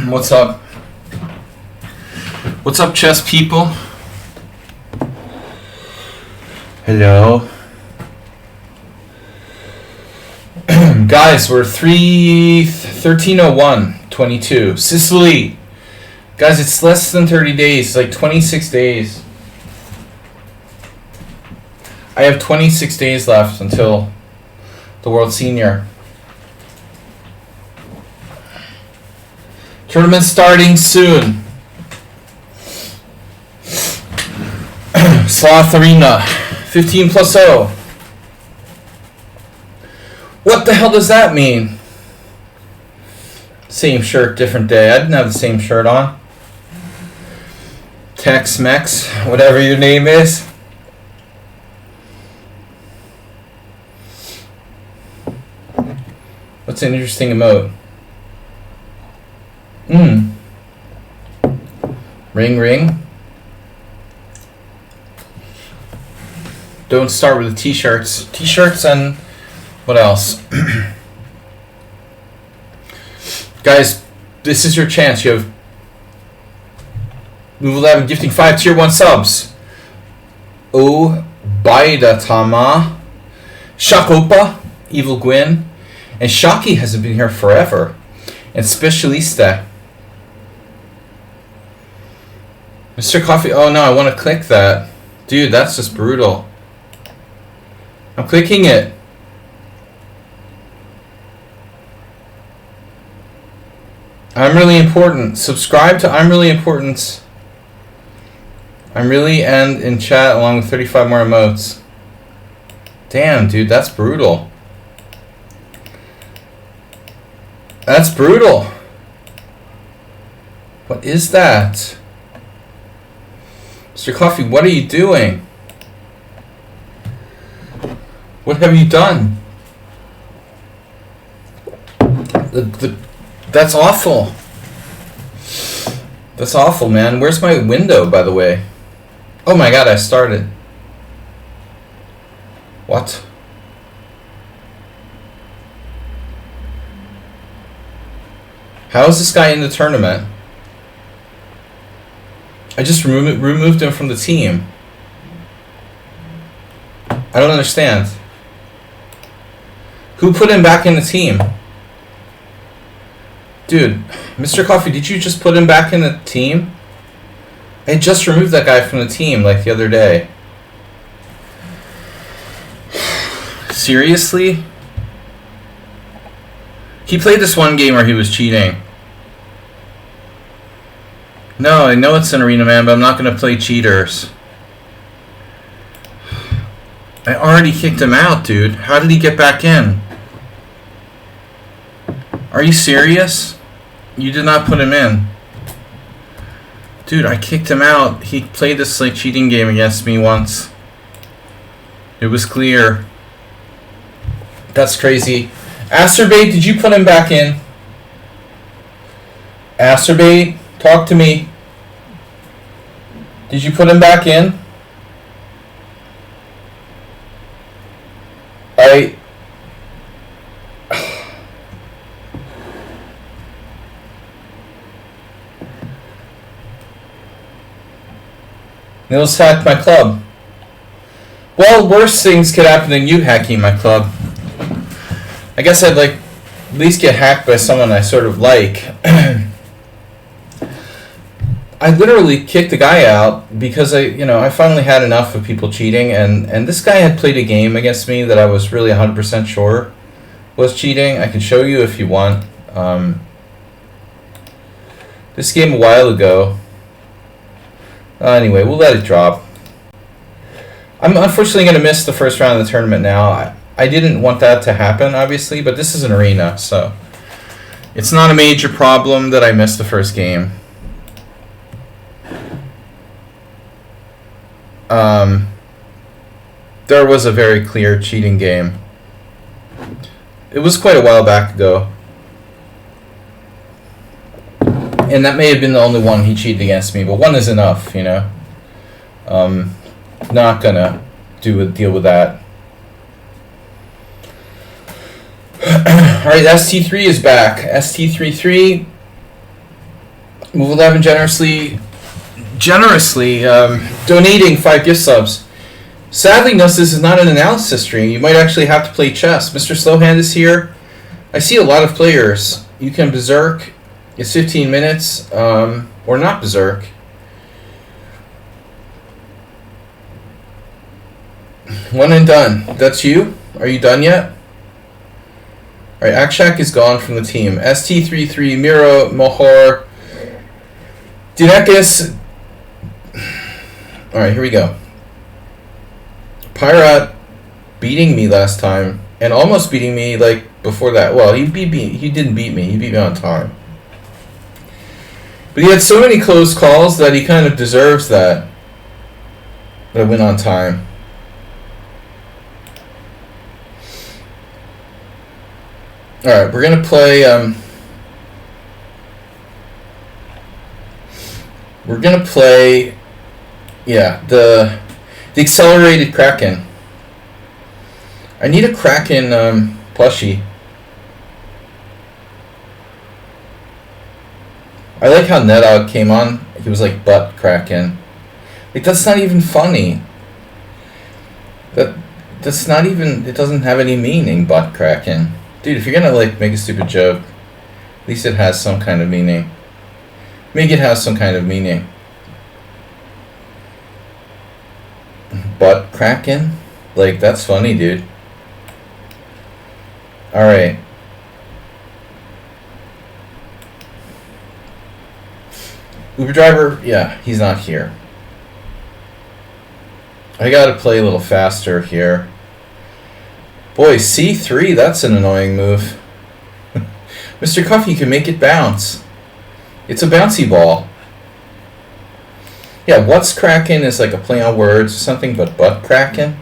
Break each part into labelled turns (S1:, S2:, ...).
S1: What's up? What's up, chess people? Hello. Guys, we're 13:01:22. Sicily. Guys, it's less than 30 days. It's like 26 days. I have 26 days left until the World Senior. Tournament starting soon. Sloth Arena. 15+0. What the hell does that mean? Same shirt, different day. I didn't have the same shirt on. Tex-Mex, whatever your name is. What's an interesting emote? Ring, ring. Don't start with the t-shirts. T-shirts and what else? Guys, this is your chance. You have Move 11 gifting 5 tier 1 subs. O Baida Tama, Shakopa, Evil Gwyn, and Shaki hasn't been here forever. And Specialista. Mr. Coffee, oh no, I want to click that. Dude, that's just brutal. I'm clicking it. I'm really important. Subscribe to I'm really important. I'm really and in chat along with 35 more emotes. Damn, dude, that's brutal. That's brutal. What is that? Mr. Coffee, what are you doing? What have you done? That's awful. That's awful, man. Where's my window, by the way? Oh my god, I started. What? How is this guy in the tournament? I just removed him from the team. I don't understand. Who put him back in the team? Dude, Mr. Coffee, did you just put him back in the team? I just removed that guy from the team like the other day. Seriously? He played this one game where he was cheating. No, I know it's an arena, man, but I'm not going to play cheaters. I already kicked him out, dude. How did he get back in? Are you serious? You did not put him in. Dude, I kicked him out. He played this like cheating game against me once. It was clear. That's crazy. Asterbait, did you put him back in? Asterbait, talk to me. Did you put him back in? Nils hacked my club. Well, worse things could happen than you hacking my club. I guess I'd like at least get hacked by someone I sort of like. I literally kicked the guy out because I finally had enough of people cheating, and this guy had played a game against me that I was really 100% sure was cheating. I can show you if you want. This game a while ago. Anyway, we'll let it drop. I'm unfortunately going to miss the first round of the tournament now. I didn't want that to happen, obviously, but this is an arena, so it's not a major problem that I missed the first game. There was a very clear cheating game. It was quite a while back ago. And that may have been the only one he cheated against me, but one is enough, you know. Not gonna deal with that. Alright, ST3 is back. ST33 Move 11 generously donating 5 gift subs. Sadly, no, this is not an analysis stream. You might actually have to play chess. Mr. Slowhand is here. I see a lot of players. You can berserk. It's 15 minutes, or not berserk. One and done. That's you? Are you done yet? Alright, Akshak is gone from the team. ST33, Miro, Mohor, Dinekis. Alright, here we go. Pyrat beating me last time, and almost beating me like before that. Well, he didn't beat me. He beat me on time. But he had so many close calls that he kind of deserves that. That I win on time. Alright, we're gonna play the accelerated Kraken. I need a Kraken plushie. I like how Nedog came on. He was like butt Kraken. Like, that's not even funny. That's not even, it doesn't have any meaning, butt Kraken. Dude, if you're gonna like make a stupid joke, at least it has some kind of meaning. Make it have some kind of meaning. Butt Kraken? Like, that's funny, dude. Alright. Uber driver, yeah, he's not here. I gotta play a little faster here. Boy, C3, that's an annoying move. Mr. Coffee, you can make it bounce. It's a bouncy ball. Yeah, what's Kraken is like a play on words or something, but butt Kraken?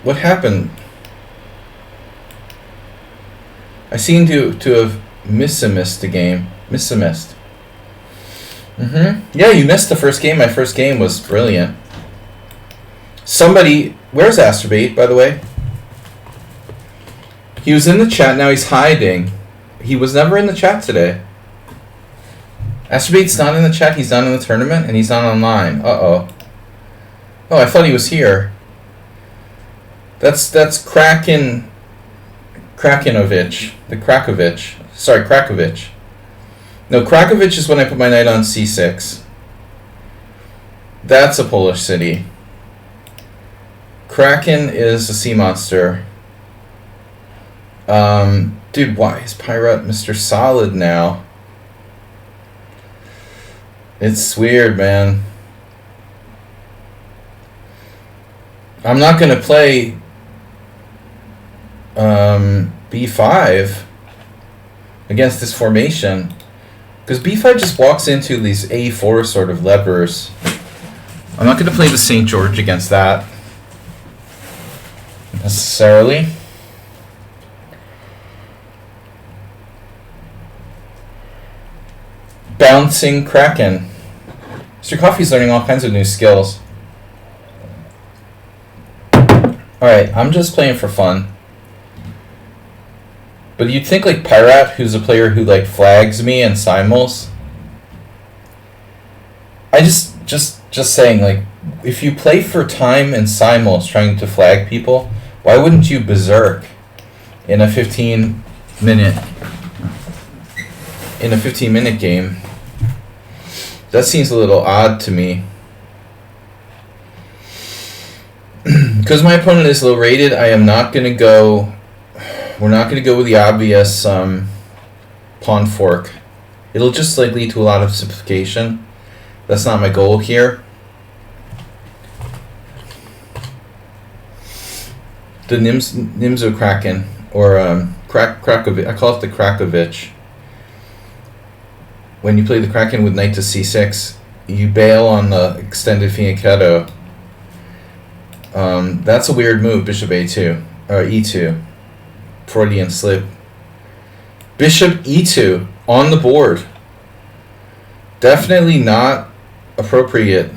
S1: What happened? I seem to have missed the game. Missed. Yeah, you missed the first game. My first game was brilliant. Somebody, where's Astrobate, by the way? He was in the chat, now he's hiding. He was never in the chat today. Astrobate's not in the chat, he's not in the tournament, and he's not online. Uh-oh. Oh, I thought he was here. That's Krakenovich. The Krakovich. Sorry, Krakovich. No, Krakovich is when I put my knight on c6. That's a Polish city. Kraken is a sea monster. Dude, why is Pyrat Mr. Solid now? It's weird, man. I'm not gonna play b5 against this formation, because b5 just walks into these a4 sort of levers. I'm not gonna play the St. George against that necessarily. Bouncing Kraken. Mr. Coffee's learning all kinds of new skills. Alright, I'm just playing for fun. But you'd think like Pyrat, who's a player who like flags me and simuls. I just saying, like, if you play for time and simuls trying to flag people, why wouldn't you berserk in a 15-minute game? That seems a little odd to me. Because my opponent is low rated, I am not going to go. We're not going to go with the obvious pawn fork. It'll just like lead to a lot of simplification. That's not my goal here. The Nimzo Kraken, or Krakovich. I call it the Krakovich. When you play the Kraken with knight to c6, you bail on the extended fianchetto. That's a weird move, bishop a2, or e2. Freudian slip. Bishop e2 on the board. Definitely not appropriate.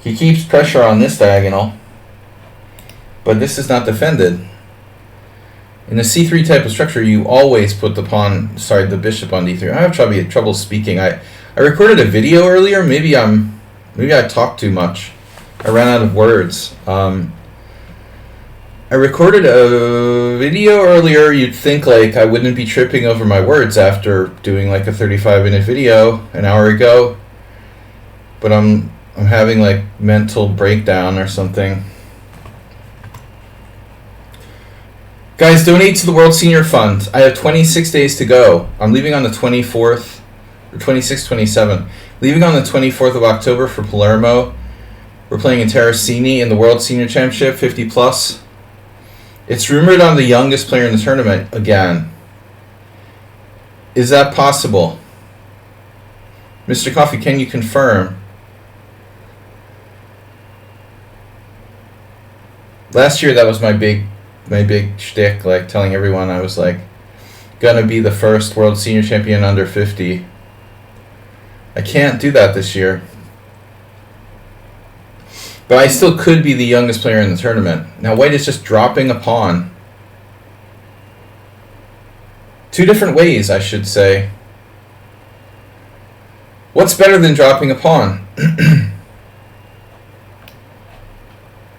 S1: He keeps pressure on this diagonal, but this is not defended. In a c3 type of structure, you always put the bishop on d3. I have trouble speaking. I recorded a video earlier. Maybe I talked too much. I ran out of words. I recorded a video earlier. You'd think like I wouldn't be tripping over my words after doing like a 35-minute video an hour ago, but I'm having like mental breakdown or something. Guys, donate to the World Senior Fund. I have 26 days to go. I'm leaving on the 24th, or 26th, 27th. Leaving on the 24th of October for Palermo. We're playing in Terracini in the World Senior Championship, 50 plus. It's rumored I'm the youngest player in the tournament again. Is that possible? Mr. Coffee, can you confirm? Last year that was my big shtick, like telling everyone I was like gonna be the first world senior champion under 50. I can't do that this year. But I still could be the youngest player in the tournament. Now white is just dropping a pawn. Two different ways, I should say. What's better than dropping a pawn?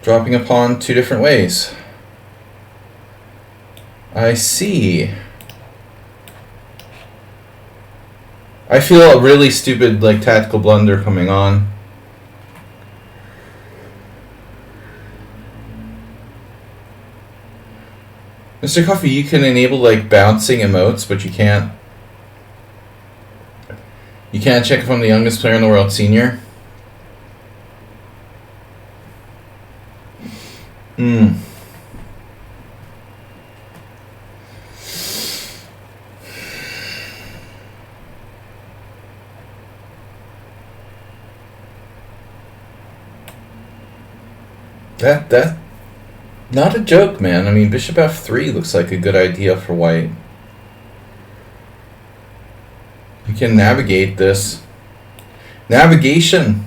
S1: Dropping a pawn two different ways. I see. I feel a really stupid like tactical blunder coming on. Mr. Coffee, you can enable like bouncing emotes, but you can't check if I'm the youngest player in the world senior. That not a joke, man. I mean, bishop f3 looks like a good idea for white. You can navigate this. Navigation.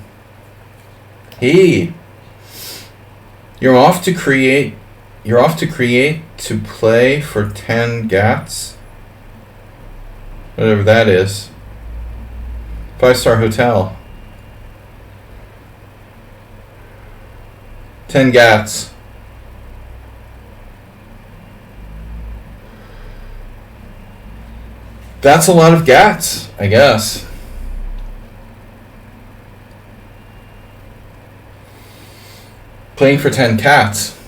S1: Hey. You're off to create to play for 10 gats. Whatever that is. 5-star hotel. 10 gats. That's a lot of gats, I guess. Playing for 10 cats.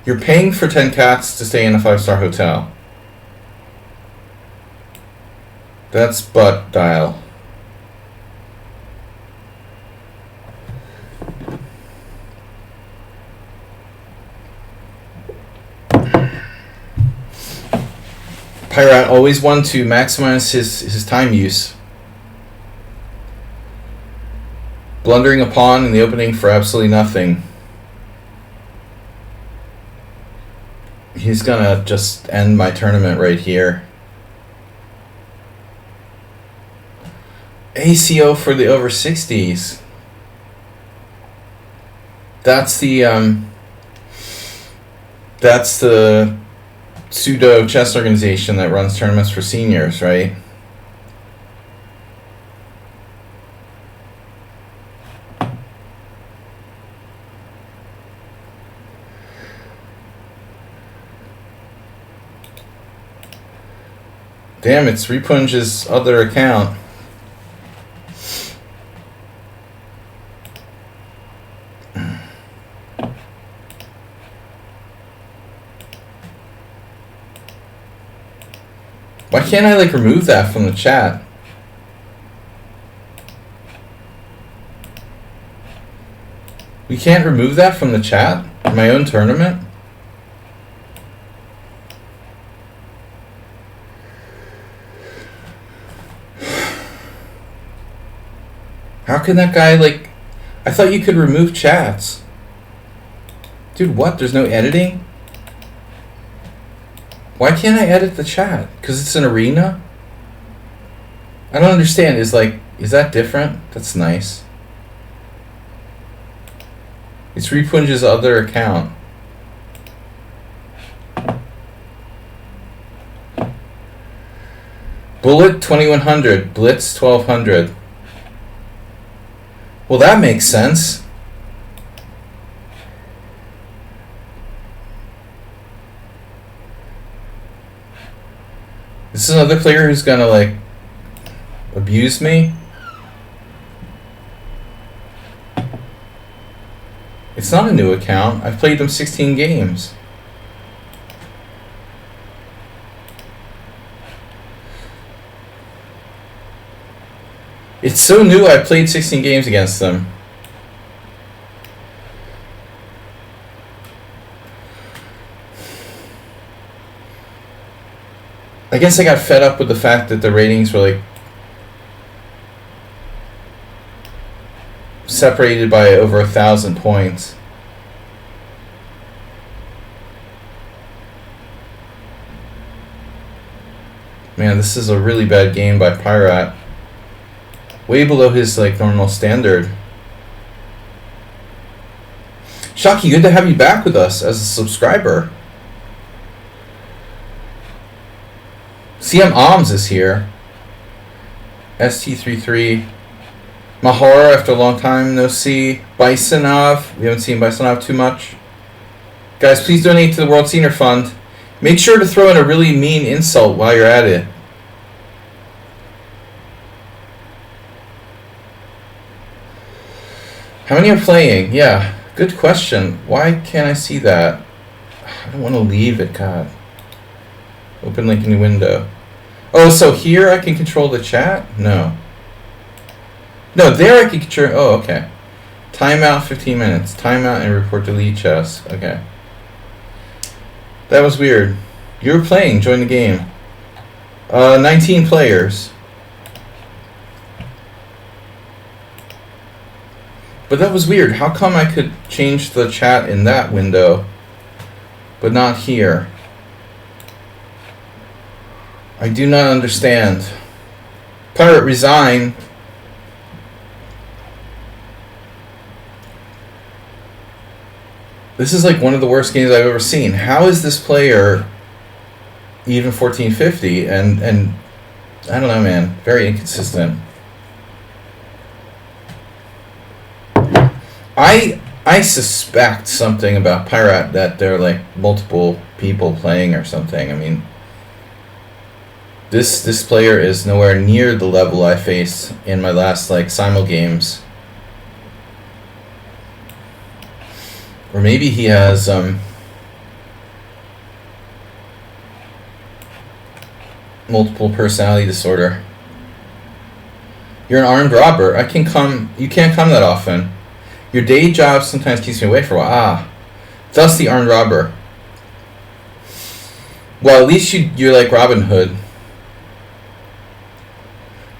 S1: You're paying for 10 cats to stay in a 5-star hotel. That's butt dial. Pyrat always wanted to maximize his time use. Blundering a pawn in the opening for absolutely nothing. He's gonna just end my tournament right here. ACO for the over 60s. That's the pseudo chess organization that runs tournaments for seniors, right? Damn, it's Repunge's other account. Why can't I like remove that from the chat? We can't remove that from the chat in my own tournament? How can that guy like... I thought you could remove chats. Dude, what? There's no editing? Why can't I edit the chat? Because it's an arena? I don't understand. Is that different? That's nice. It's Repunge's other account. Bullet 2100, Blitz 1200. Well, that makes sense. This is another player who's gonna like abuse me. It's not a new account. I've played them 16 games. It's so new, I played 16 games against them. I guess I got fed up with the fact that the ratings were like separated by over 1,000 points. Man, this is a really bad game by Pirate. Way below his like normal standard. Shocky, good to have you back with us as a subscriber. CM Alms is here. ST33. Mahora after a long time no see. Bisonov. We haven't seen Bisonov too much. Guys, please donate to the World Senior Fund. Make sure to throw in a really mean insult while you're at it. How many are playing? Yeah, good question. Why can't I see that? I don't want to leave it, God. Open link in the window. Oh, so here I can control the chat? No. No, there I can control... Oh, okay. Timeout 15 minutes. Timeout and report to lichess. Okay. That was weird. You were playing. Join the game. 19 players. But that was weird. How come I could change the chat in that window, but not here? I do not understand. Pirate resign. This is like one of the worst games I've ever seen. How is this player even 1450? And I don't know, man. Very inconsistent. I suspect something about Pirate, that there are like multiple people playing or something. I mean, this player is nowhere near the level I faced in my last like simul games. Or maybe he has multiple personality disorder. You're an armed robber. I can come. You can't come that often. Your day job sometimes keeps me away for a while. Ah, thus the armed robber. Well, at least you're like Robin Hood.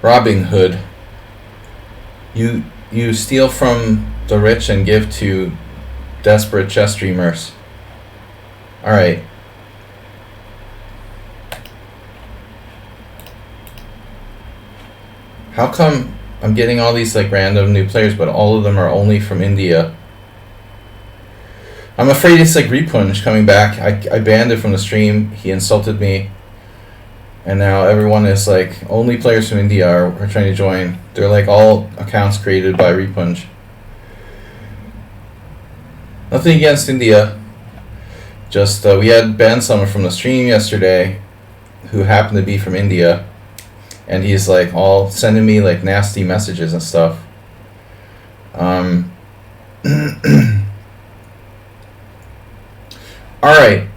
S1: Robbing Hood. You steal from the rich and give to desperate chess dreamers. All right. How come I'm getting all these like random new players, but all of them are only from India? I'm afraid it's like Repunj coming back. I banned it from the stream. He insulted me. And now everyone is like, only players from India are trying to join. They're like all accounts created by Repunj. Nothing against India. Just we had banned someone from the stream yesterday who happened to be from India. And he's like all sending me like nasty messages and stuff. Alright.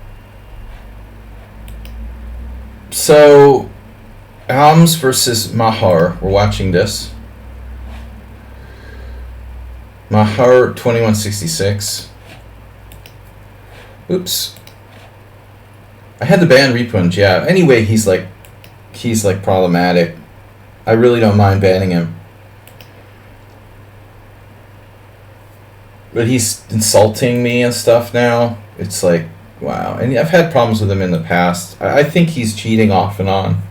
S1: So, Alms versus Mahar. We're watching this. Mahar 2166. Oops. I had to ban Repunj, yeah. Anyway, he's like problematic. I really don't mind banning him. But he's insulting me and stuff now. It's like, wow. And I've had problems with him in the past. I think he's cheating off and on.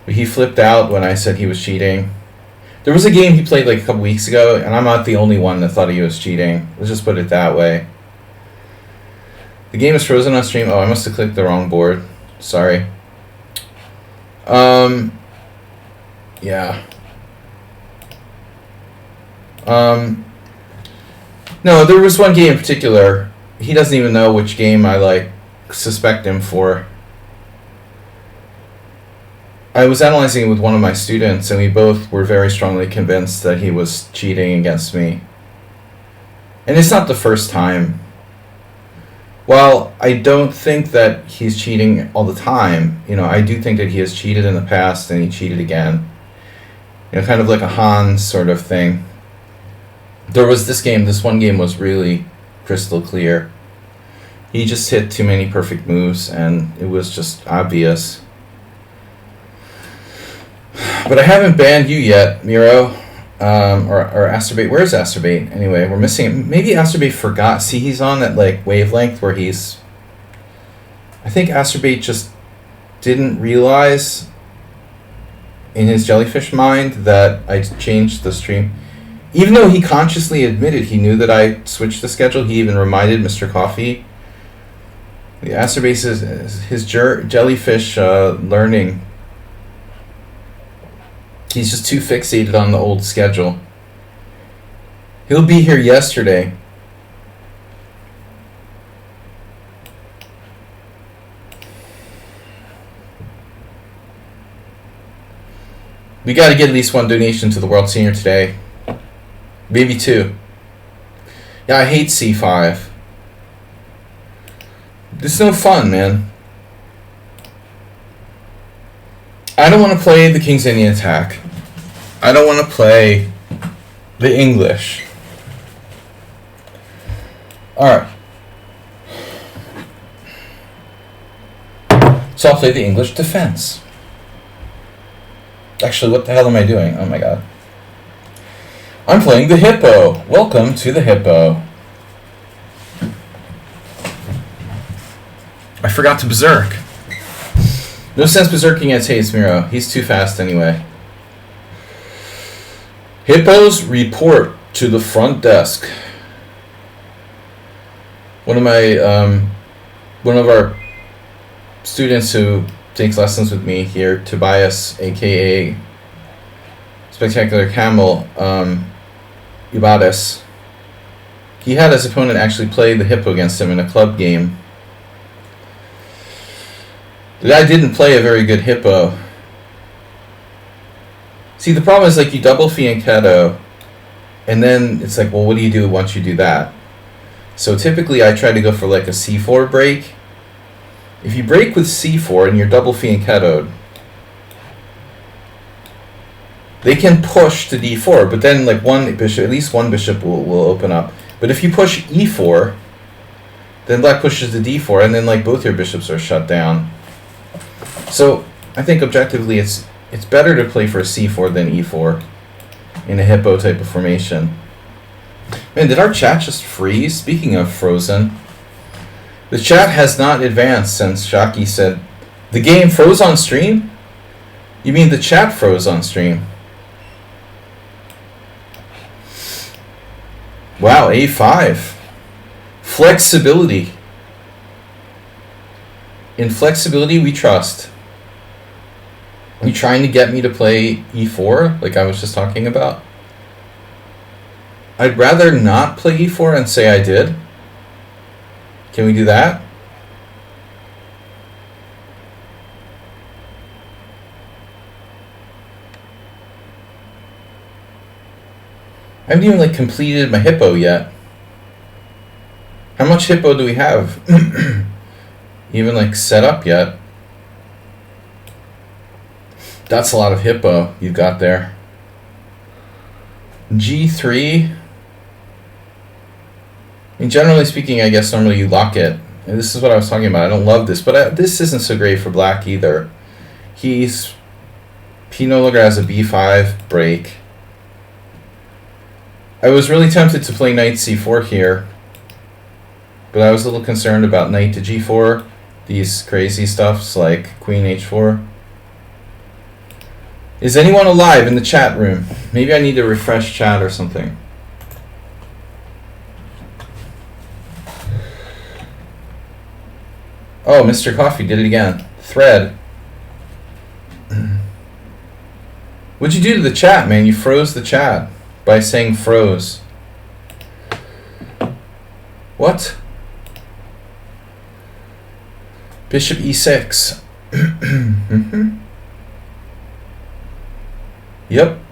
S1: But he flipped out when I said he was cheating. There was a game he played like a couple weeks ago, and I'm not the only one that thought he was cheating. Let's just put it that way. The game is frozen on stream. Oh, I must have clicked the wrong board. Sorry. Yeah. No, there was one game in particular. He doesn't even know which game I like suspect him for. I was analyzing it with one of my students, and we both were very strongly convinced that he was cheating against me. And it's not the first time. Well, I don't think that he's cheating all the time. I do think that he has cheated in the past, and he cheated again. Kind of like a Hans sort of thing. There was this one game was really crystal clear. He just hit too many perfect moves, and it was just obvious. But I haven't banned you yet, Miro, or Asterbate. Where's Asterbate? Anyway, we're missing it. Maybe Asterbate forgot. See, he's on that wavelength where he's... I think Asterbate just didn't realize in his jellyfish mind that I changed the stream. Even though he consciously admitted he knew that I switched the schedule, he even reminded Mr. Coffee. The Asterbate is his jellyfish learning. He's just too fixated on the old schedule. He'll be here yesterday. We got to get at least one donation to the World Senior today. Maybe two. Yeah, I hate C5. This is no fun, man. I don't want to play the King's Indian attack. I don't want to play the English. Alright. So I'll play the English defense. Actually, what the hell am I doing? Oh my god. I'm playing the Hippo. Welcome to the Hippo. I forgot to berserk. No sense berserking against Hayes Miro. He's too fast anyway. Hippos report to the front desk. One of our students who takes lessons with me here, Tobias, aka Spectacular Camel, Ubadis. He had his opponent actually play the Hippo against him in a club game. The guy didn't play a very good Hippo. See, the problem is you double fianchetto, and then it's well, what do you do once you do that? So typically I try to go for a C4 break. If you break with C4 and you're double fianchettoed, they can push to D4, but then one bishop, at least one bishop will open up. But if you push E4, then black pushes to D4, and then both your bishops are shut down. So I think objectively it's better to play for a C4 than E4 in a Hippo type of formation. Man, did our chat just freeze? Speaking of frozen, the chat has not advanced since Shaki said the game froze on stream? You mean the chat froze on stream? Wow, A5. Flexibility. In flexibility, we trust. Are you trying to get me to play E4, like I was just talking about? I'd rather not play E4 and say I did. Can we do that? I haven't even completed my Hippo yet. How much Hippo do we have? Even set up yet? That's a lot of Hippo you've got there. G3. I mean, generally speaking, I guess normally you lock it. And this is what I was talking about. I don't love this, but this isn't so great for black either. He no longer has a B5 break. I was really tempted to play knight C4 here, but I was a little concerned about knight to G4, these crazy stuffs like queen H4. Is anyone alive in the chat room? Maybe I need to refresh chat or something. Oh, Mr. Coffee did it again. Thread. What'd you do to the chat, man? You froze the chat by saying froze. What? Bishop e6. Mm-hmm. Yep.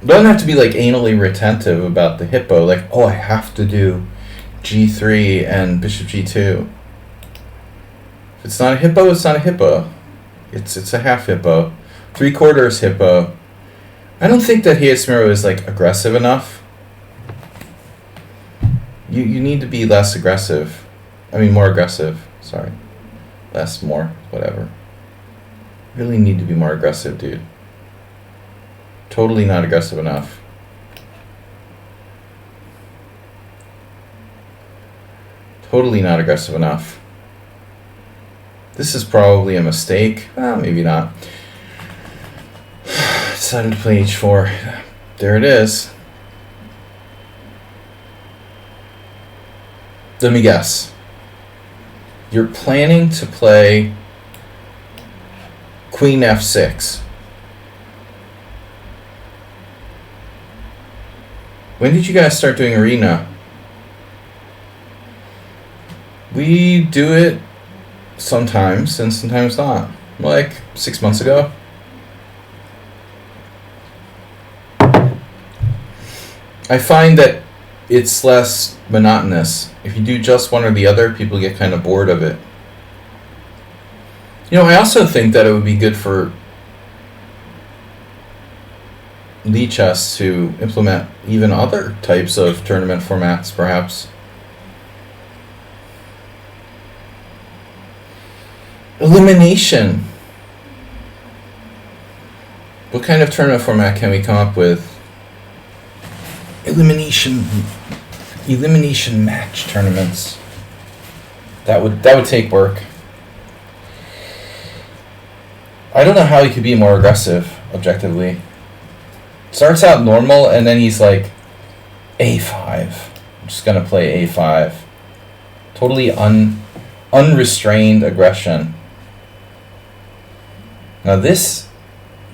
S1: Don't have to be like anally retentive about the hippo. Like, oh, I have to do g3 and bishop g2. If it's not a hippo, it's not a hippo. It's a half hippo. 3/4 hippo. I don't think that Heiasmiro is like aggressive enough. You need to be less aggressive. I mean more aggressive. Sorry. Less, more, whatever. Really need to be more aggressive, dude. Totally not aggressive enough. Totally not aggressive enough. This is probably a mistake. Well, maybe not. Decided to play h4. There it is. Let me guess. You're planning to play queen f6. When did you guys start doing Arena? We do it sometimes and sometimes not. Like 6 months ago. I find that it's less monotonous. If you do just one or the other, people get kind of bored of it. You know, I also think that it would be good for lichess to implement even other types of tournament formats, perhaps. Elimination. What kind of tournament format can we come up with? Elimination match tournaments. That would take work. I don't know how he could be more aggressive, objectively. Starts out normal and then he's like a5. I'm just gonna play a5. Totally unrestrained aggression. Now this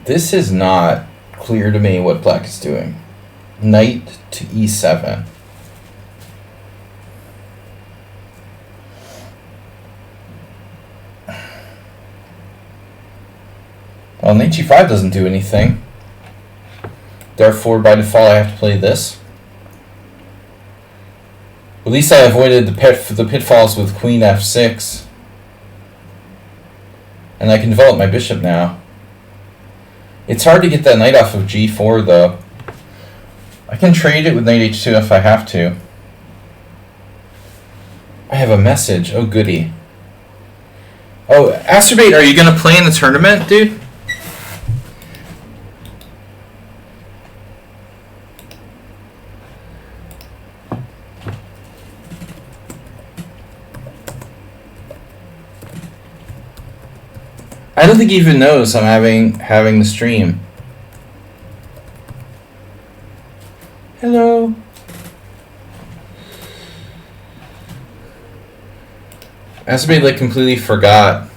S1: is not clear to me what black is doing. Knight to e7. Well, knight g5 doesn't do anything. Therefore, by default, I have to play this. At least I avoided the pitfalls with queen f6. And I can develop my bishop now. It's hard to get that knight off of g4, though. I can trade it with knight h2 if I have to. I have a message. Oh, goody. Oh, Asterbate, are you going to play in the tournament, dude? I don't think he even knows I'm having the stream. Hello. Asterbate like completely forgot.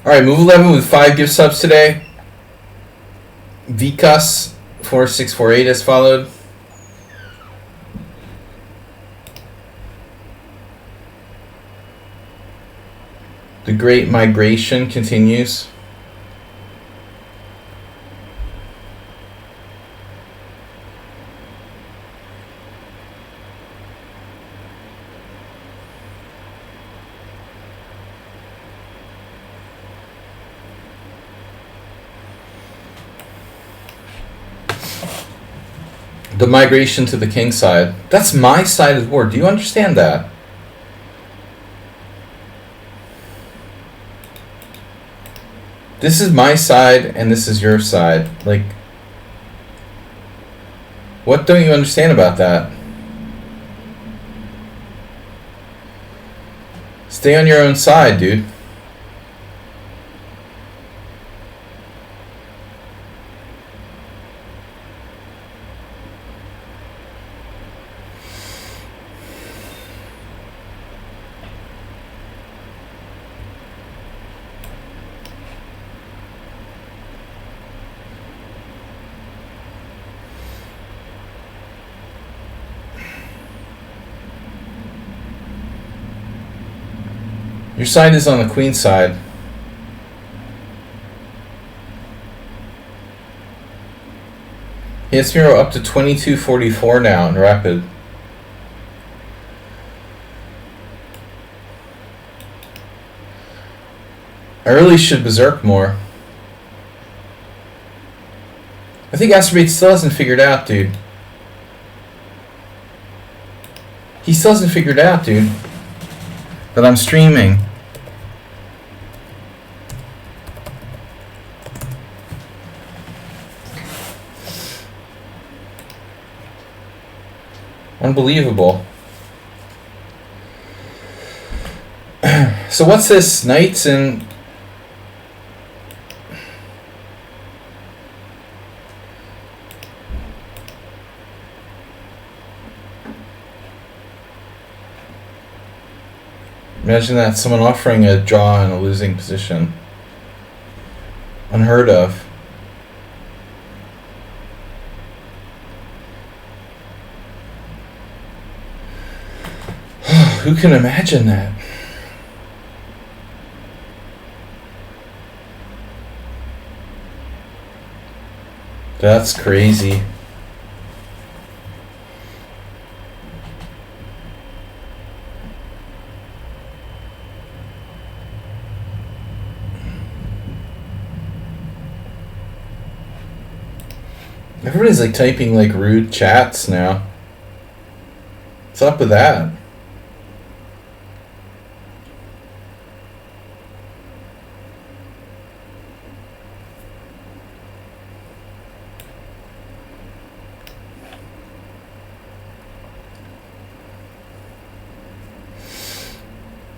S1: Alright, move 11 with 5 gift subs today. Vikas 4648 has followed. The Great Migration continues. The migration to the king side. That's my side of the board. Do you understand that? This is my side and this is your side. Like, what don't you understand about that? Stay on your own side, dude. Your side is on the queen side. He has Miro up to 2244 now in rapid. I really should berserk more. I think Astrobate still hasn't figured out, dude. He still hasn't figured out, dude, that I'm streaming. Unbelievable. So what's this? Knights and... Imagine that, someone offering a draw in a losing position. Unheard of. Who can imagine that? That's crazy. Everybody's like typing like rude chats now. What's up with that?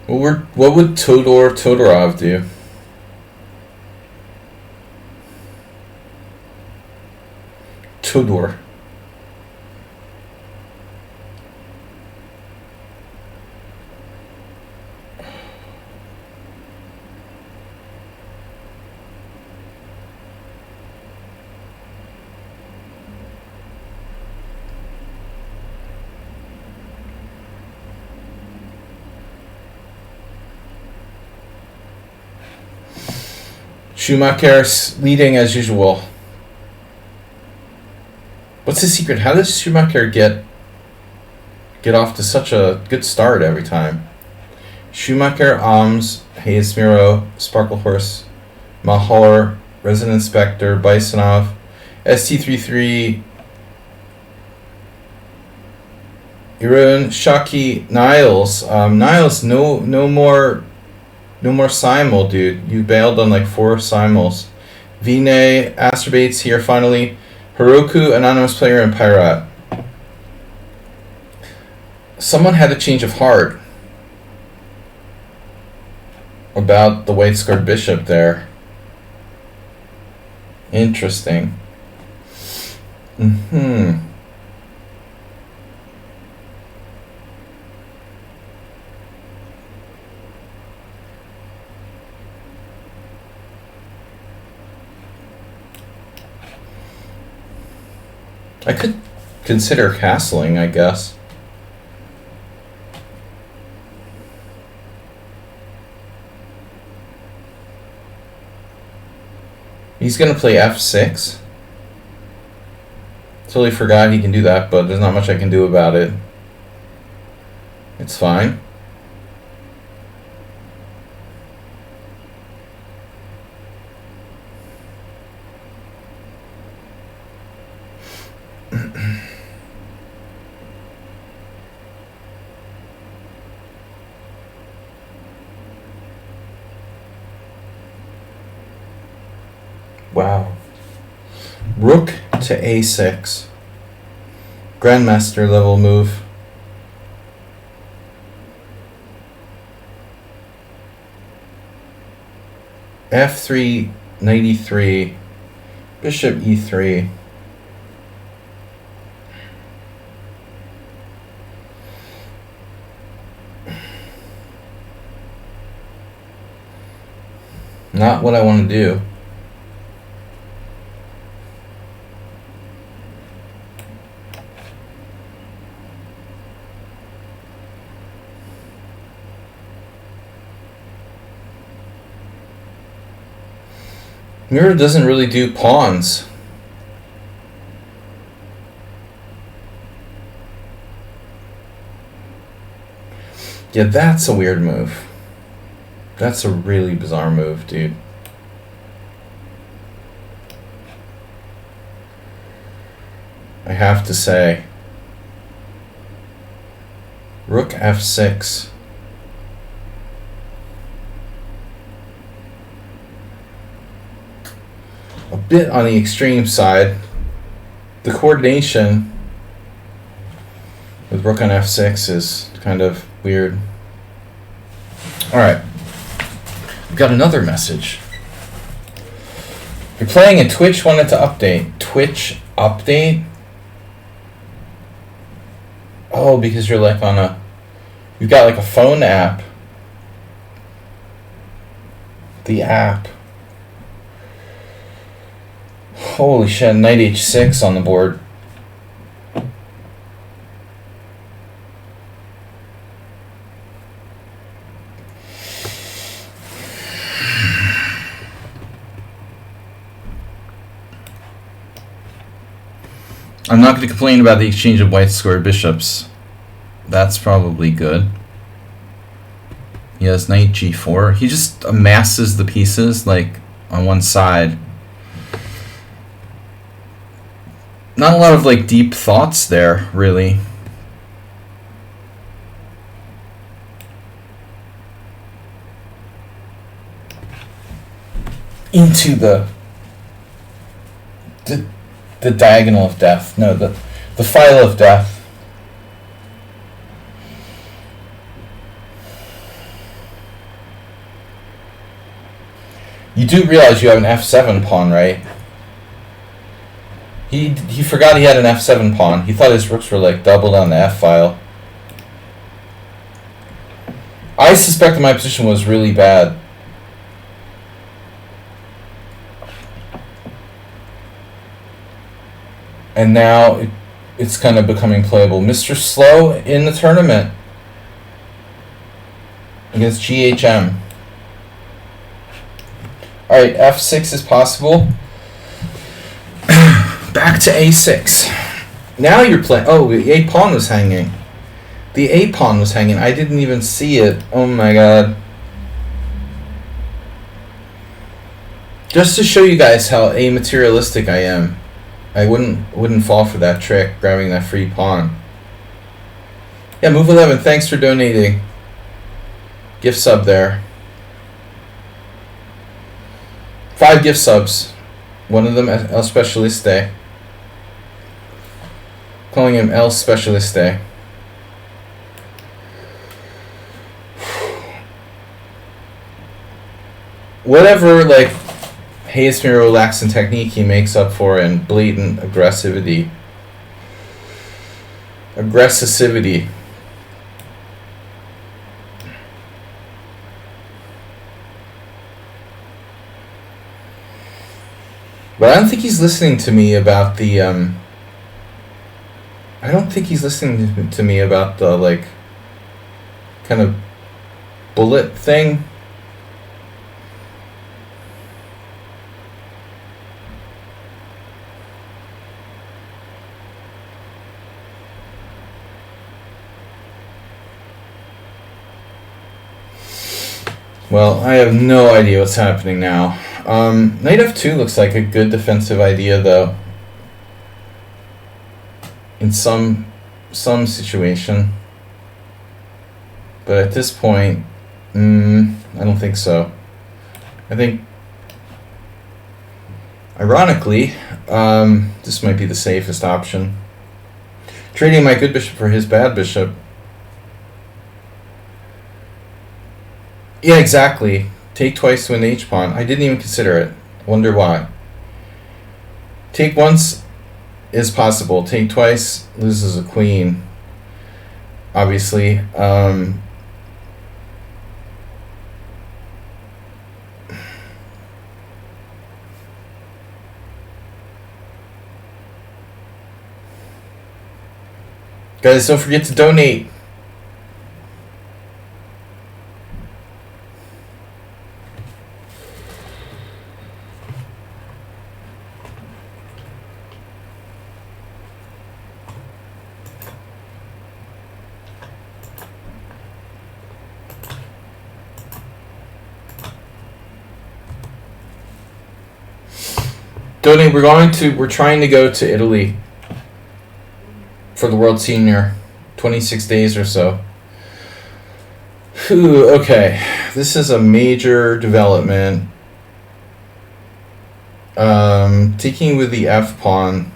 S1: What would Todorov do? Todor. Schumacher's leading as usual. What's the secret? How does Schumacher get off to such a good start every time? Schumacher, Oms, Hayes Miro, Sparklehorse, Mahor, Resident Spectre, Bisonov, ST33, Irun, Shaki, Niles. Niles, no more simul, dude. You bailed on like 4 simuls. Vinay, Astrobates here finally. Heroku, anonymous player, and Pyrat. Someone had a change of heart about the white squared bishop there. Interesting. I could consider castling, I guess. He's going to play f6. Totally forgot he can do that, but there's not much I can do about it. It's fine. Wow. Rook to a6. Grandmaster level move. F3, 93. Bishop e3. Not what I want to do. Mirror doesn't really do pawns. Yeah, that's a weird move. That's a really bizarre move, dude. I have to say. Rook f6. A bit on the extreme side. The coordination with rook on f6 is kind of weird. Alright. We've got another message. You're playing and Twitch wanted to update. Twitch update? Oh, because you're like on a... You've got like a phone app. The app. Holy shit, knight h6 on the board. I'm not going to complain about the exchange of white square bishops. That's probably good. He has knight g4. He just amasses the pieces like on one side. Not a lot of like deep thoughts there, really. Into the diagonal of death. No, the file of death. You do realize you have an f7 pawn, right? He forgot he had an f7 pawn. He thought his rooks were like doubled on the f file. I suspect that my position was really bad. And now it's kind of becoming playable. Mr. Slow in the tournament against GHM. Alright, f6 is possible. Back to a6. Now you're playing... Oh, the a pawn was hanging. The a pawn was hanging. I didn't even see it. Oh my god. Just to show you guys how amaterialistic I am. I wouldn't fall for that trick, grabbing that free pawn. Yeah, Move 11, thanks for donating. Gift sub there. 5 gift subs. One of them El Specialiste. Calling him El Specialiste. Whatever, like, Hayes Mirror relaxing technique he makes up for in blatant aggressivity. Aggressivity. But I don't think he's listening to me about the, I don't think he's listening to me about the, like, kind of bullet thing. Well, I have no idea what's happening now. Knight f2 looks like a good defensive idea, though. In some situation. But at this point, I don't think so. I think, ironically, this might be the safest option. Trading my good bishop for his bad bishop. Yeah, exactly. Take twice to win the h-pawn. I didn't even consider it. Wonder why. Take once is possible. Take twice loses a queen. Obviously. Guys, don't forget to donate. Donate. We're trying to go to Italy for the World Senior, 26 days or so. Whew, okay, this is a major development. Taking with the F pawn.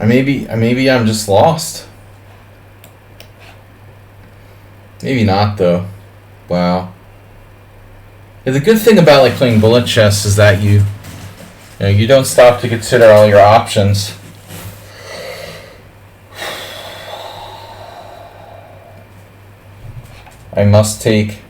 S1: Maybe I'm just lost. Maybe not though. Wow. Yeah, the good thing about like playing bullet chess is that you don't stop to consider all your options. I must take.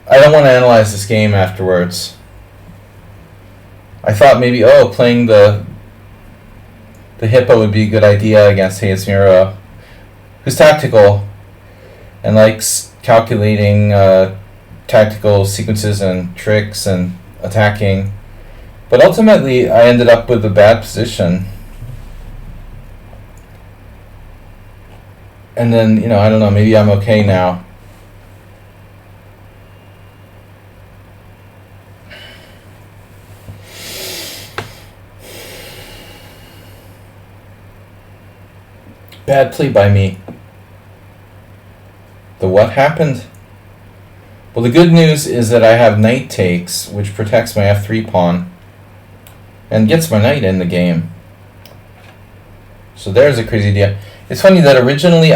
S1: I don't want to analyze this game afterwards. I thought maybe, playing the hippo would be a good idea against Hayes Miro, who's tactical and likes calculating tactical sequences and tricks and attacking. But ultimately, I ended up with a bad position. And then, I don't know, maybe I'm okay now. Bad play by me. The what happened? Well, the good news is that I have knight takes, which protects my f3 pawn and gets my knight in the game. So there's a crazy idea. It's funny that originally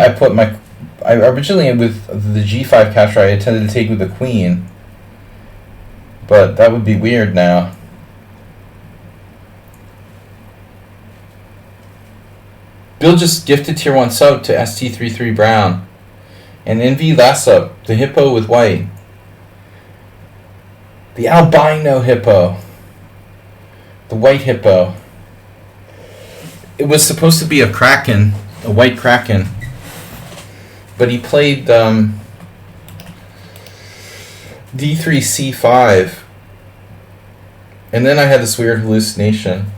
S1: with the g5 capture I intended to take with the queen, but that would be weird now. Bill just gifted tier 1 sub to ST33 Brown. And NV last sub, the hippo with white. The albino hippo. The white hippo. It was supposed to be a kraken, a white kraken. But he played D3C5. And then I had this weird hallucination.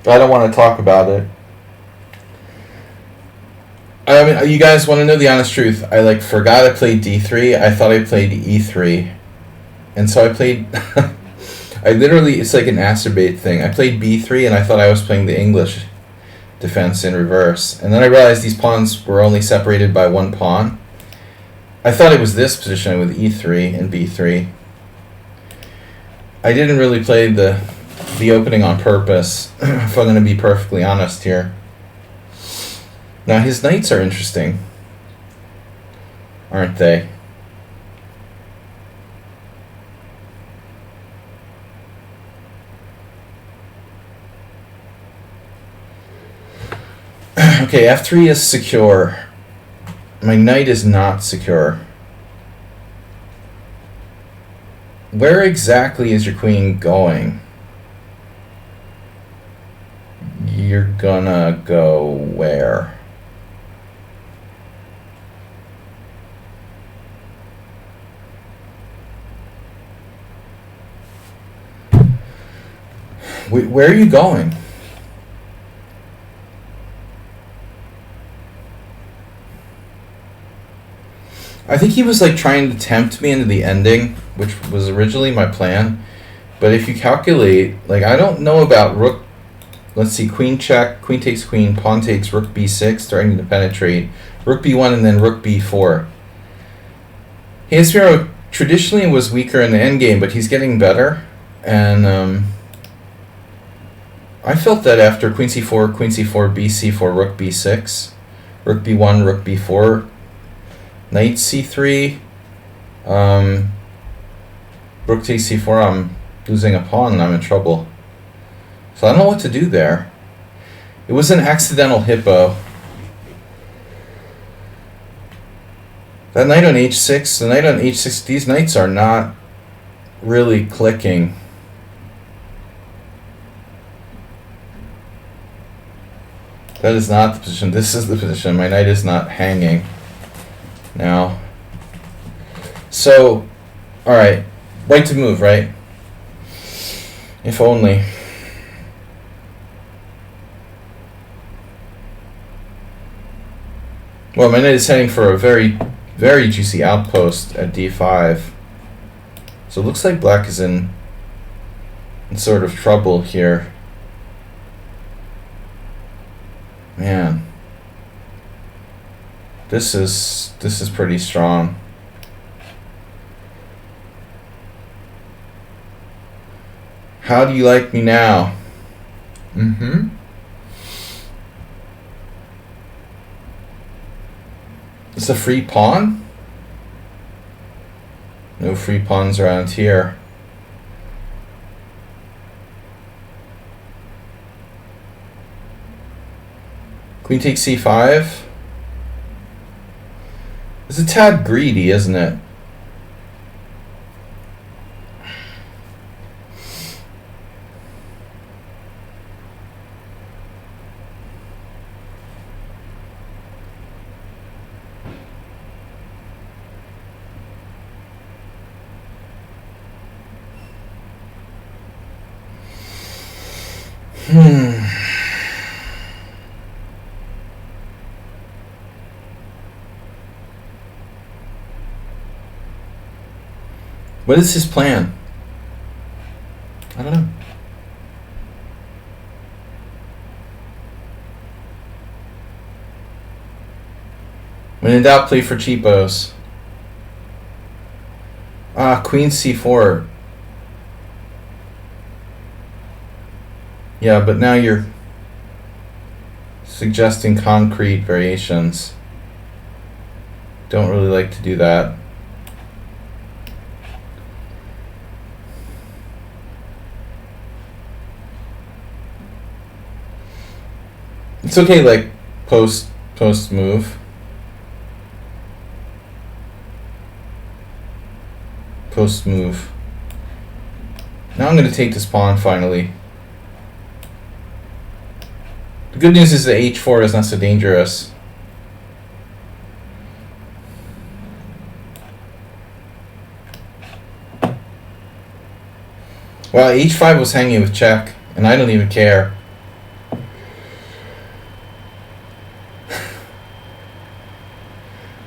S1: I don't want to talk about it. I mean, you guys want to know the honest truth. I forgot I played D3. I thought I played E3. And so I played... it's like an acerbate thing. I played B3 and I thought I was playing the English defense in reverse. And then I realized these pawns were only separated by one pawn. I thought it was this position with E3 and B3. I didn't really play the opening on purpose, if I'm going to be perfectly honest here. Now his knights are interesting, aren't they? Okay, f3 is secure. My knight is not secure. Where exactly is your queen going? You're gonna go where? Where are you going? I think he was trying to tempt me into the ending, which was originally my plan. But if you calculate, I don't know about rook. Let's see, queen check, queen takes queen, pawn takes rook b6, starting to penetrate, rook b1, and then rook b4. Hayes Miro traditionally was weaker in the endgame, but he's getting better. And I felt that after queen c4, b4, rook b6, rook b1, rook b4, knight c3, rook takes c4, I'm losing a pawn and I'm in trouble. So I don't know what to do there. It was an accidental hippo. That knight on h6, the knight on h6, these knights are not really clicking. That is not the position. This is the position. My knight is not hanging now. So, alright. White to move, right? If only. Well, my knight is heading for a very, very juicy outpost at d5. So it looks like black is in sort of trouble here. Man. This is pretty strong. How do you like me now? Mm-hmm. It's a free pawn? No free pawns around here. Queen takes c5. It's a tad greedy, isn't it? What is his plan? I don't know. When in doubt, play for cheapos. Queen c4. Yeah, but now you're suggesting concrete variations. Don't really like to do that. It's okay, like post move. Post move. Now I'm going to take this pawn finally. The good news is that h4 is not so dangerous. Wow, h5 was hanging with check, and I don't even care.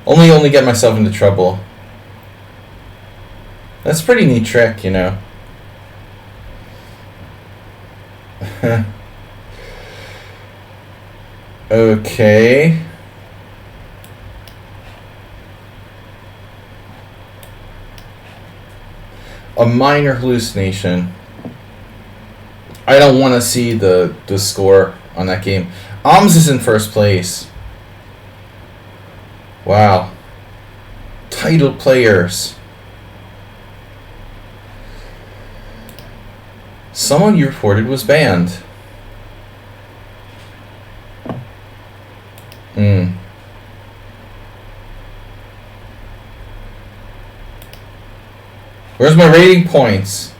S1: Only get myself into trouble. That's a pretty neat trick, you know. Okay. A minor hallucination. I don't want to see the score on that game. Alms is in first place. Wow. Title players. Someone you reported was banned. Where's my rating points?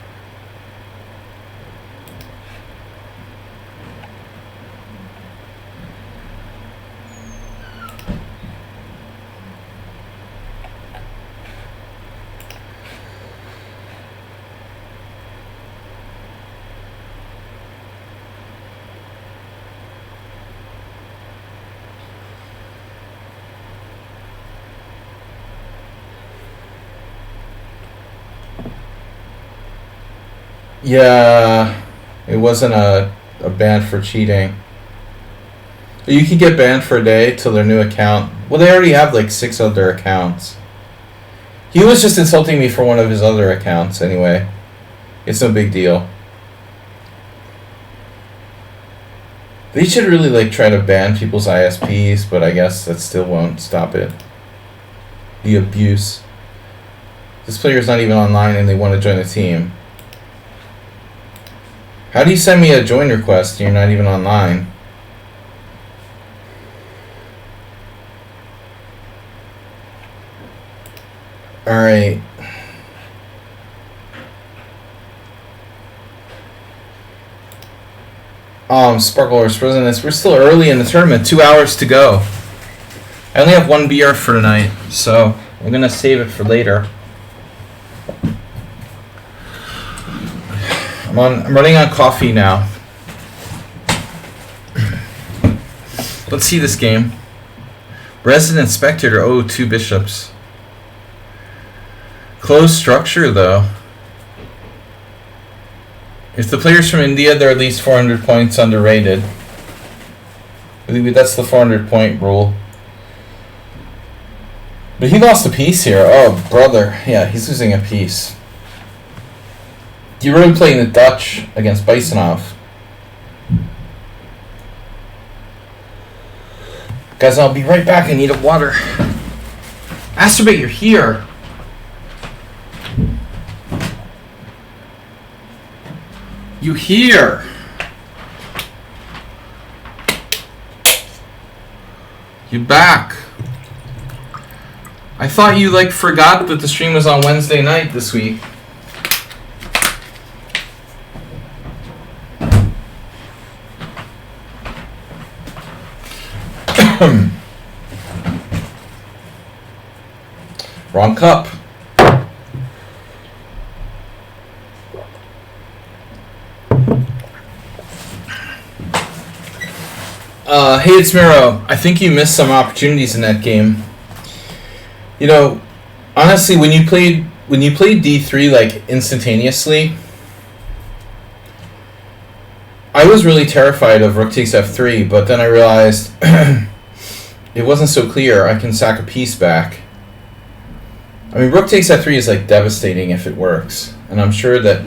S1: Yeah, it wasn't a ban for cheating. You can get banned for a day till their new account. Well, they already have like 6 other accounts. He was just insulting me for one of his other accounts anyway. It's no big deal. They should really like try to ban people's ISPs, but I guess that still won't stop it. The abuse. This player's not even online and they want to join the team. How do you send me a join request and you're not even online? right. Sparkle Horse Presidents. We're still early in the tournament. 2 hours to go. I only have one beer for tonight, so I'm gonna save it for later. I'm running on coffee now. Let's see this game. Resident Spectator. Oh, 2 bishops. Closed structure, though. If the player's from India, they're at least 400 points underrated. That's the 400-point rule. But he lost a piece here. Oh, brother. Yeah, he's losing a piece. You're really playing the Dutch against Bisonov. Guys, I'll be right back. I need a water. Astrobate, you're here. You here. You back. I thought you forgot that the stream was on Wednesday night this week. Wrong cup. Hey, it's Miro. I think you missed some opportunities in that game. You know, honestly, when you played D3 instantaneously, I was really terrified of Rook takes F3, but then I realized it wasn't so clear. I can sack a piece back. I mean, Rook takes F3 is devastating if it works, and I'm sure that.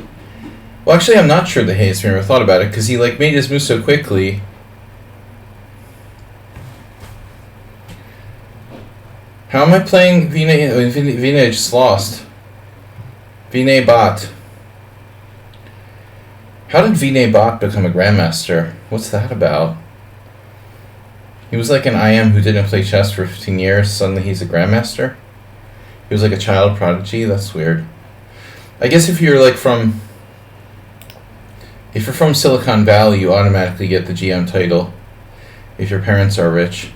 S1: Well, actually, I'm not sure that Hayes Miro thought about it because he made his move so quickly. How am I playing Vinay? Vinay just lost. Vinay Bhat. How did Vinay Bhat become a grandmaster? What's that about? He was like an IM who didn't play chess for 15 years. Suddenly he's a grandmaster? He was like a child prodigy? That's weird. I guess if you're from Silicon Valley, you automatically get the GM title if your parents are rich.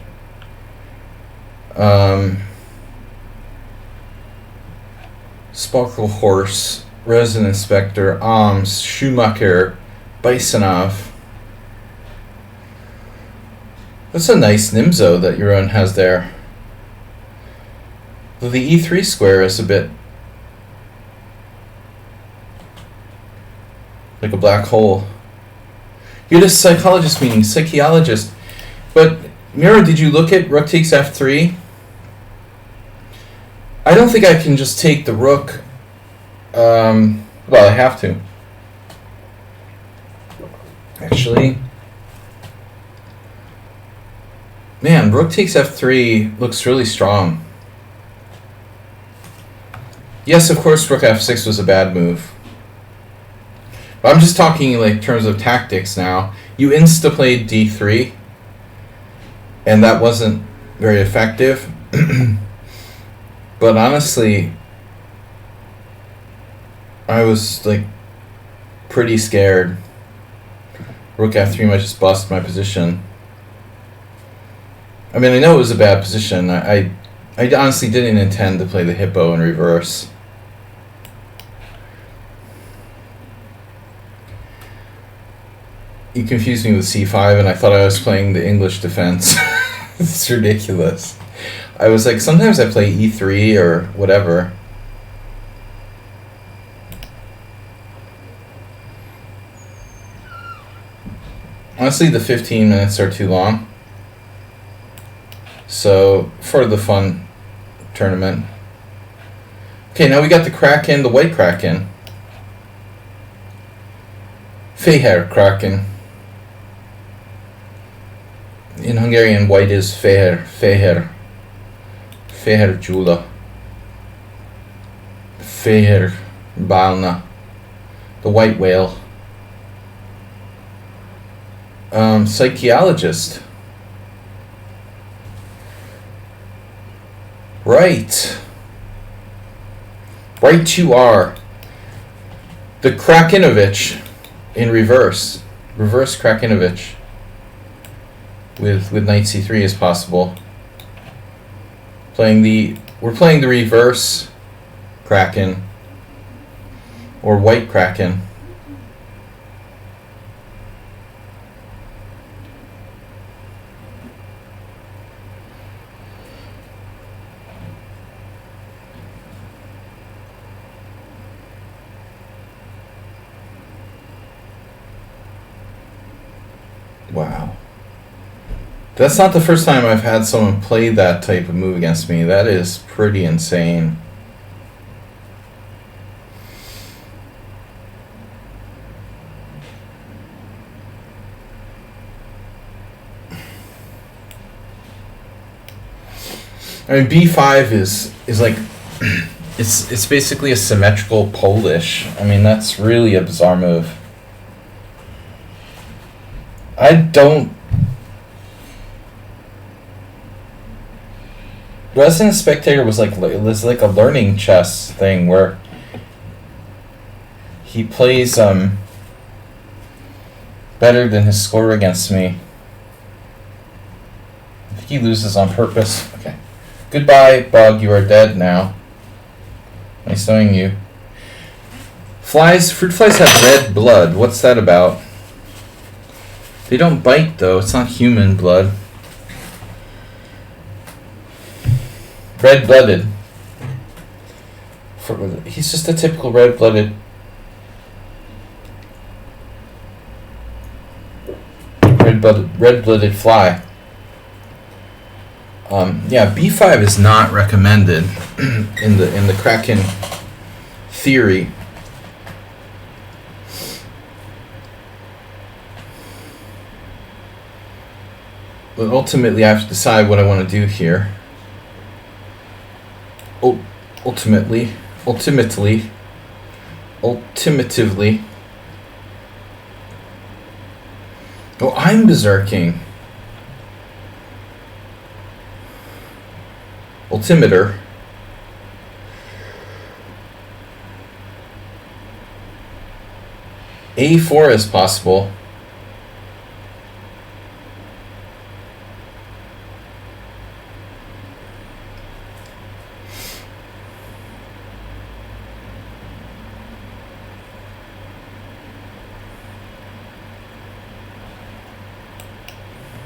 S1: Sparkle Horse, Resident Spectre, Alms, Schumacher, Bisonov. That's a nice Nimzo that Euron has there. Though the E3 square is a bit like a black hole. You're the psychologist meaning psychologist. But Miro, did you look at Rook takes F3? I don't think I can just take the Rook. Well, I have to. Actually. Man, Rook takes F3 looks really strong. Yes, of course, Rook F6 was a bad move. But I'm just talking in terms of tactics now. You insta-played D3, and that wasn't very effective. But honestly, I was pretty scared. Rook F3 might just bust my position. I mean, I know it was a bad position. I honestly didn't intend to play the hippo in reverse. You confused me with C5, and I thought I was playing the English defense. It's ridiculous. I was sometimes I play E3 or whatever. Honestly, the 15 minutes are too long. So, for the fun tournament. Okay, now we got the Kraken, the white Kraken. Feher Kraken. In Hungarian, white is Feher. Feher. Feher Gyula. Feher Balna. The white whale. Psychologist. Right. Right you are. The Krakinovich in reverse. Reverse Krakinovich. With knight c3 is possible. We're playing the reverse Kraken. Or white Kraken. Wow. That's not the first time I've had someone play that type of move against me. That is pretty insane. I mean, b5 is like it's basically a symmetrical Polish. I mean, that's really a bizarre move. Resident Spectator was like a learning chess thing where he plays better than his score against me. I think he loses on purpose. Okay. Goodbye, bug. You are dead now. Nice knowing you. Fruit flies have red blood. What's that about? They don't bite, though. It's not human blood. Red-blooded. He's just a typical red-blooded. Red-blooded fly. Yeah, b5 is not recommended in the Kraken theory. But ultimately, I have to decide what I want to do here. Ultimately. Oh, I'm berserking. Altimeter. A4 is possible.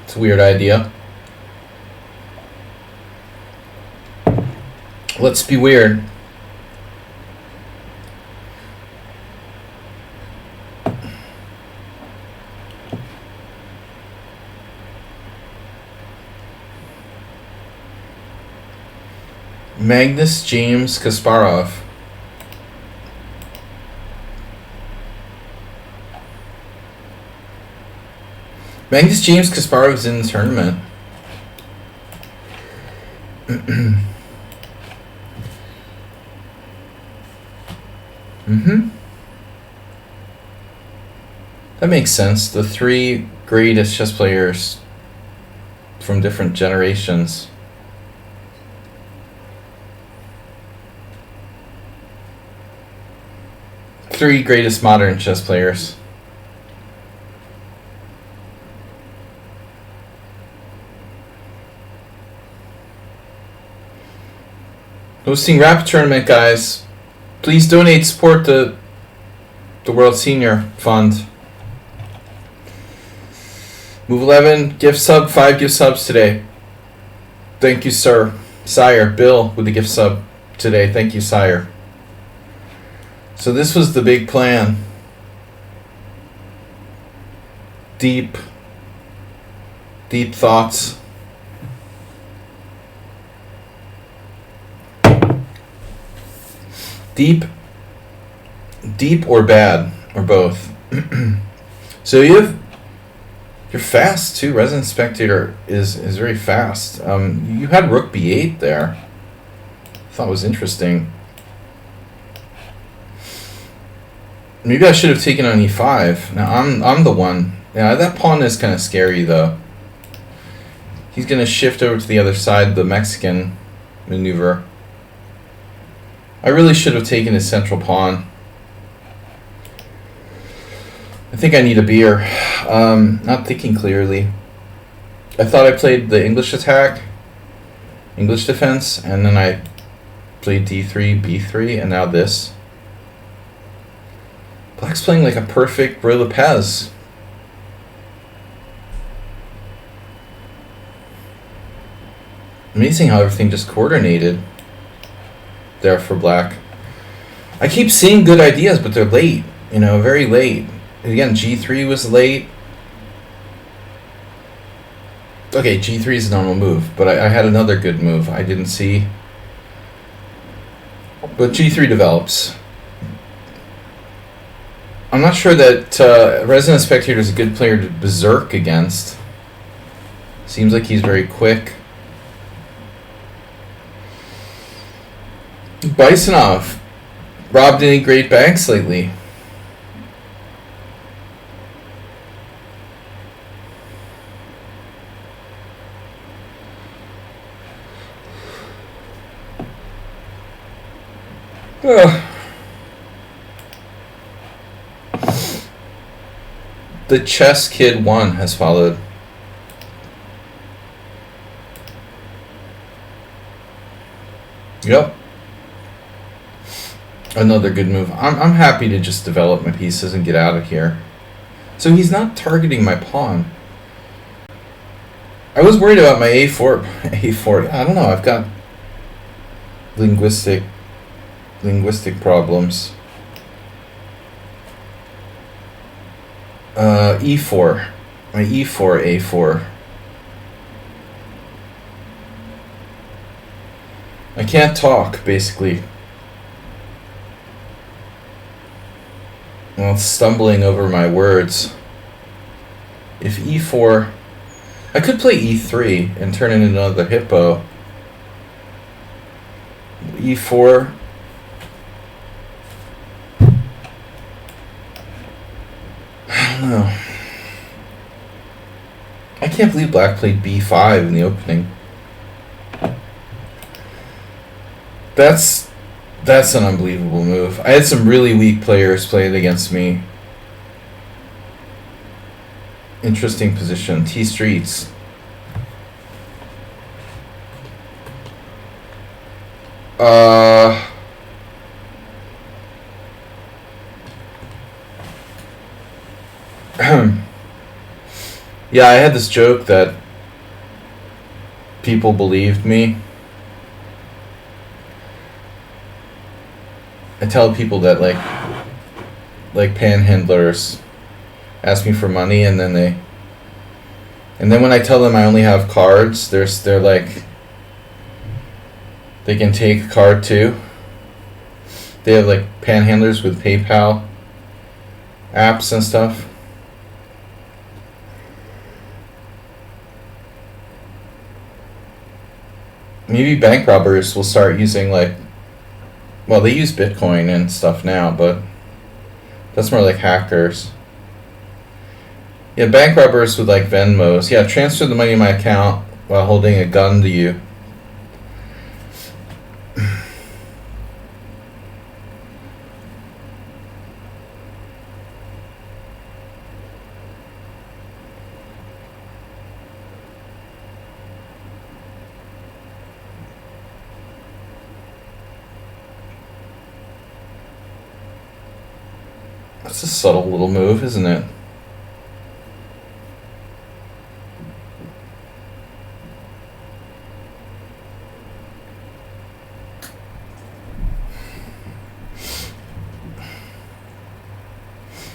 S1: It's a weird idea. Let's be weird. Magnus James Kasparov. Magnus James Kasparov is in the tournament. That makes sense. The three greatest chess players from different generations. Three greatest modern chess players. Hosting Rapid Tournament, guys. Please donate, support the World Senior Fund. Move 11, gift sub, 5 gift subs today. Thank you, sir. Sire, Bill with the gift sub today. Thank you, sire. So this was the big plan. Deep thoughts. Deep or bad, or both. So you're fast too. Resident Spectator is very fast. You had Rook B8 there. I thought it was interesting. Maybe I should have taken on E5. Now I'm the one. Yeah, that pawn is kind of scary though. He's gonna shift over to the other side, the Mexican maneuver. I really should have taken his central pawn. I think I need a beer. Not thinking clearly. I thought I played the English attack, English defense, and then I played d3, b3, and now this. Black's playing like a perfect Ruy Lopez. Amazing how everything just coordinated there for Black. I keep seeing good ideas, but they're late. You know, very late. Again, g3 was late. Okay, g3 is a normal move, but I had another good move I didn't see. But g3 develops. I'm not sure that Resident Spectator is a good player to berserk against. Seems like he's very quick. Bisonov robbed any great banks lately? The Chess Kid 1 has followed. Yep. Another good move. I'm happy to just develop my pieces and get out of here. So he's not targeting my pawn. I was worried about my a4. A4. I don't know. I've got linguistic problems. E4. My E4, A4. I can't talk, basically. Well, stumbling over my words. If E4... I could play E3 and turn it into another hippo. E4... I don't know. I can't believe Black played B5 in the opening. That's an unbelievable move. I had some really weak players playing against me. Interesting position. T streets. Yeah, I had this joke that people believed me. I tell people that like panhandlers ask me for money, and then when I tell them I only have cards, they're like, they can take a card too. They have like panhandlers with PayPal apps and stuff. Maybe bank robbers will start using well, they use Bitcoin and stuff now, but that's more like hackers. Yeah, bank robbers with Venmos. Yeah, transfer the money in my account while holding a gun to you. That's a subtle little move, isn't it?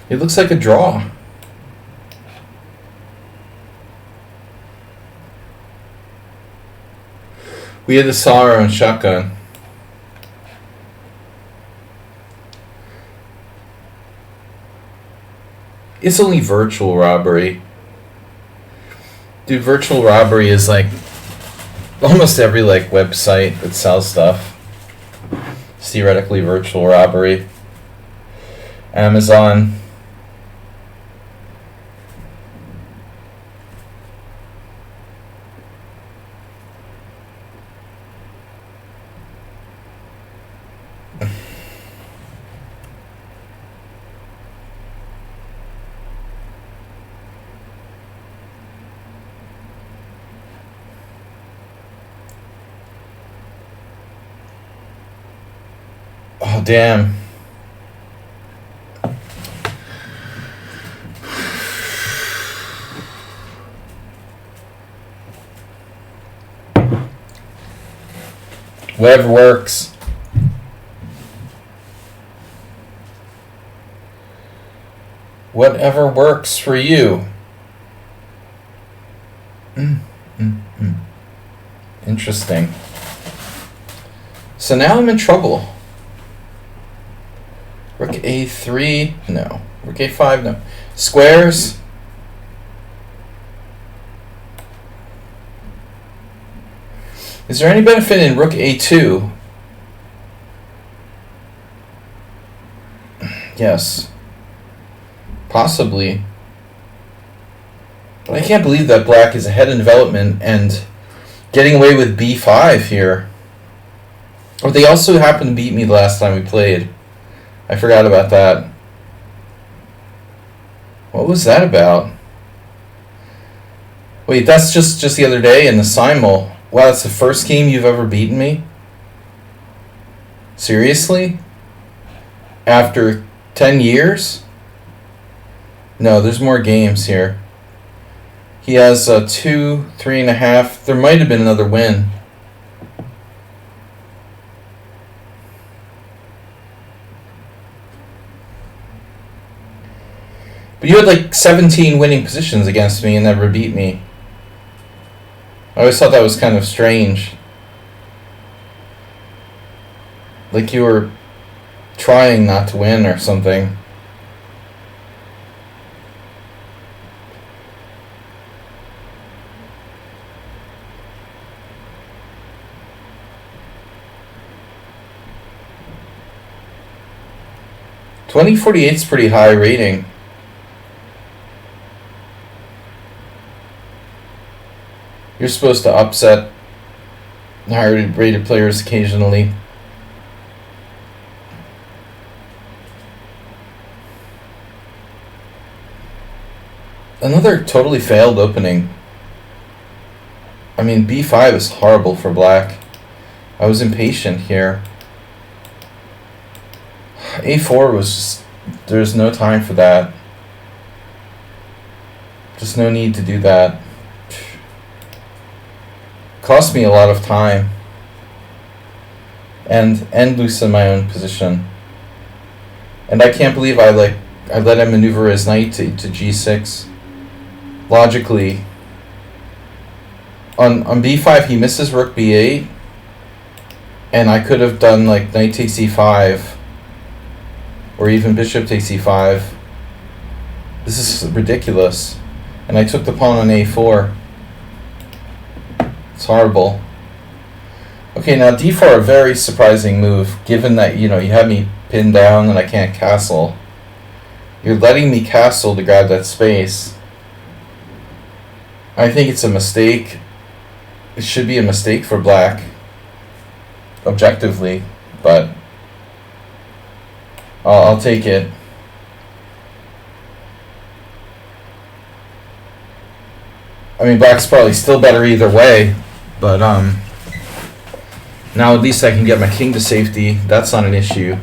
S1: It looks like a draw. We had to saw our own shotgun. It's only virtual robbery. Dude, virtual robbery is almost every website that sells stuff. It's theoretically virtual robbery. Amazon. damn. Whatever works. Whatever works for you. Interesting. So now I'm in trouble. Rook a3, no. Rook a5, no. Squares. Is there any benefit in rook a2? Yes. Possibly. But I can't believe that black is ahead in development and getting away with b5 here. Or they also happened to beat me the last time we played. I forgot about that. What was that about? Wait, that's just the other day in the simul. Wow, that's the first game you've ever beaten me? Seriously? After 10 years? No, there's more games here. He has 2, 3.5. There might have been another win. But you had like 17 winning positions against me and never beat me. I always thought that was kind of strange. Like you were trying not to win or something. $20.48 is pretty high rating. You're supposed to upset higher rated players occasionally. Another totally failed opening. I mean, b5 is horrible for black. I was impatient here. a4 was just, there's no time for that. Just no need to do that. Cost me a lot of time. And loosen my own position. And I can't believe I let him maneuver his knight to g6. Logically. On b5 he misses rook b8. And I could have done like knight takes e5. Or even bishop takes e5. This is ridiculous. And I took the pawn on a4. It's horrible. Okay, now d4, a very surprising move, given that, you know, you have me pinned down and I can't castle. You're letting me castle to grab that space. I think it's a mistake. It should be a mistake for black, objectively, but I'll take it. I mean, black's probably still better either way, but now at least I can get my king to safety. That's not an issue.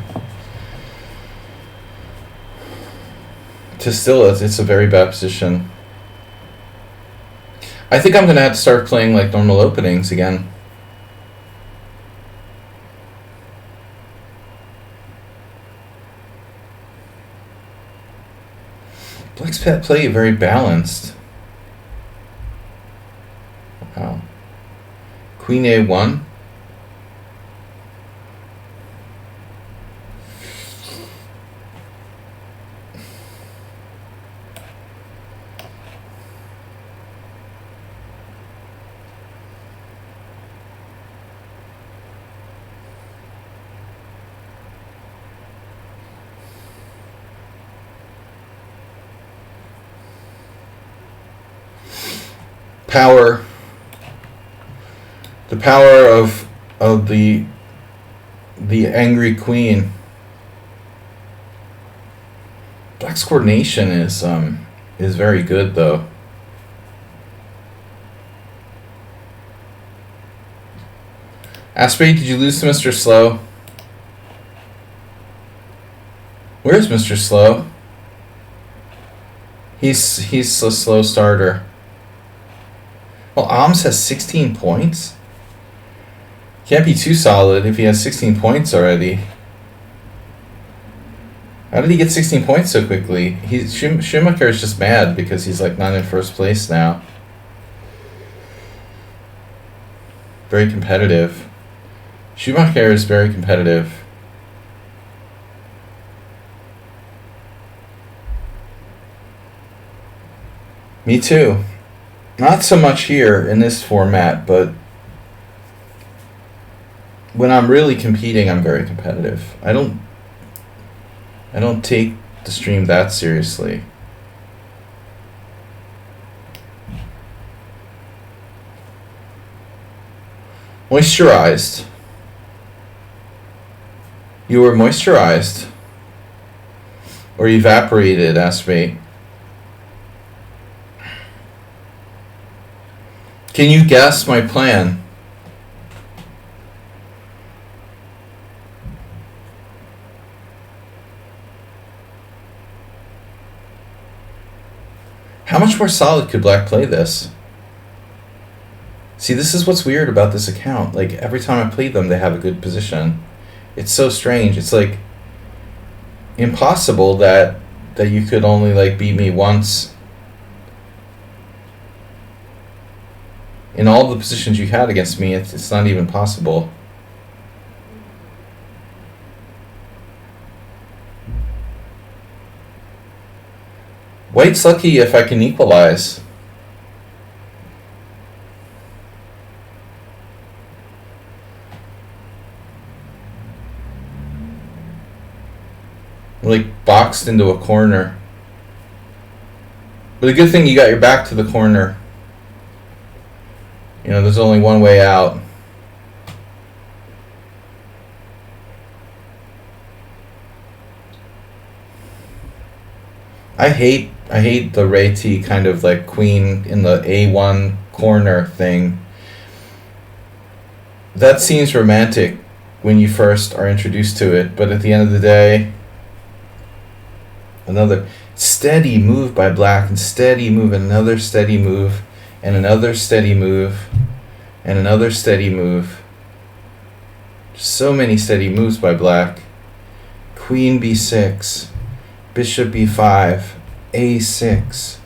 S1: Still, it's a very bad position. I think I'm gonna have to start playing like normal openings again. Black's play very balanced. Wow. Queen a1. Power. The power of the angry queen. Black's coordination is very good though. Asprey, did you lose to Mr. Slow? Where's Mr. Slow? He's a slow starter. Well, Alms has 16 points? Can't be too solid if he has 16 points already. How did he get 16 points so quickly? Schumacher is just mad because he's like not in first place now. Very competitive. Schumacher is very competitive. Me too. Not so much here in this format, but when I'm really competing, I'm very competitive. I don't take the stream that seriously. Moisturized. You were moisturized. Or evaporated, asked me. Can you guess my plan? How much more solid could Black play this? See, this is what's weird about this account. Like, every time I play them, they have a good position. It's so strange. It's, like, impossible that you could only, like, beat me once. In all the positions you had against me, it's not even possible. White's lucky if I can equalize. Like boxed into a corner. But the good thing, you got your back to the corner. You know, there's only one way out. I hate the Rei-T kind of like queen in the A1 corner thing. That seems romantic when you first are introduced to it, but at the end of the day, another steady move by Black, and steady move, and another steady move, and another steady move, and another steady move. So many steady moves by Black. Queen b6, bishop b5, a6.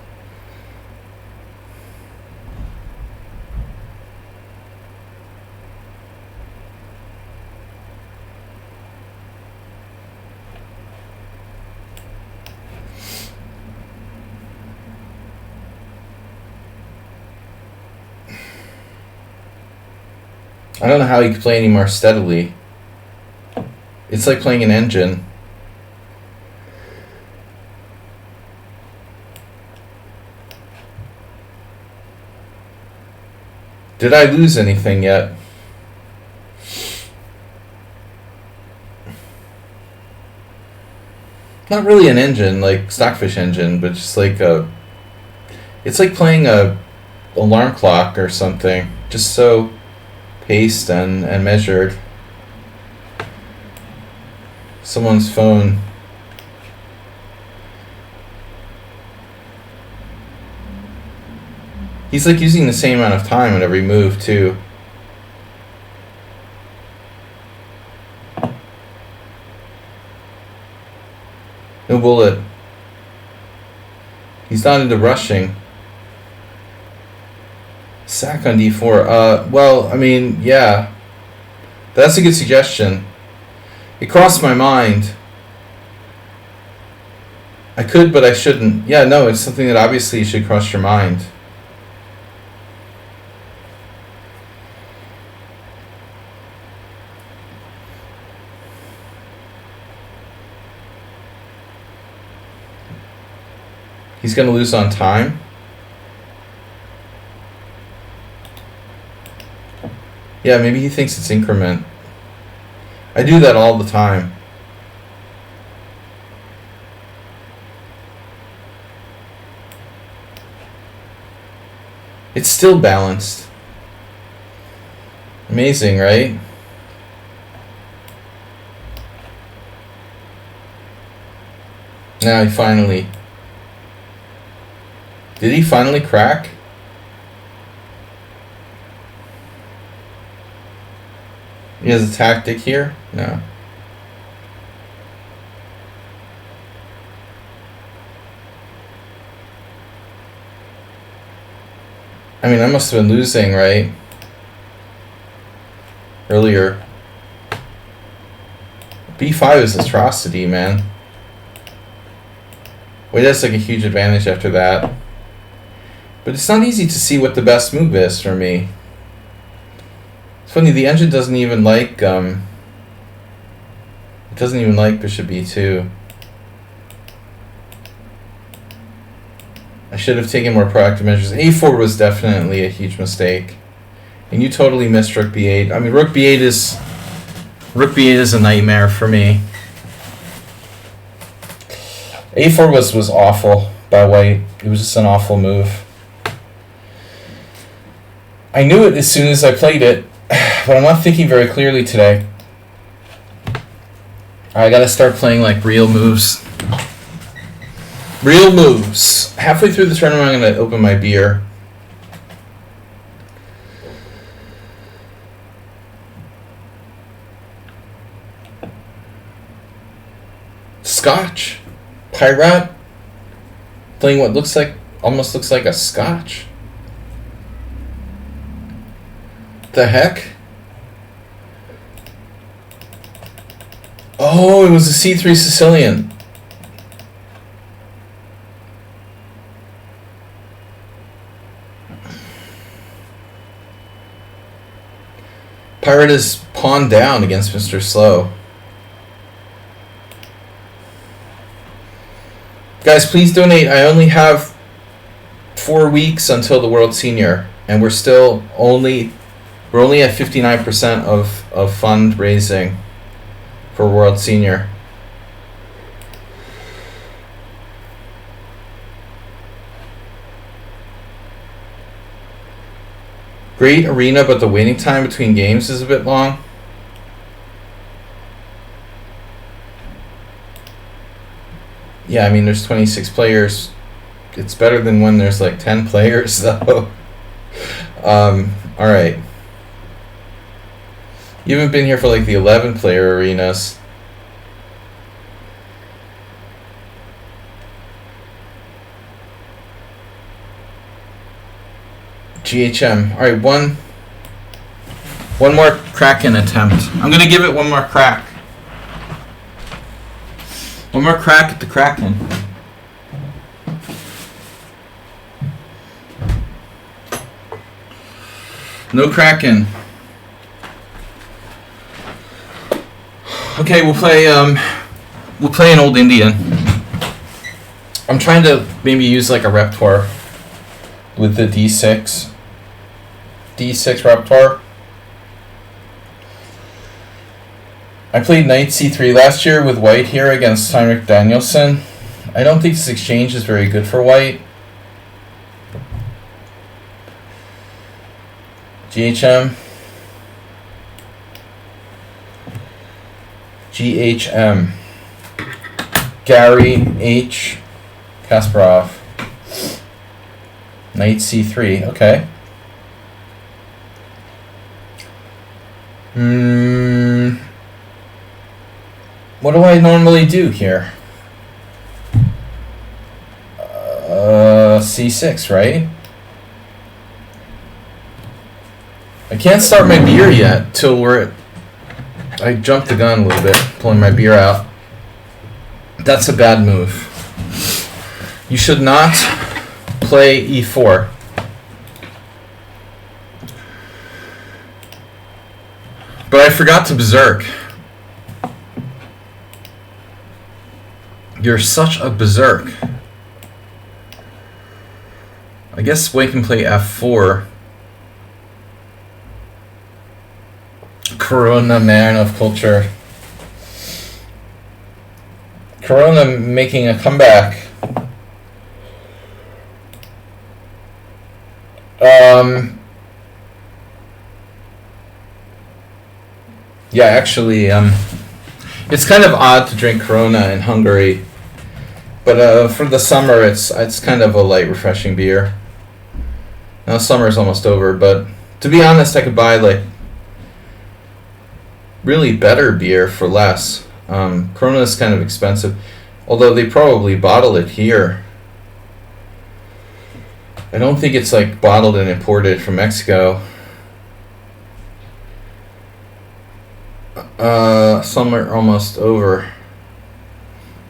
S1: I don't know how you can play any more steadily. It's like playing an engine. Did I lose anything yet? Not really an engine, like Stockfish engine, but just like a... It's like playing a alarm clock or something. Just so paced and measured. Someone's phone. He's like using the same amount of time on every move too. No bullet. He's not into rushing. Sack on d4. Well, I mean, yeah. That's a good suggestion. It crossed my mind. I could, but I shouldn't. Yeah, no, it's something that obviously should cross your mind. He's going to lose on time. Yeah, maybe he thinks it's increment. I do that all the time. It's still balanced. Amazing, right? Now he finally... Did he finally crack? He has a tactic here? No. I mean, I must have been losing, right? Earlier. B5 is atrocity, man. Wait, that's like a huge advantage after that. But it's not easy to see what the best move is for me. It's funny, the engine doesn't even like, it doesn't even like bishop b2. I should have taken more proactive measures. a4 was definitely a huge mistake. And you totally missed rook b8. I mean, rook b8 is a nightmare for me. a4 was awful by white. It was just an awful move. I knew it as soon as I played it, but I'm not thinking very clearly today. I gotta start playing like real moves. Real moves. Halfway through the tournament, I'm gonna open my beer. Scotch. Pirate. Playing what almost looks like a scotch. The heck? Oh, it was a C3 Sicilian. Pirate is pawn down against Mr. Slow. Guys, please donate. I only have 4 weeks until the World Senior, and we're only at 59% of fundraising for World Senior. Great arena, but the waiting time between games is a bit long. Yeah, I mean, there's 26 players. It's better than when there's like 10 players, though. Alright. You haven't been here for like the 11-player arenas. GHM. Alright, one more Kraken attempt. I'm going to give it one more crack. One more crack at the Kraken. No Kraken. Okay, we'll play an old Indian. I'm trying to maybe use like a repertoire with the D6 repertoire. I played knight c3 last year with white here against Heinrich Danielson. I don't think this exchange is very good for white. GHM. Gary H. Kasparov. Knight c3. Okay. What do I normally do here? C6, right? I can't start my beer yet till I jumped the gun a little bit, pulling my beer out. That's a bad move. You should not play e4. But I forgot to berserk. You're such a berserk. I guess white can play f4. Corona, man of culture. Corona making a comeback. Yeah, actually, it's kind of odd to drink Corona in Hungary. But for the summer, it's kind of a light, refreshing beer. Now summer's almost over, but to be honest, I could buy like really better beer for less. Corona is kind of expensive, although they probably bottle it here. I don't think it's like bottled and imported from Mexico. Summer almost over.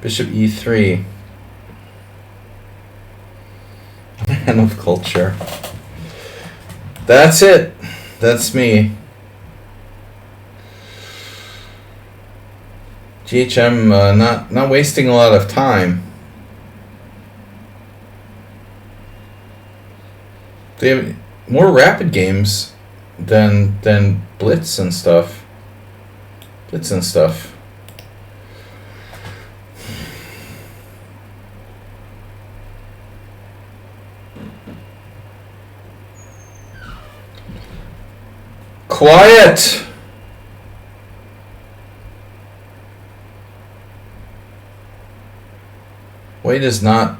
S1: Bishop E3. Man of culture. That's it. That's me. GHM not wasting a lot of time. They have more rapid games than Blitz and stuff. Quiet! Wade is not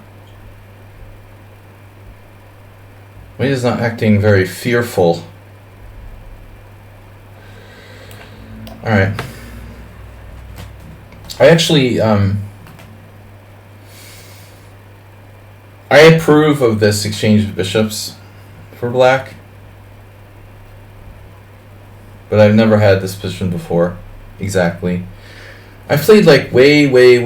S1: acting very fearful. Alright. I actually I approve of this exchange of bishops for black. But I've never had this position before. Exactly. I've played like way more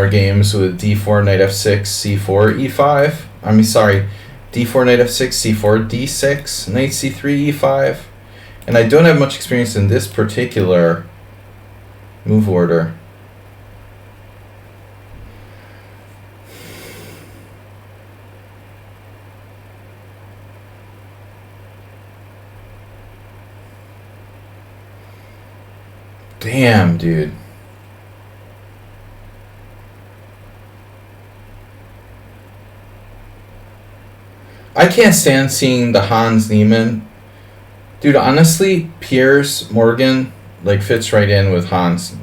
S1: games with d4, knight f6, c4, e5. I mean, sorry, d4, knight f6, c4, d6, knight c3, e5. And I don't have much experience in this particular move order. Damn, dude. I can't stand seeing the Hans Niemann. Dude, honestly, Piers Morgan like fits right in with Hans.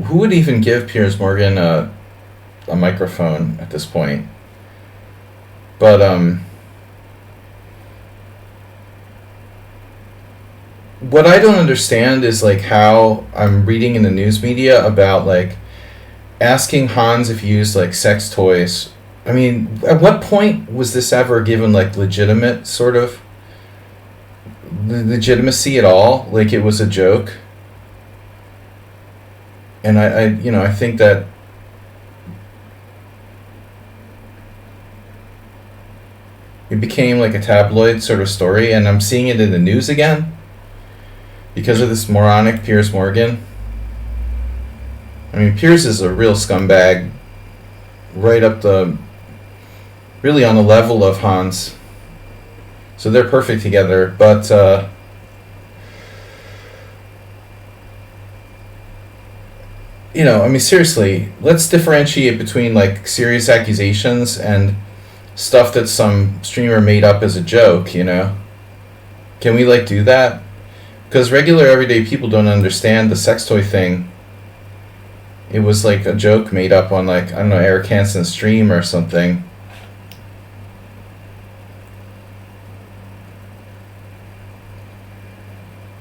S1: Who would even give Piers Morgan a microphone at this point? But what I don't understand is like how I'm reading in the news media about like asking Hans if he used like sex toys. I mean, at what point was this ever given like legitimate sort of legitimacy at all? Like it was a joke. And I think that it became like a tabloid sort of story, and I'm seeing it in the news again because of this moronic Piers Morgan. I mean, Piers is a real scumbag, right up the, really on the level of Hans. So they're perfect together, but I mean, seriously, let's differentiate between like serious accusations and stuff that some streamer made up as a joke, Can we like do that? Because regular everyday people don't understand the sex toy thing. It was like a joke made up on like, I don't know, Eric Hansen's stream or something.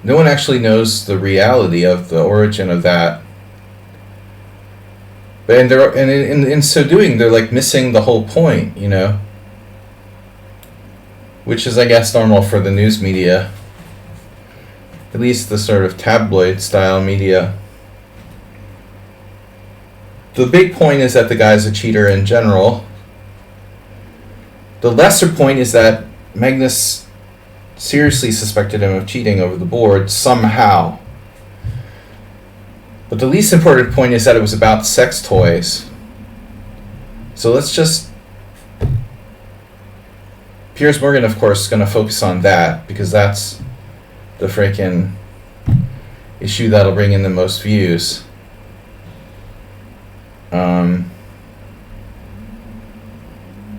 S1: No one actually knows the reality of the origin of that. And in so doing, they're like missing the whole point, Which is, I guess, normal for the news media. At least the sort of tabloid style media. The big point is that the guy's a cheater in general. The lesser point is that Magnus seriously suspected him of cheating over the board somehow. But the least important point is that it was about sex toys. So let's just... Piers Morgan, of course, is going to focus on that because that's the freaking issue that'll bring in the most views.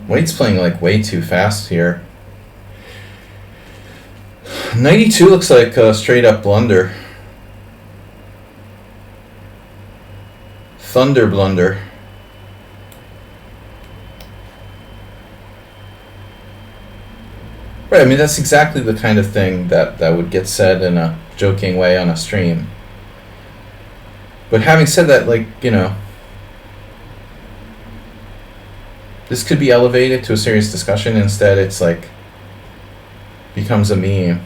S1: Wade's playing like way too fast here. 92 looks like a straight up blunder. Thunder blunder. Right, I mean, that's exactly the kind of thing that would get said in a joking way on a stream. But having said that, like, you know, this could be elevated to a serious discussion. Instead, it's like, becomes a meme.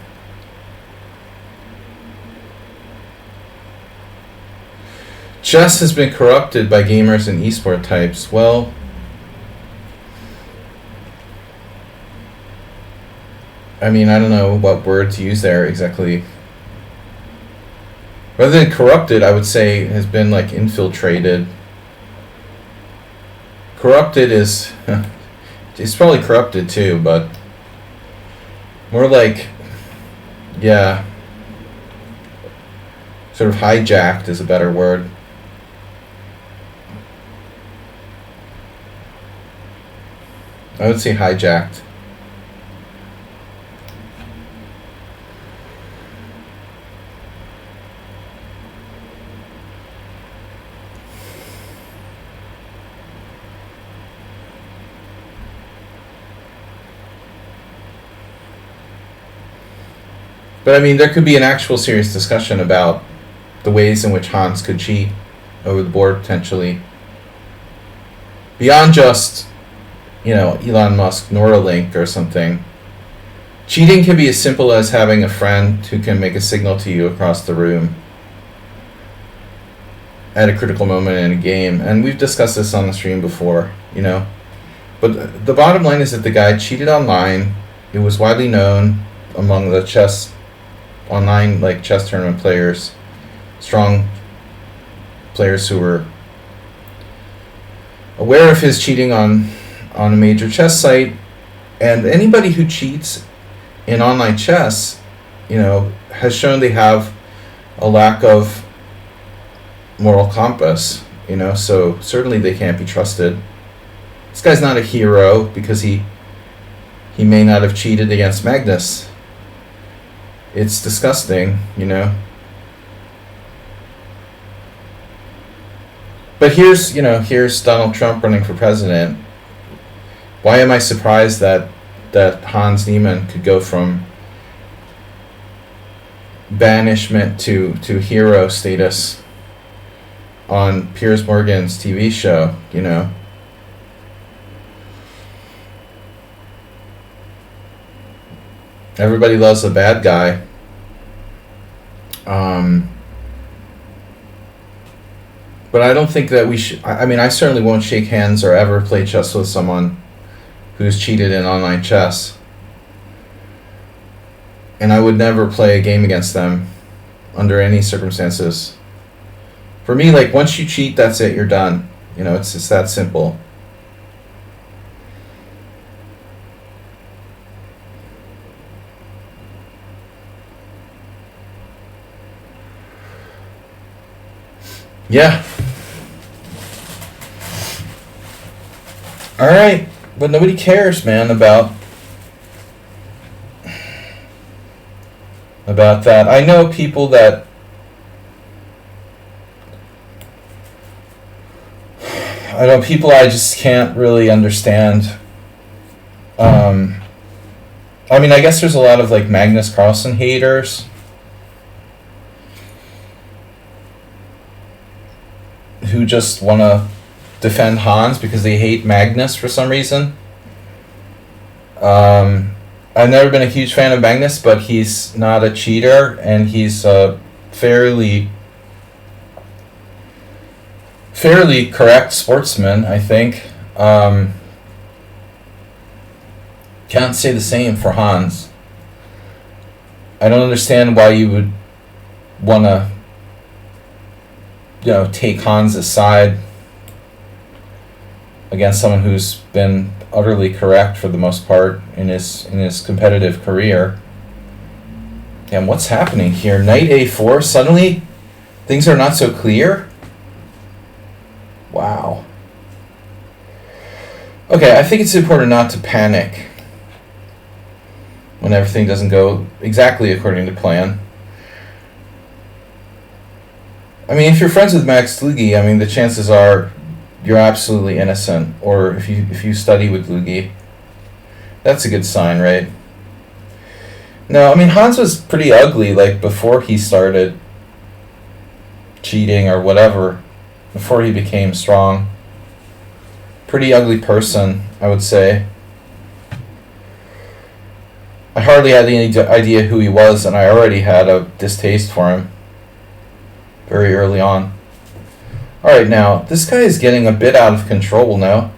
S1: Chess has been corrupted by gamers and esport types. Well, I mean, I don't know what word to use there exactly. Rather than corrupted, I would say has been like infiltrated. Corrupted is, it's probably corrupted too, but more like, yeah, sort of hijacked is a better word. I would say hijacked. But I mean, there could be an actual serious discussion about the ways in which Hans could cheat over the board potentially. Beyond just, you know, Elon Musk, Neuralink or something. Cheating can be as simple as having a friend who can make a signal to you across the room at a critical moment in a game. And we've discussed this on the stream before, you know. But the bottom line is that the guy cheated online. It was widely known among the chess online, like chess tournament players, strong players who were aware of his cheating on a major chess site. And anybody who cheats in online chess, you know, has shown they have a lack of moral compass, you know, so certainly they can't be trusted. This guy's not a hero because he may not have cheated against Magnus. It's disgusting, you know. But here's Donald Trump running for president. Why am I surprised that Hans Niemann could go from banishment to hero status on Piers Morgan's TV show, you know? Everybody loves a bad guy. But I don't think that we should. I mean, I certainly won't shake hands or ever play chess with someone who's cheated in online chess. And I would never play a game against them under any circumstances. For me, like, once you cheat, that's it, you're done. You know, it's just that simple. Yeah. All right, but nobody cares, man, about that. I know people that I just can't really understand. I mean, I guess there's a lot of like Magnus Carlsen haters who just want to defend Hans because they hate Magnus for some reason. I've never been a huge fan of Magnus, but he's not a cheater, and he's a fairly correct sportsman, I think. Can't say the same for Hans. I don't understand why you would want to, you know, take Hans' side against someone who's been utterly correct for the most part in his competitive career. And what's happening here? Knight A4, suddenly things are not so clear? Wow. Okay, I think it's important not to panic when everything doesn't go exactly according to plan. I mean, if you're friends with Max Sladgie, I mean, the chances are you're absolutely innocent. Or if you study with Sladgie, that's a good sign, right? No, I mean, Hans was pretty ugly, like, before he started cheating or whatever, before he became strong. Pretty ugly person, I would say. I hardly had any idea who he was, and I already had a distaste for him very early on. Alright, now, this guy is getting a bit out of control now.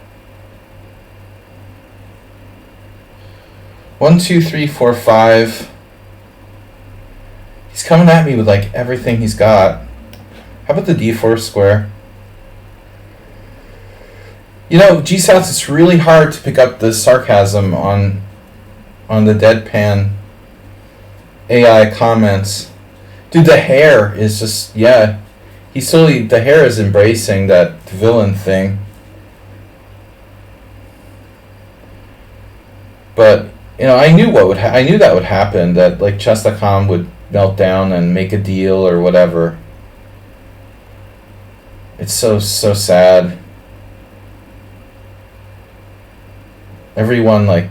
S1: 1, 2, 3, 4, 5. He's coming at me with like everything he's got. How about the d4 square? You know, G-South, it's really hard to pick up the sarcasm on the deadpan AI comments. Dude, the hair is just, yeah. The hair is embracing that villain thing. But, you know, I knew I knew that would happen, that like Chess.com would melt down and make a deal or whatever. It's so sad. Everyone like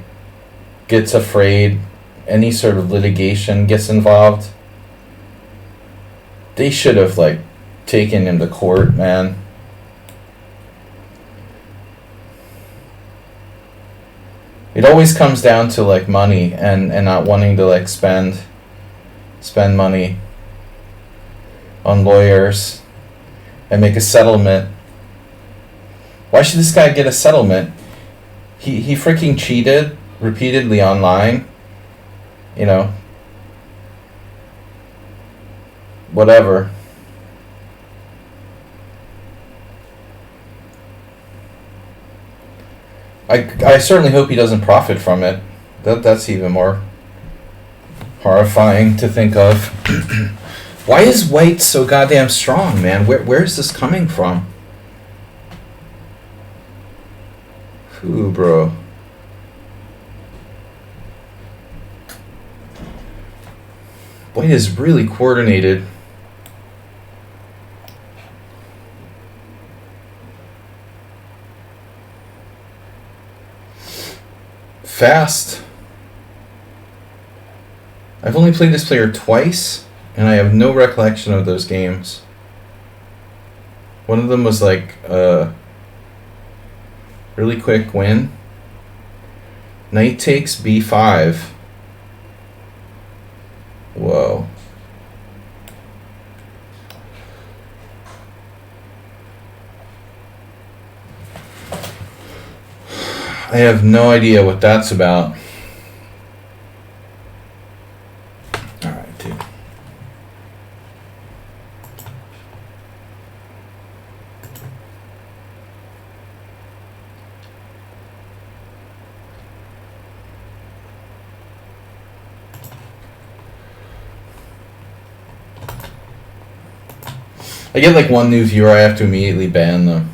S1: gets afraid. Any sort of litigation gets involved. They should have like taken him to court, man. It always comes down to like money and not wanting to like spend money on lawyers and make a settlement. Why should this guy get a settlement? He freaking cheated repeatedly online. You know. Whatever. I certainly hope he doesn't profit from it. That's even more horrifying to think of. Why is white so goddamn strong, man? Where is this coming from? Ooh, bro. White is really coordinated. Fast. I've only played this player twice, and I have no recollection of those games. One of them was like a really quick win. Knight takes b5. Whoa. I have no idea what that's about. Alright, dude. I get like one new viewer, I have to immediately ban them.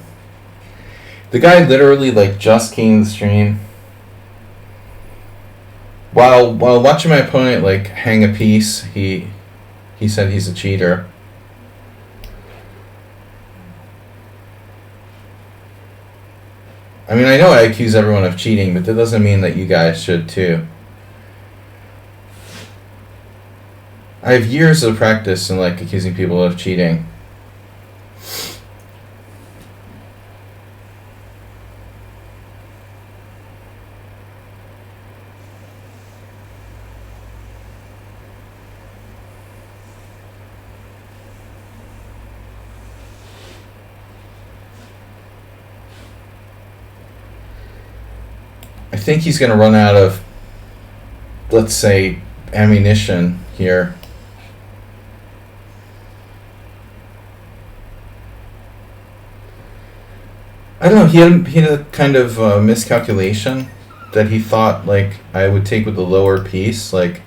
S1: The guy literally like just came to the stream while watching my opponent like hang a piece. He said he's a cheater. I mean, I know I accuse everyone of cheating, but that doesn't mean that you guys should too. I have years of practice in like accusing people of cheating. I think he's going to run out of, let's say, ammunition here. I don't know, he had a kind of miscalculation that he thought like I would take with the lower piece. Like,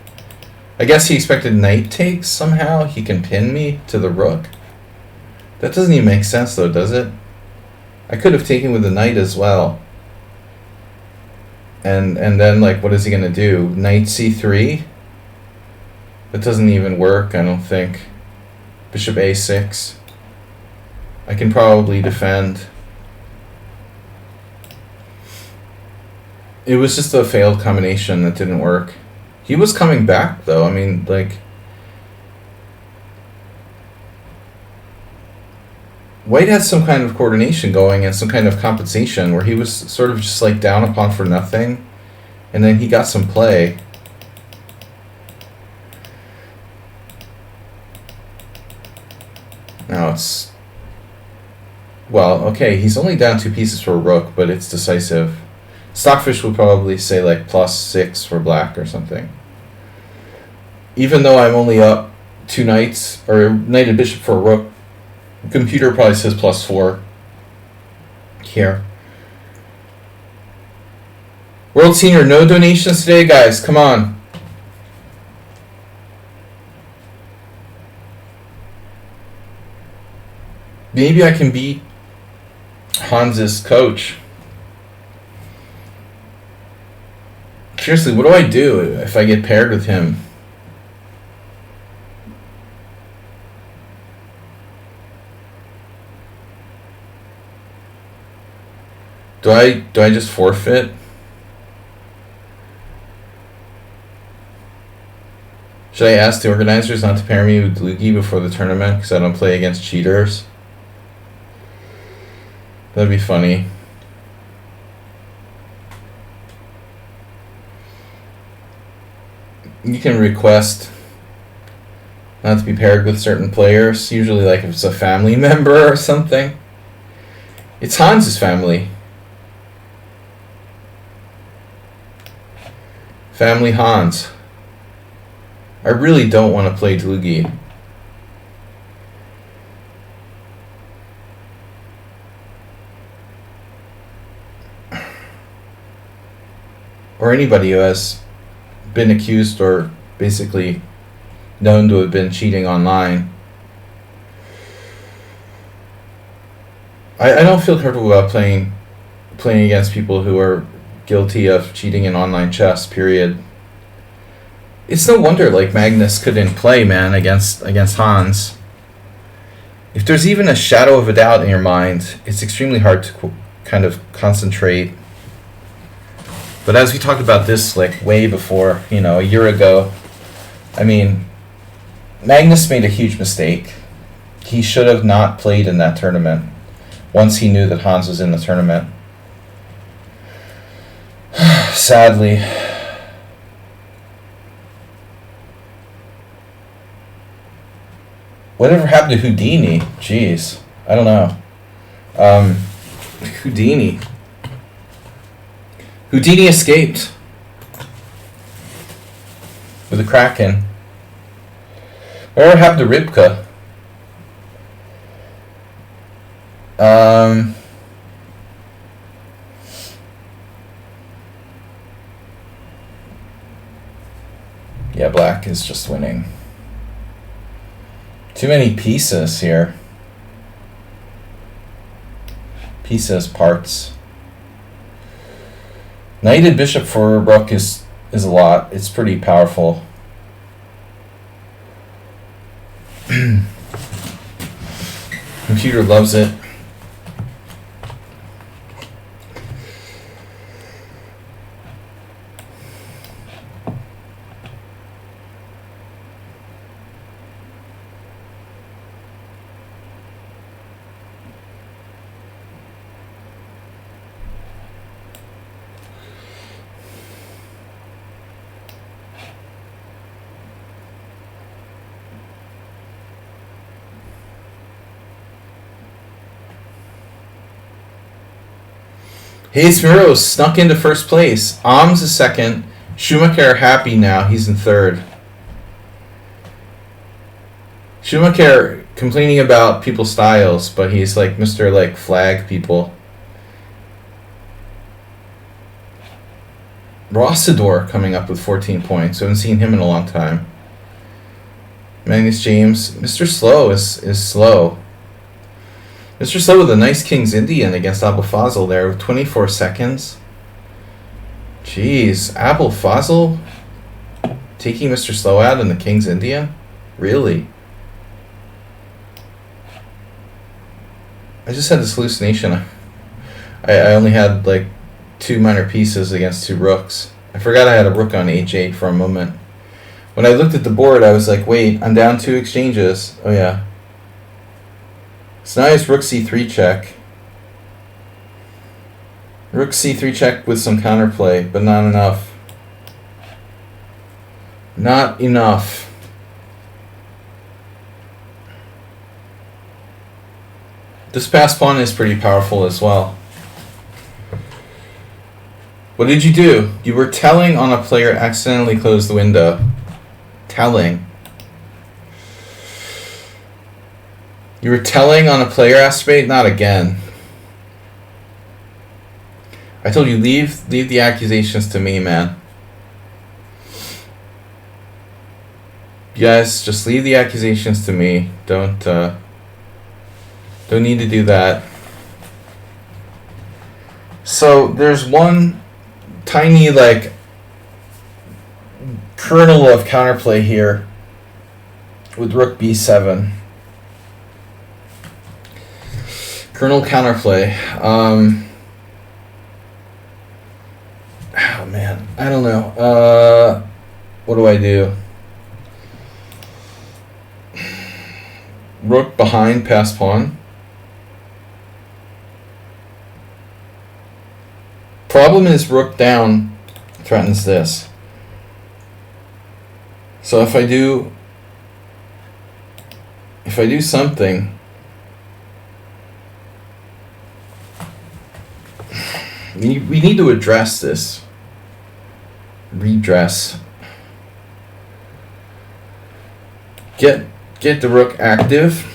S1: I guess he expected knight takes somehow. He can pin me to the rook. That doesn't even make sense though, does it? I could have taken with the knight as well. And then, like, what is he going to do? Knight c3? That doesn't even work, I don't think. Bishop a6. I can probably defend. It was just a failed combination that didn't work. He was coming back, though. I mean, like... White had some kind of coordination going and some kind of compensation where he was sort of just, like, down upon for nothing. And then he got some play. Now it's... Well, okay, he's only down 2 pieces for a rook, but it's decisive. Stockfish would probably say like +6 for black or something. Even though I'm only up 2 knights, or knight and bishop for a rook, the computer probably says +4 here. World Senior, no donations today, guys. Come on. Maybe I can beat Hans's coach. Seriously, what do I do if I get paired with him? Do I just forfeit? Should I ask the organizers not to pair me with Luigi before the tournament because I don't play against cheaters? That'd be funny. You can request not to be paired with certain players, usually like if it's a family member or something. It's Hans's family. Family Hans. I really don't want to play Dlugi. Or anybody who has been accused or basically known to have been cheating online. I don't feel comfortable about playing against people who are guilty of cheating in online chess, period. It's no wonder like Magnus couldn't play, man, against Hans. If there's even a shadow of a doubt in your mind, it's extremely hard to kind of concentrate. But as we talked about this like way before, a year ago, I mean, Magnus made a huge mistake. He should have not played in that tournament once he knew that Hans was in the tournament. Sadly. Whatever happened to Houdini? Jeez. I don't know. Houdini. Houdini escaped with a Kraken. Whatever happened to Ribka? Yeah, black is just winning. Too many pieces here. Pieces, parts. Knight and bishop for rook is a lot. It's pretty powerful. Computer loves it. Hayes Miro snuck into first place. Ahms is second. Schumacher happy now. He's in third. Schumacher complaining about people's styles, but he's like Mr. like flag people. Rossador coming up with 14 points. I haven't seen him in a long time. Magnus James. Mr. Slow is slow. Mr. Slow with a nice King's Indian against Abul Fazl there with 24 seconds. Jeez, Abul Fazl taking Mr. Slow out in the King's Indian? Really? I just had this hallucination. I only had like 2 minor pieces against 2 rooks. I forgot I had a rook on h8 for a moment. When I looked at the board, I was like, wait, I'm down 2 exchanges. Oh yeah. So now it's rook c3 check. Rook c3 check with some counterplay, but not enough. Not enough. This passed pawn is pretty powerful as well. What did you do? You were telling on a player accidentally closed the window. Telling. You were telling on a player aspirate? Not again. I told you, leave the accusations to me, man. You guys, just leave the accusations to me. Don't need to do that. So there's one tiny like kernel of counterplay here with rook b7. Kernel counterplay. Oh man, I don't know. What do I do? Rook behind, pass pawn. Problem is rook down threatens this. So if I do something, we need to address this. Redress. Get the rook active.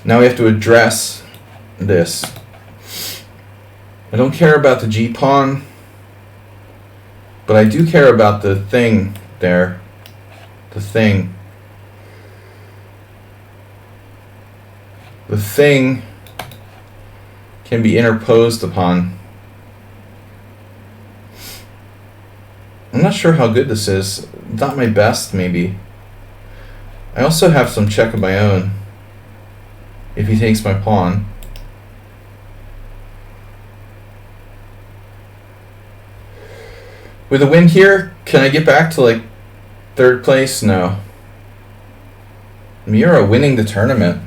S1: Now we have to address this. I don't care about the g-pawn, but I do care about the thing there. The thing. The thing can be interposed upon. I'm not sure how good this is. Not my best, maybe. I also have some check of my own if he takes my pawn. With a win here, can I get back to like 3rd place? No. Miro winning the tournament.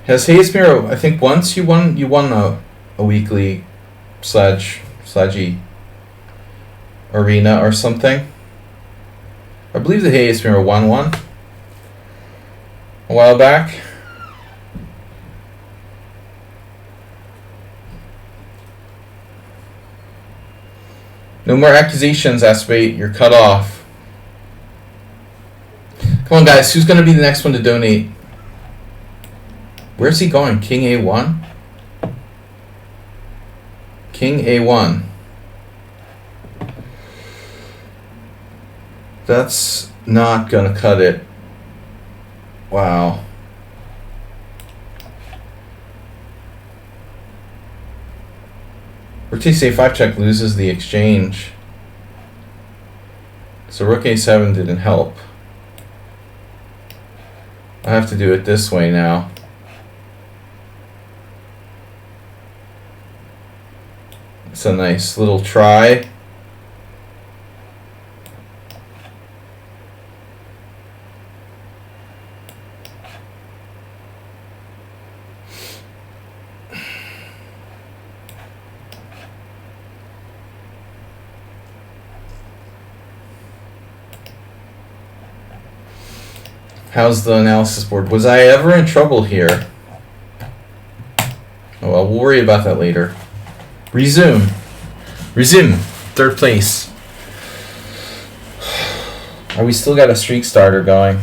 S1: Has Hayes Miro, I think once you won a weekly Sladgie Arena or something. I believe the Hayes Miro won one a while back. No more accusations, Aspate. You're cut off. Come on, guys. Who's going to be the next one to donate? Where's he going? King A1? King A1. That's not going to cut it. Wow. Rook a5 check loses the exchange. So rook a7 didn't help. I have to do it this way now. It's a nice little try. How's the analysis board? Was I ever in trouble here? Oh, well, we'll worry about that later. Resume. Resume. 3rd place. We still got a streak starter going.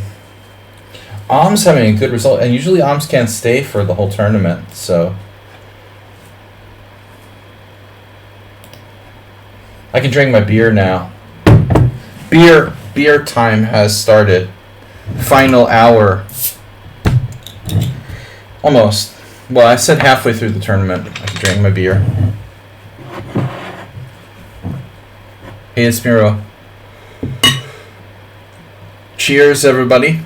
S1: Om's having a good result, and usually Om's can't stay for the whole tournament, so I can drink my beer now. Beer time has started. Final hour. Almost. Well, I said halfway through the tournament I could drink my beer. Hey, it's Miro. Cheers, everybody.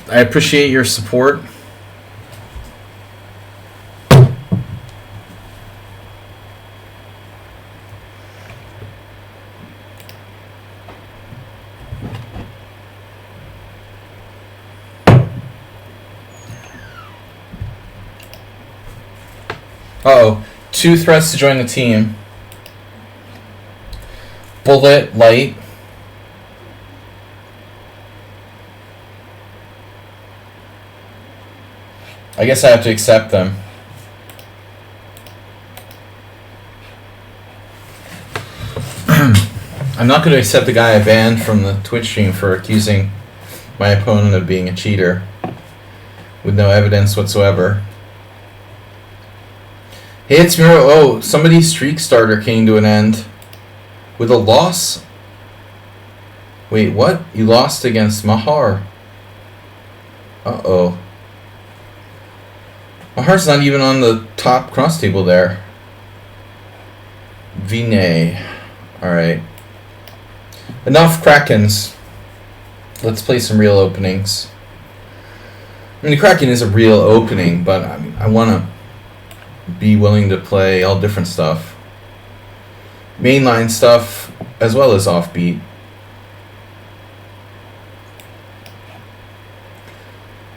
S1: I appreciate your support. Uh-oh. 2 threats to join the team. Bullet, light. I guess I have to accept them. I'm not going to accept the guy I banned from the Twitch stream for accusing my opponent of being a cheater with no evidence whatsoever. Hey, it's Miro. Oh, somebody's streak starter came to an end with a loss. Wait, what? You lost against Mahar. Uh-oh. Mahar's not even on the top cross table there. Vinay. Alright. Enough Krakens. Let's play some real openings. I mean, the Kraken is a real opening, but I mean, I want to be willing to play all different stuff. Mainline stuff, as well as offbeat.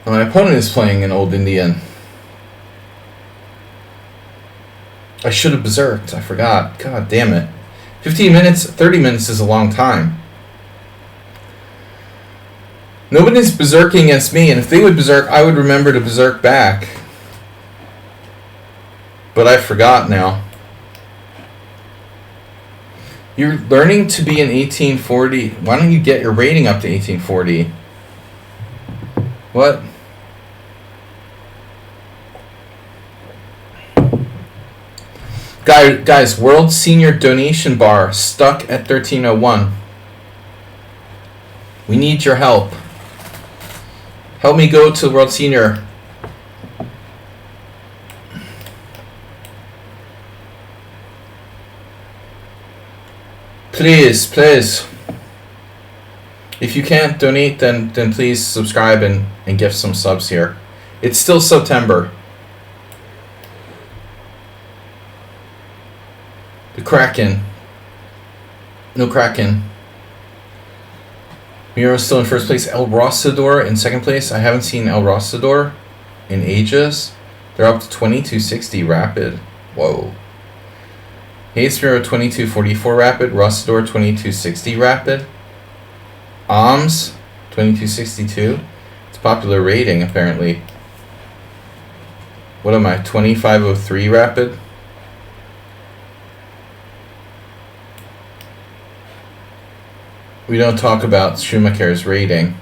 S1: My opponent is playing an Old Indian. I should have berserked. I forgot. God damn it. 15 minutes, 30 minutes is a long time. Nobody's berserking against me, and if they would berserk, I would remember to berserk back. But I forgot now. You're learning to be an 1840. Why don't you get your rating up to 1840? What? Guys, World Senior Donation Bar stuck at 1301. We need your help. Help me go to World Senior. Please, please. If you can't donate, then please subscribe and give some subs here. It's still September. The Kraken. No Kraken. Miro's still in first place. El Rosador in second place. I haven't seen El Rosador in ages. They're up to 2260 rapid. Whoa. Hayes Miro 2244 rapid. Rosador 2260 rapid. Alms 2262. It's popular rating apparently. What am I? 2503 rapid. We don't talk about Schumacher's rating.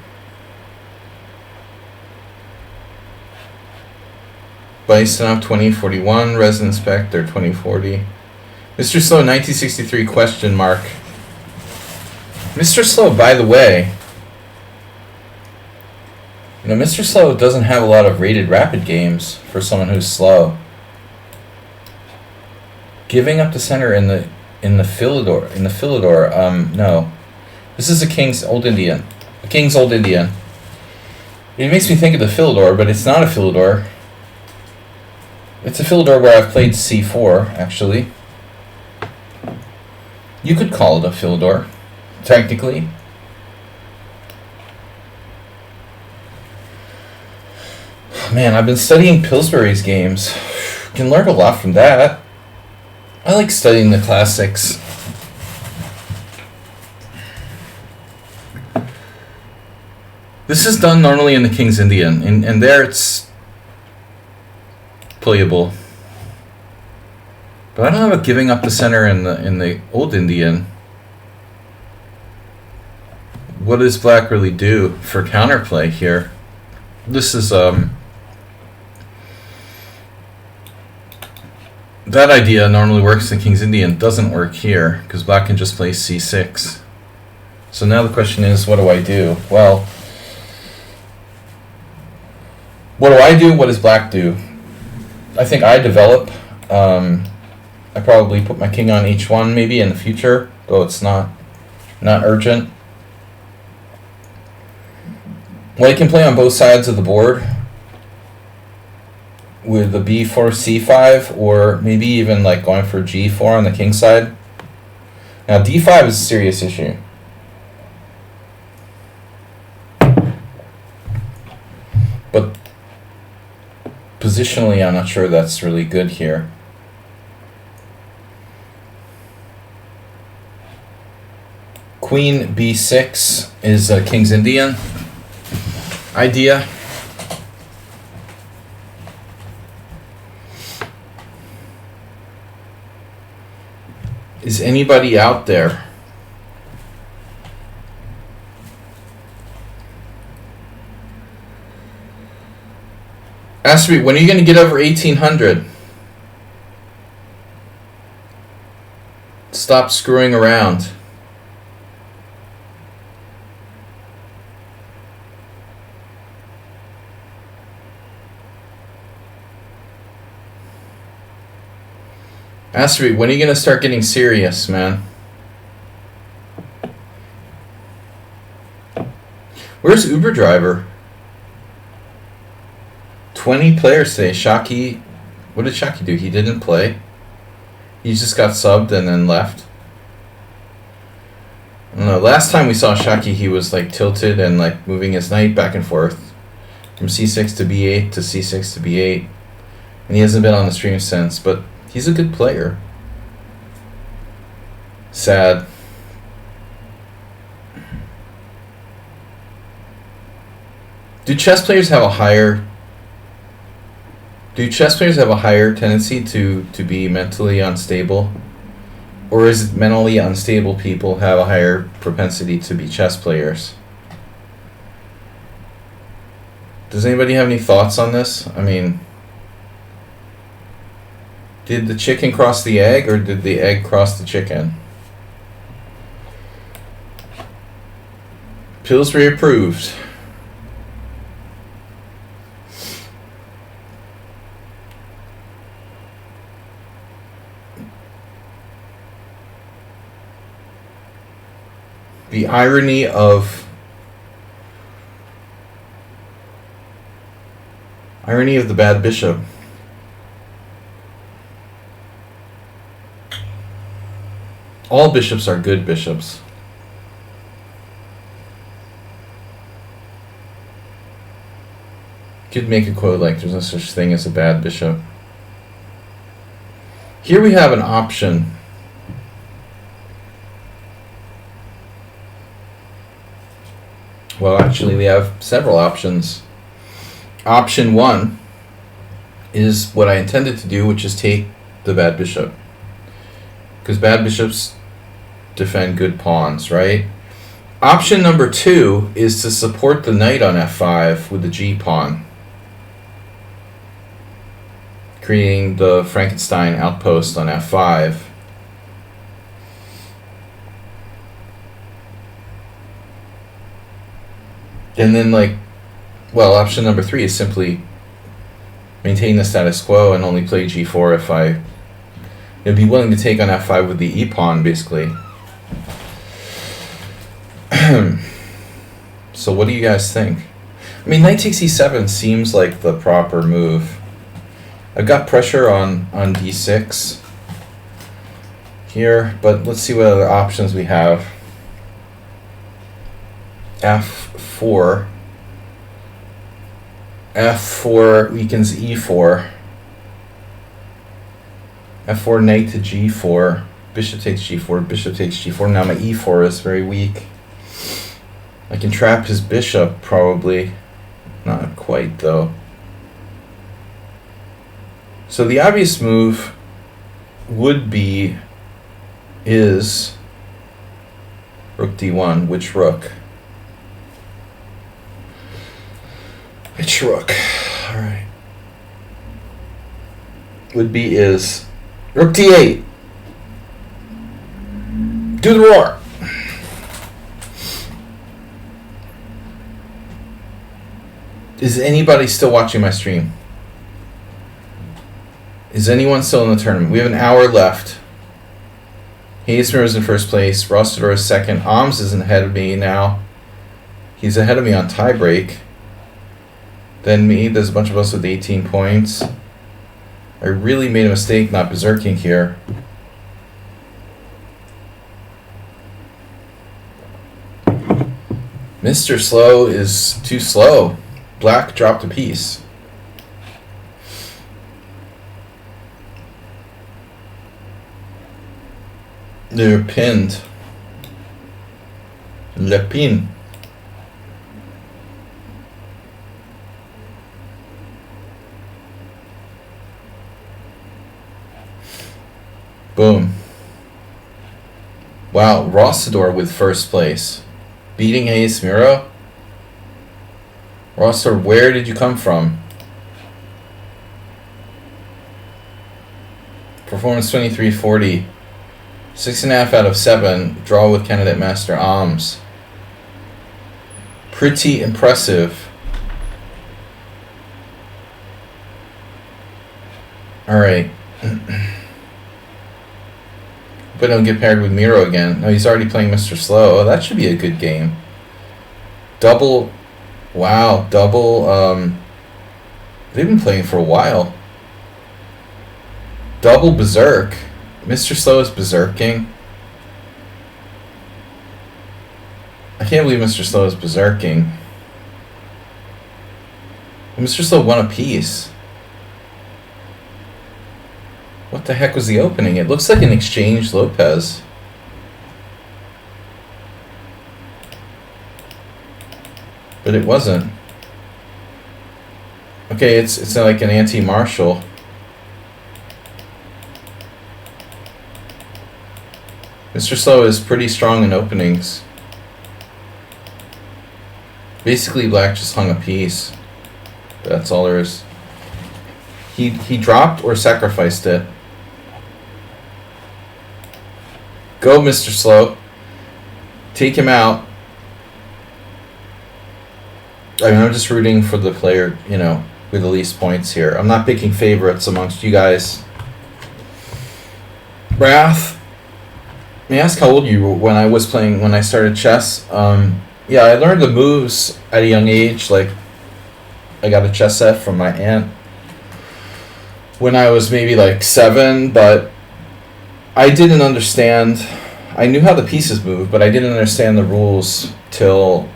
S1: Bison 2041, Resident Spectre 2040. Mr. Slow 1963 question mark. Mr. Slow, by the way, you know, Mr. Slow doesn't have a lot of rated rapid games for someone who's slow. Giving up the center in the Philidor, no. This is a King's Old Indian. A King's Old Indian. It makes me think of the Philidor, but it's not a Philidor. It's a Philidor where I've played c4, actually. You could call it a Philidor, technically. Man, I've been studying Pillsbury's games. Can learn a lot from that. I like studying the classics. This is done normally in the King's Indian, and there it's playable. But I don't know about giving up the center in the Old Indian. What does black really do for counterplay here? This is that idea normally works in King's Indian, doesn't work here because black can just play c6. So now the question is, what do I do? Well, what do I do? What does black do? I think I develop. I probably put my king on h1 maybe in the future, though it's not urgent. Well, I can play on both sides of the board with the b4, c5, or maybe even like going for g4 on the king side. Now d5 is a serious issue. But positionally, I'm not sure that's really good here. Queen b6 is King's Indian idea. Is anybody out there? Ask me, when are you going to get over 1800? Stop screwing around. Ask me, when are you going to start getting serious, man? Where's Uber driver? 20 players today. Shockey, what did Shockey do? He didn't play. He just got subbed and then left. I don't know. Last time we saw Shockey, he was like tilted and like moving his knight back and forth from c6 to b8 to c6 to b8, and he hasn't been on the stream since. But he's a good player. Sad. Do chess players have a higher tendency to be mentally unstable? Or is it mentally unstable people have a higher propensity to be chess players? Does anybody have any thoughts on this? I mean, did the chicken cross the egg, or did the egg cross the chicken? Pillsbury approved. The irony of the bad bishop. All bishops are good bishops. Could make a quote like, there's no such thing as a bad bishop. Here we have an option. Well, actually, we have several options. Option 1 is what I intended to do, which is take the bad bishop. Because bad bishops defend good pawns, right? Option number 2 is to support the knight on f5 with the g pawn, creating the Frankenstein outpost on f5. And then, like, well, option number 3 is simply maintain the status quo and only play g4 if I'd be willing to take on f5 with the e pawn, basically. So what do you guys think? I mean, knight takes e7 seems like the proper move. I've got pressure on d6 here, but let's see what other options we have. f4. f4 weakens e4. f4 knight to g4. Bishop takes g4. Bishop takes g4. Now my e4 is very weak. I can trap his bishop, probably. Not quite, though. So the obvious move would be is rook d1. Which rook? Which rook? All right. Would be is rook d8. Do the roar. Is anybody still watching my stream? Is anyone still in the tournament? We have an hour left. Hayesmer is in first place. Rostador is second. Alms is ahead of me now. He's ahead of me on tiebreak. Then me. There's a bunch of us with 18 points. I really made a mistake not berserking here. Mr. Slow is too slow. Black dropped a piece. They're pinned. Lepin. Boom. Wow, Rossador with first place. Beating Hayes Miro? Rossador, where did you come from? Performance 2340. 6.5 out of 7. Draw with candidate Master Ahms. Pretty impressive. Alright. But don't get paired with Miro again. No, he's already playing Mr. Slow. Oh, that should be a good game. Double. Wow, double. They've been playing for a while. Double Berserk. Mr. Slow is berserking. I can't believe Mr. Slow is berserking. Mr. Slow won a piece. What the heck was the opening? It looks like an exchange Lopez. But it wasn't. Okay, it's like an anti-Marshall. Mr. Slow is pretty strong in openings. Basically, black just hung a piece. That's all there is. He dropped or sacrificed it. Go, Mr. Slow. Take him out. I mean, I'm just rooting for the player, you know, with the least points here. I'm not picking favorites amongst you guys. Wrath. May I ask how old you were when I started chess? Yeah, I learned the moves at a young age. Like, I got a chess set from my aunt when I was maybe like 7, but I didn't understand. I knew how the pieces moved, but I didn't understand the rules till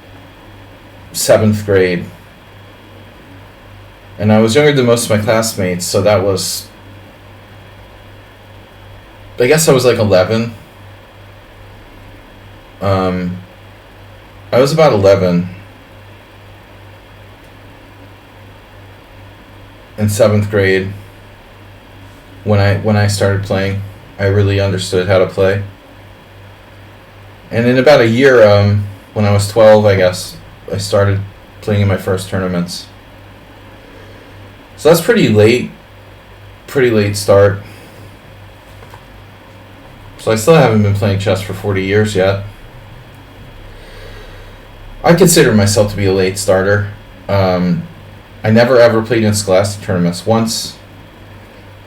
S1: 7th grade. And I was younger than most of my classmates, so that was, I guess I was like 11. I was about 11 in 7th grade when I started playing. I really understood how to play. And in about a year, when I was 12, I guess, I started playing in my first tournaments. So that's pretty late start. So I still haven't been playing chess for 40 years yet. I consider myself to be a late starter. I never ever played in scholastic tournaments.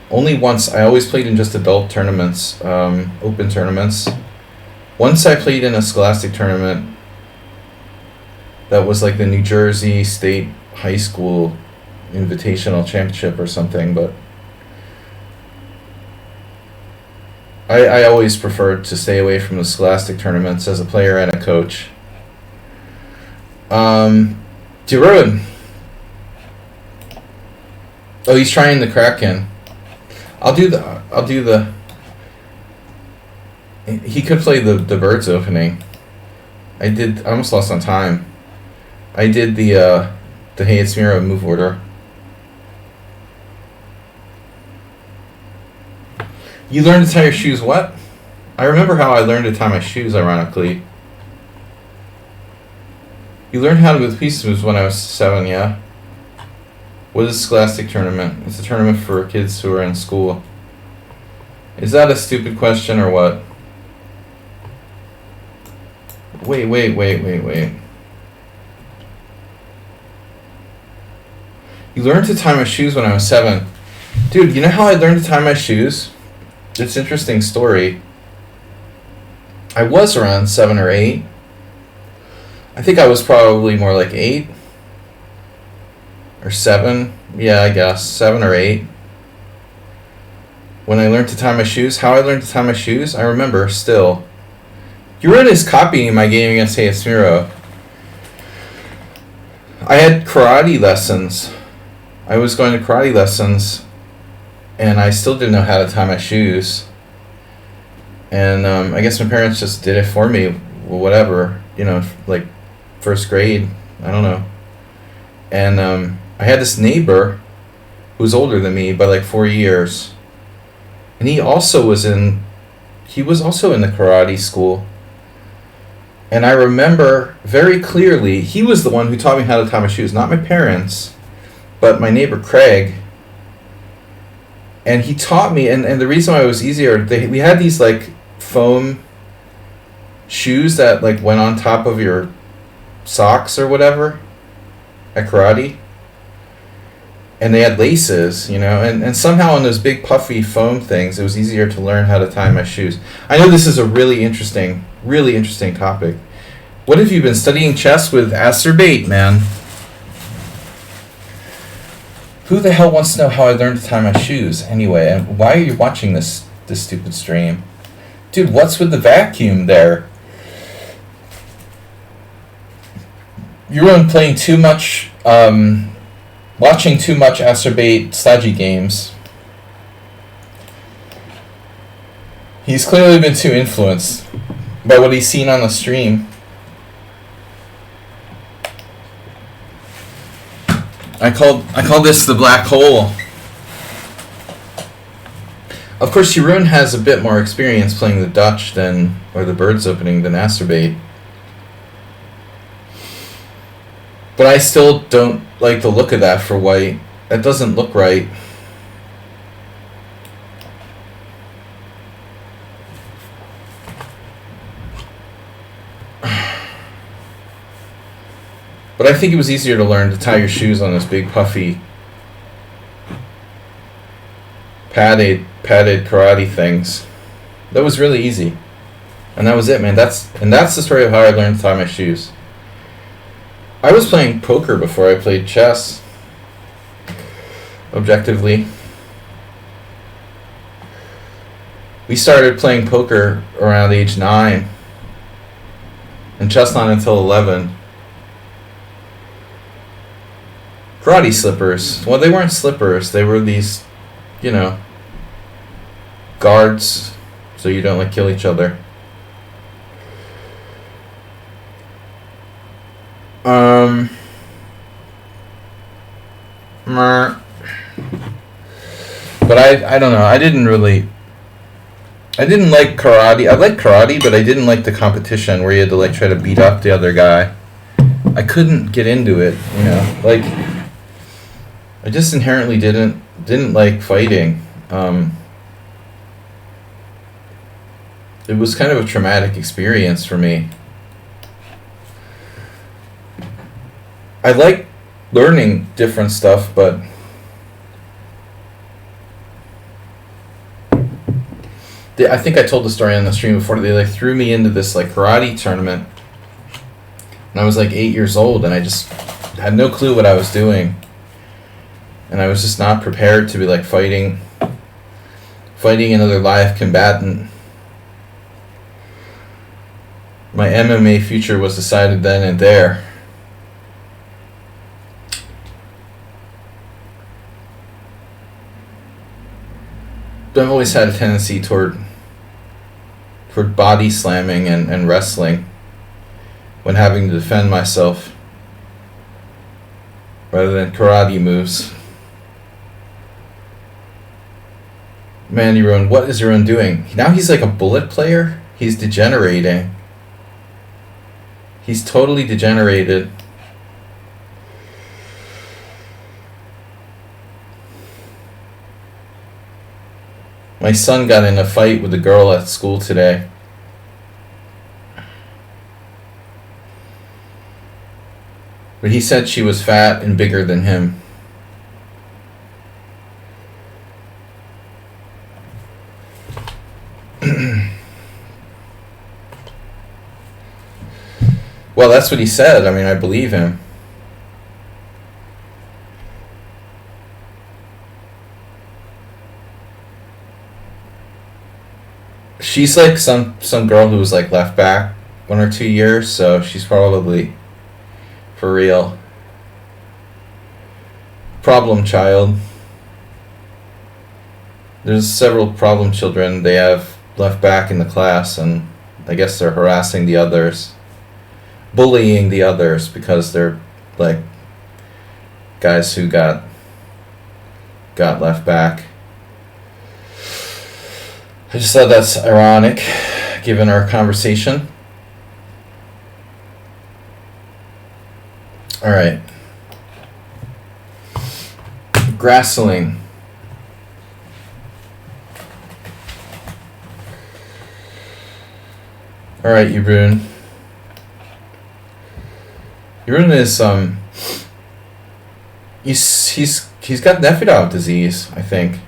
S1: Only once. I always played in just adult tournaments, open tournaments. Once I played in a scholastic tournament that was like the New Jersey State High School Invitational Championship or something, but I always preferred to stay away from the scholastic tournaments as a player and a coach. Deruin. Oh, he's trying the Kraken. I'll do the. He could play the Birds opening. I almost lost on time. I did the Hayes Miro move order. You learned to tie your shoes what? I remember how I learned to tie my shoes, ironically. You learned how to move pieces moves when I was 7, yeah? What is a scholastic tournament? It's a tournament for kids who are in school. Is that a stupid question or what? Wait. You learned to tie my shoes when I was 7. Dude, you know how I learned to tie my shoes? It's an interesting story. I was around 7 or 8. I think I was probably more like 8 or 7. Yeah, I guess 7 or 8. When I learned to tie my shoes, how I learned to tie my shoes, I remember still. Yurin is copying my game against Hayes Miro. I had karate lessons. I was going to karate lessons, and I still didn't know how to tie my shoes. And I guess my parents just did it for me whatever, like first grade. I don't know. And I had this neighbor who was older than me by like 4 years, and he was also in the karate school. And I remember very clearly, he was the one who taught me how to tie my shoes, not my parents, but my neighbor Craig. And he taught me, and the reason why it was easier, we had these like foam shoes that like went on top of your socks or whatever at karate. And they had laces, and somehow on those big puffy foam things, it was easier to learn how to tie my shoes. I know this is a really interesting topic. What have you been studying chess with Acerbate, man? Who the hell wants to know how I learned to tie my shoes anyway? And why are you watching this stupid stream? Dude, what's with the vacuum there? You're playing too much, watching too much Acerbate Sladgie games. He's clearly been too influenced by what he's seen on the stream. I call this the black hole. Of course, Jeroen has a bit more experience playing the Dutch or the Birds opening than Acerbate. But I still don't like the look of that for white. That doesn't look right. But I think it was easier to learn to tie your shoes on those big puffy padded karate things. That was really easy. And that was it, man. That's the story of how I learned to tie my shoes. I was playing poker before I played chess. Objectively. We started playing poker around age 9. And chess not until 11. Karate slippers. Well, they weren't slippers. They were these, guards, so you don't kill each other. But I don't know. I didn't like karate. I liked karate, but I didn't like the competition where you had to try to beat up the other guy. I couldn't get into it, I just inherently didn't like fighting. It was kind of a traumatic experience for me. I like learning different stuff, but I think I told the story on the stream before. They threw me into this karate tournament, and I was 8 years old, and I just had no clue what I was doing. And I was just not prepared to be fighting another live combatant. My MMA future was decided then and there. But I've always had a tendency toward body slamming and wrestling when having to defend myself rather than karate moves. Man, Jeroen, what is Jeroen doing? Now he's a bullet player? He's degenerating. He's totally degenerated. My son got in a fight with a girl at school today. But he said she was fat and bigger than him. Well, that's what he said. I mean, I believe him. She's some girl who was left back 1 or 2 years, so she's probably for real. Problem child. There's several problem children they have left back in the class, and I guess they're harassing the others, bullying the others because they're like guys who got left back. I just thought that's ironic, given our conversation. All right. Grassling. All right, Jeroen. Jeroen is he's got Nefedov disease, I think.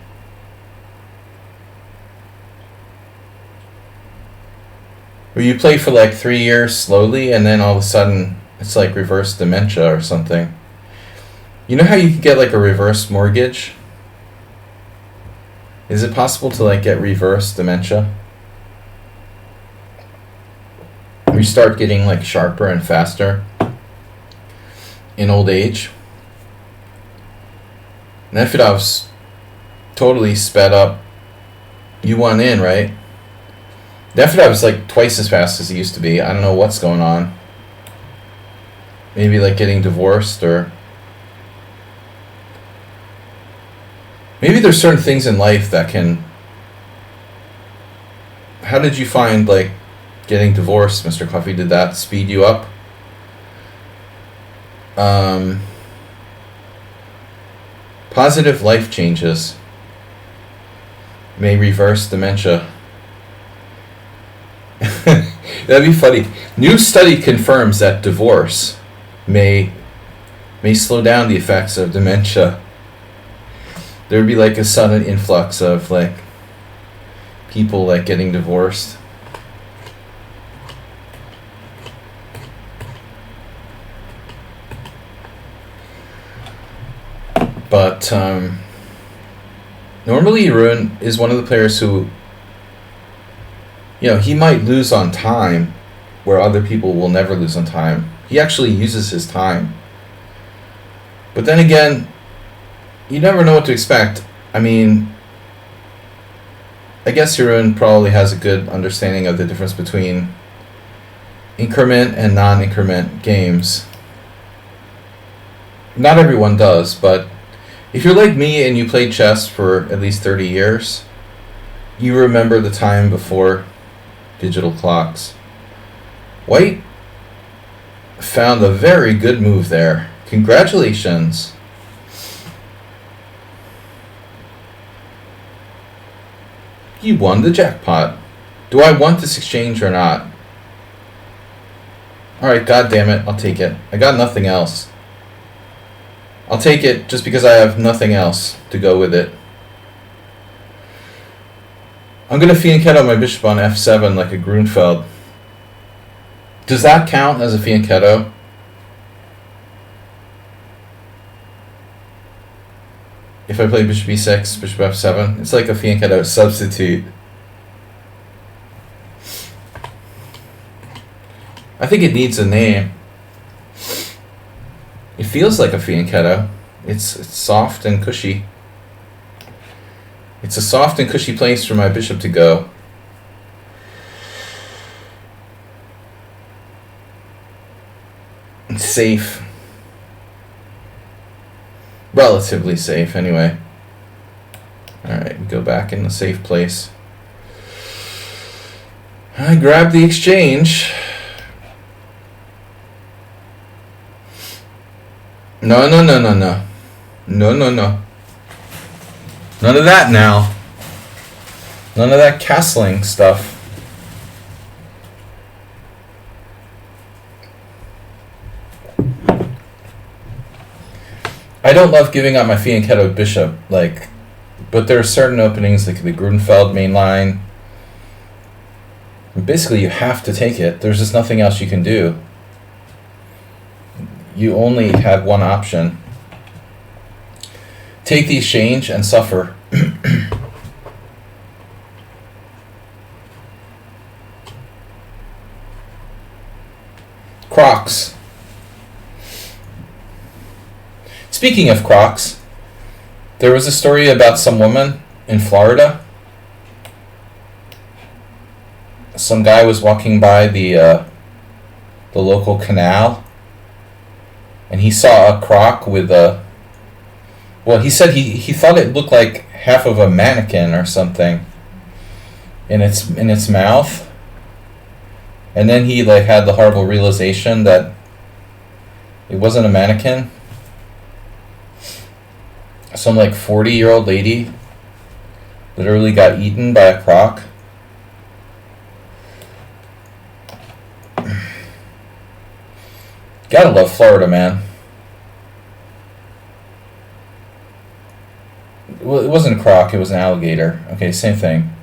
S1: Where you play for like 3 years slowly, and then all of a sudden it's like reverse dementia or something. You know how you can get like a reverse mortgage? Is it possible to like get reverse dementia? We start getting like sharper and faster in old age. Nefedov's totally sped up. You won in, right? Nefedov is like twice as fast as he used to be. I don't know what's going on. Maybe like getting divorced, or maybe there's certain things in life that can... How did you find like getting divorced, Mr. Coffee? Did that speed you up? Positive life changes may reverse dementia. That'd be funny. New study confirms that divorce may slow down the effects of dementia. There would be like a sudden influx of like people like getting divorced. But normally Jeroen is one of the players who, you know, he might lose on time where other people will never lose on time. He actually uses his time. But then again, you never know what to expect. I mean, I guess Jeroen probably has a good understanding of the difference between increment and non-increment games. Not everyone does, but if you're like me and you played chess for at least 30 years, you remember the time before digital clocks. White found a very good move there. Congratulations. You won the jackpot. Do I want this exchange or not? Alright, god damn it, I'll take it. I got nothing else. I'll take it just because I have nothing else to go with it. I'm going to fianchetto my bishop on f7 like a Grunfeld. Does that count as a fianchetto? If I play bishop e6, bishop f7, it's like a fianchetto substitute. I think it needs a name. It feels like a fianchetto. It's soft and cushy. It's a soft and cushy place for my bishop to go. It's safe. Relatively safe, anyway. Alright, we go back in the safe place. I grab the exchange. No. No. None of that now. None of that castling stuff. I don't love giving up my fianchetto bishop, like, but there are certain openings, like the Grunfeld main line. Basically, you have to take it. There's just nothing else you can do. You only had one option. Take the exchange and suffer. Crocs. Speaking of Crocs, there was a story about some woman in Florida some guy was walking by the local canal, and he saw a croc with a. Well, he said he thought it looked like half of a mannequin or something in its mouth, and then he like had the horrible realization that it wasn't a mannequin. Some like 40-year-old lady literally got eaten by a croc. Gotta love Florida, man. Well, it wasn't a croc, it was an alligator. Okay, same thing.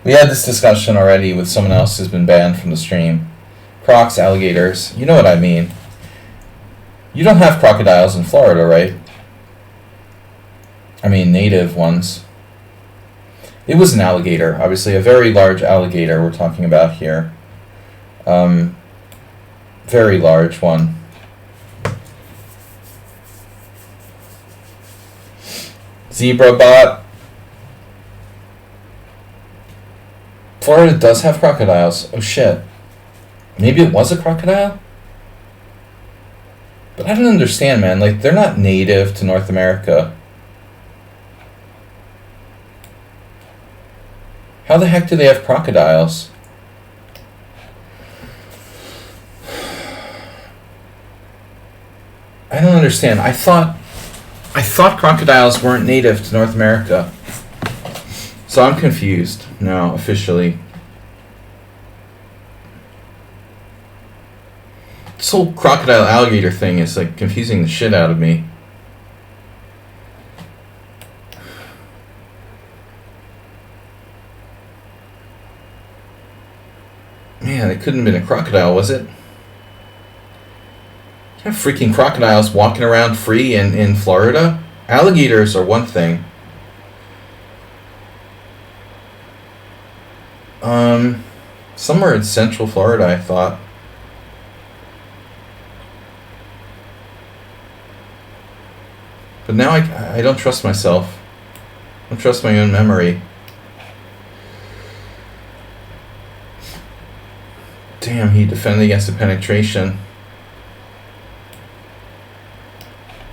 S1: We had this discussion already with someone else who's been banned from the stream. Crocs, alligators, you know what I mean. You don't have crocodiles in Florida, right? I mean, native ones. It was an alligator, obviously, a very large alligator we're talking about here. Very large one. Zebra bot. Florida does have crocodiles. Oh shit. Maybe it was a crocodile? But I don't understand, man. Like, they're not native to North America. How the heck do they have crocodiles? I don't understand. I thought crocodiles weren't native to North America. So I'm confused now, officially. This whole crocodile alligator thing is like confusing the shit out of me. Man, it couldn't have been a crocodile, was it? You have freaking crocodiles walking around free in Florida? Alligators are one thing. Somewhere in central Florida, I thought. But now I don't trust myself. I don't trust my own memory. Damn, he defended against the penetration.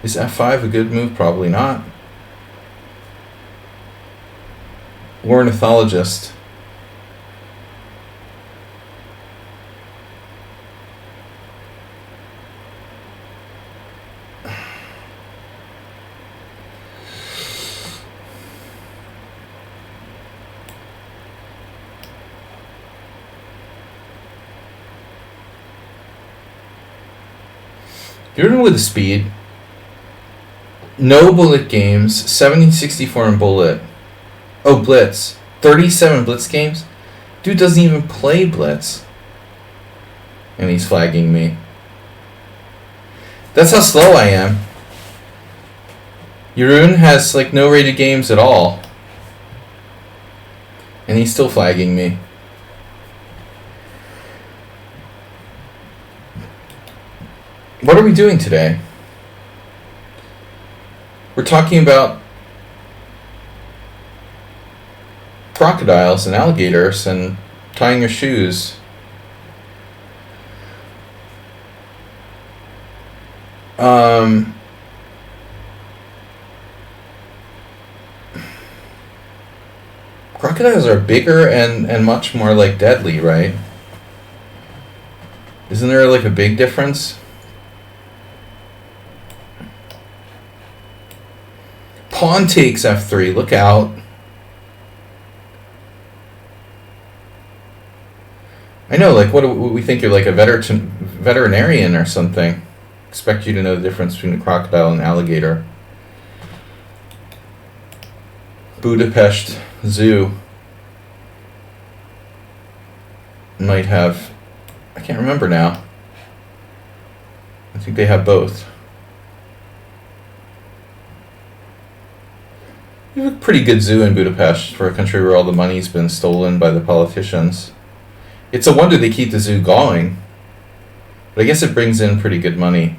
S1: Is f5 a good move? Probably not. Ornithologist. You're with the speed. No bullet games, 1764 in bullet. Oh, blitz. 37 blitz games? Dude doesn't even play blitz. And he's flagging me. That's how slow I am. Jeroen has like no rated games at all. And he's still flagging me. What are we doing today? We're talking about crocodiles and alligators and tying your shoes. Crocodiles are bigger and much more like deadly, right? Isn't there like a big difference? Pawn takes f3. Look out. I know, like, what do we think you're like a veterinarian or something? Expect you to know the difference between a crocodile and alligator. Budapest Zoo might have, I can't remember now. I think they have both. You have a pretty good zoo in Budapest for a country where all the money's been stolen by the politicians. It's a wonder they keep the zoo going. But I guess it brings in pretty good money.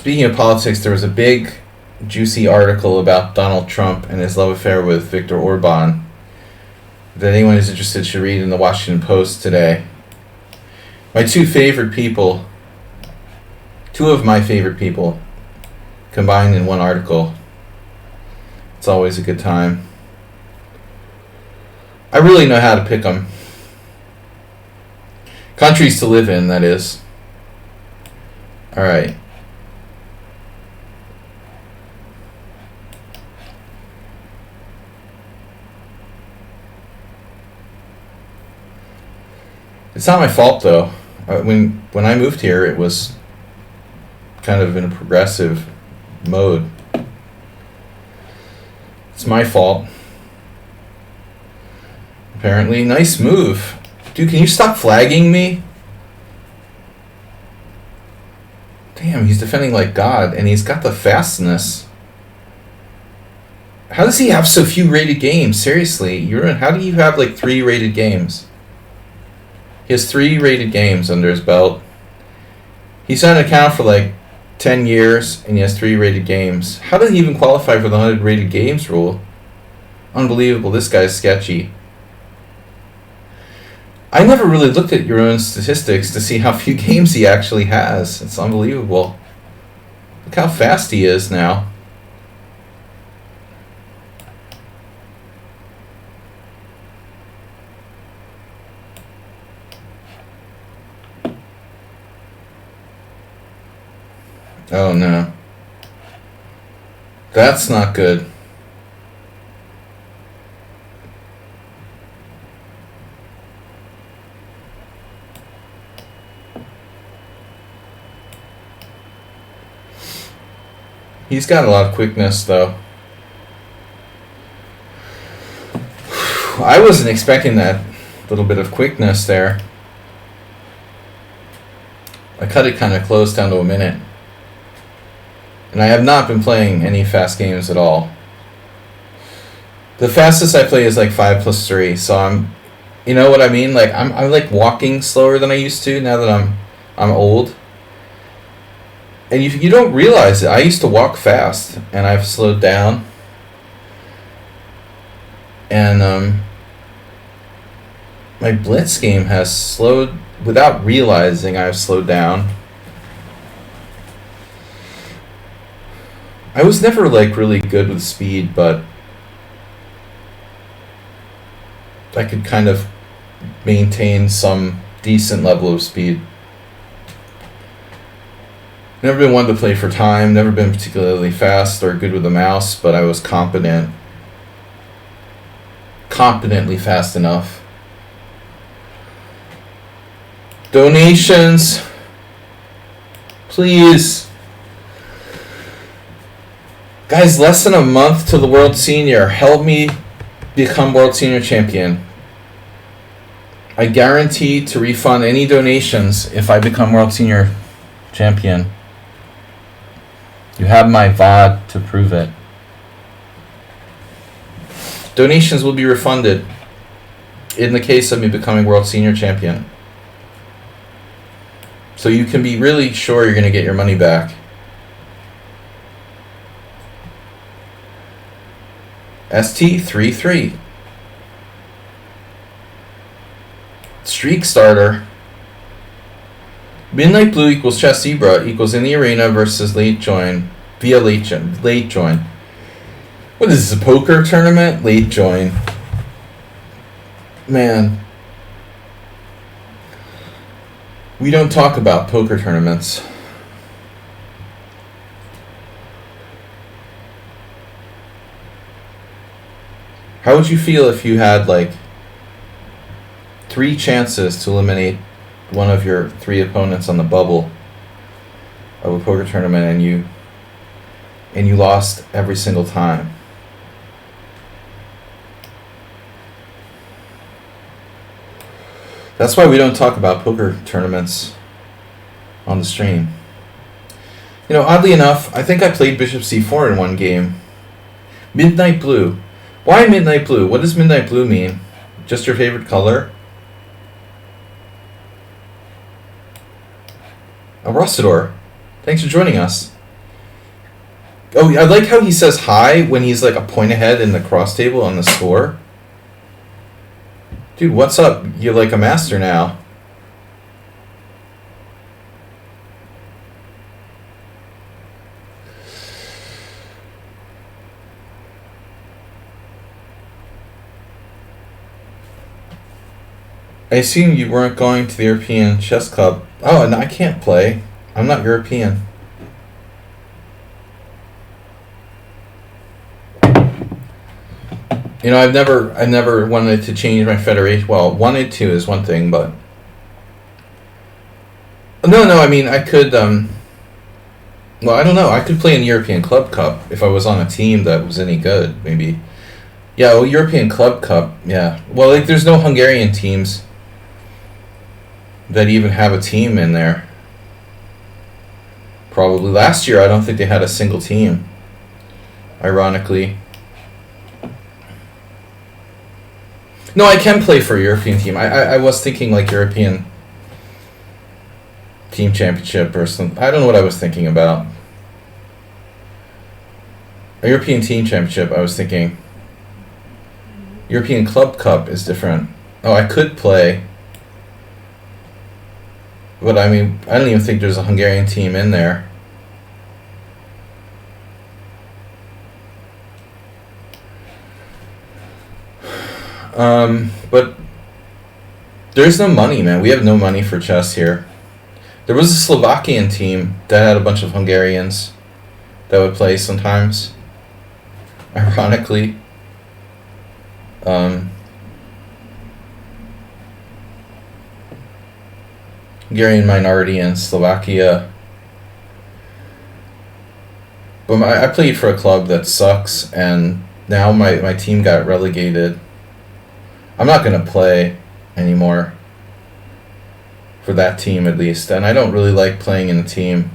S1: Speaking of politics, there was a big, juicy article about Donald Trump and his love affair with Viktor Orban that anyone who's interested should read in the Washington Post today. My two of my favorite people, combined in one article. It's always a good time. I really know how to pick them. Countries to live in, that is. Alright. It's not my fault, though. When I moved here, it was kind of in a progressive mode. It's my fault. Apparently. Nice move. Dude, can you stop flagging me? Damn, he's defending like God, and he's got the fastness. How does he have so few rated games? Seriously, how do you have like 3 rated games? He has 3 rated games under his belt. He's on an account for like 10 years, and he has 3 rated games. How did he even qualify for the 100 rated games rule? Unbelievable. This guy's sketchy. I never really looked at your own statistics to see how few games he actually has. It's unbelievable. Look how fast he is now. Oh no. That's not good. He's got a lot of quickness, though. I wasn't expecting that little bit of quickness there. I cut it kind of close down to a minute. And I have not been playing any fast games at all. The fastest I play is like 5+3, so I'm, you know what I mean? Like I'm like walking slower than I used to now that I'm old. And you don't realize it. I used to walk fast, and I've slowed down. And my blitz game has slowed without realizing I've slowed down. I was never like really good with speed, but I could kind of maintain some decent level of speed. Never been one to play for time, never been particularly fast or good with the mouse, but I was competently fast enough. Donations, please. Guys, less than a month to the World Senior. Help me become World Senior Champion. I guarantee to refund any donations if I become World Senior Champion. You have my VOD to prove it. Donations will be refunded in the case of me becoming World Senior Champion. So you can be really sure you're going to get your money back. ST33. Streak starter. Midnight Blue equals Chess Zebra equals in the arena versus late join via late join. What is this, a poker tournament? Late join. Man. We don't talk about poker tournaments. How would you feel if you had like 3 chances to eliminate one of your 3 opponents on the bubble of a poker tournament and you lost every single time? That's why we don't talk about poker tournaments on the stream. You know, oddly enough, I think I played Bishop C4 in one game. Midnight Blue. Why Midnight Blue? What does Midnight Blue mean? Just your favorite color? Russador, thanks for joining us. Oh, I like how he says hi when he's like a point ahead in the cross table on the score. Dude, what's up? You're like a master now. I assume you weren't going to the European Chess Club. Oh, and I can't play. I'm not European. You know, I've never wanted to change my federation. Well, wanted to is one thing, but no. I mean, I could. Well, I don't know. I could play in European Club Cup if I was on a team that was any good. Maybe. Yeah, well, European Club Cup. Yeah. Well, like, there's no Hungarian teams that even have a team in there. Probably last year, I don't think they had a single team. Ironically. No, I can play for a European team. I was thinking like European Team Championship or something. I don't know what I was thinking about. A European Team Championship, I was thinking. European Club Cup is different. Oh, I could play. But I mean, I don't even think there's a Hungarian team in there. But there's no money, man. We have no money for chess here. There was a Slovakian team that had a bunch of Hungarians that would play sometimes. Ironically. Hungarian minority in Slovakia. But I played for a club that sucks, and now my team got relegated. I'm not going to play anymore for that team, at least, and I don't really like playing in a team.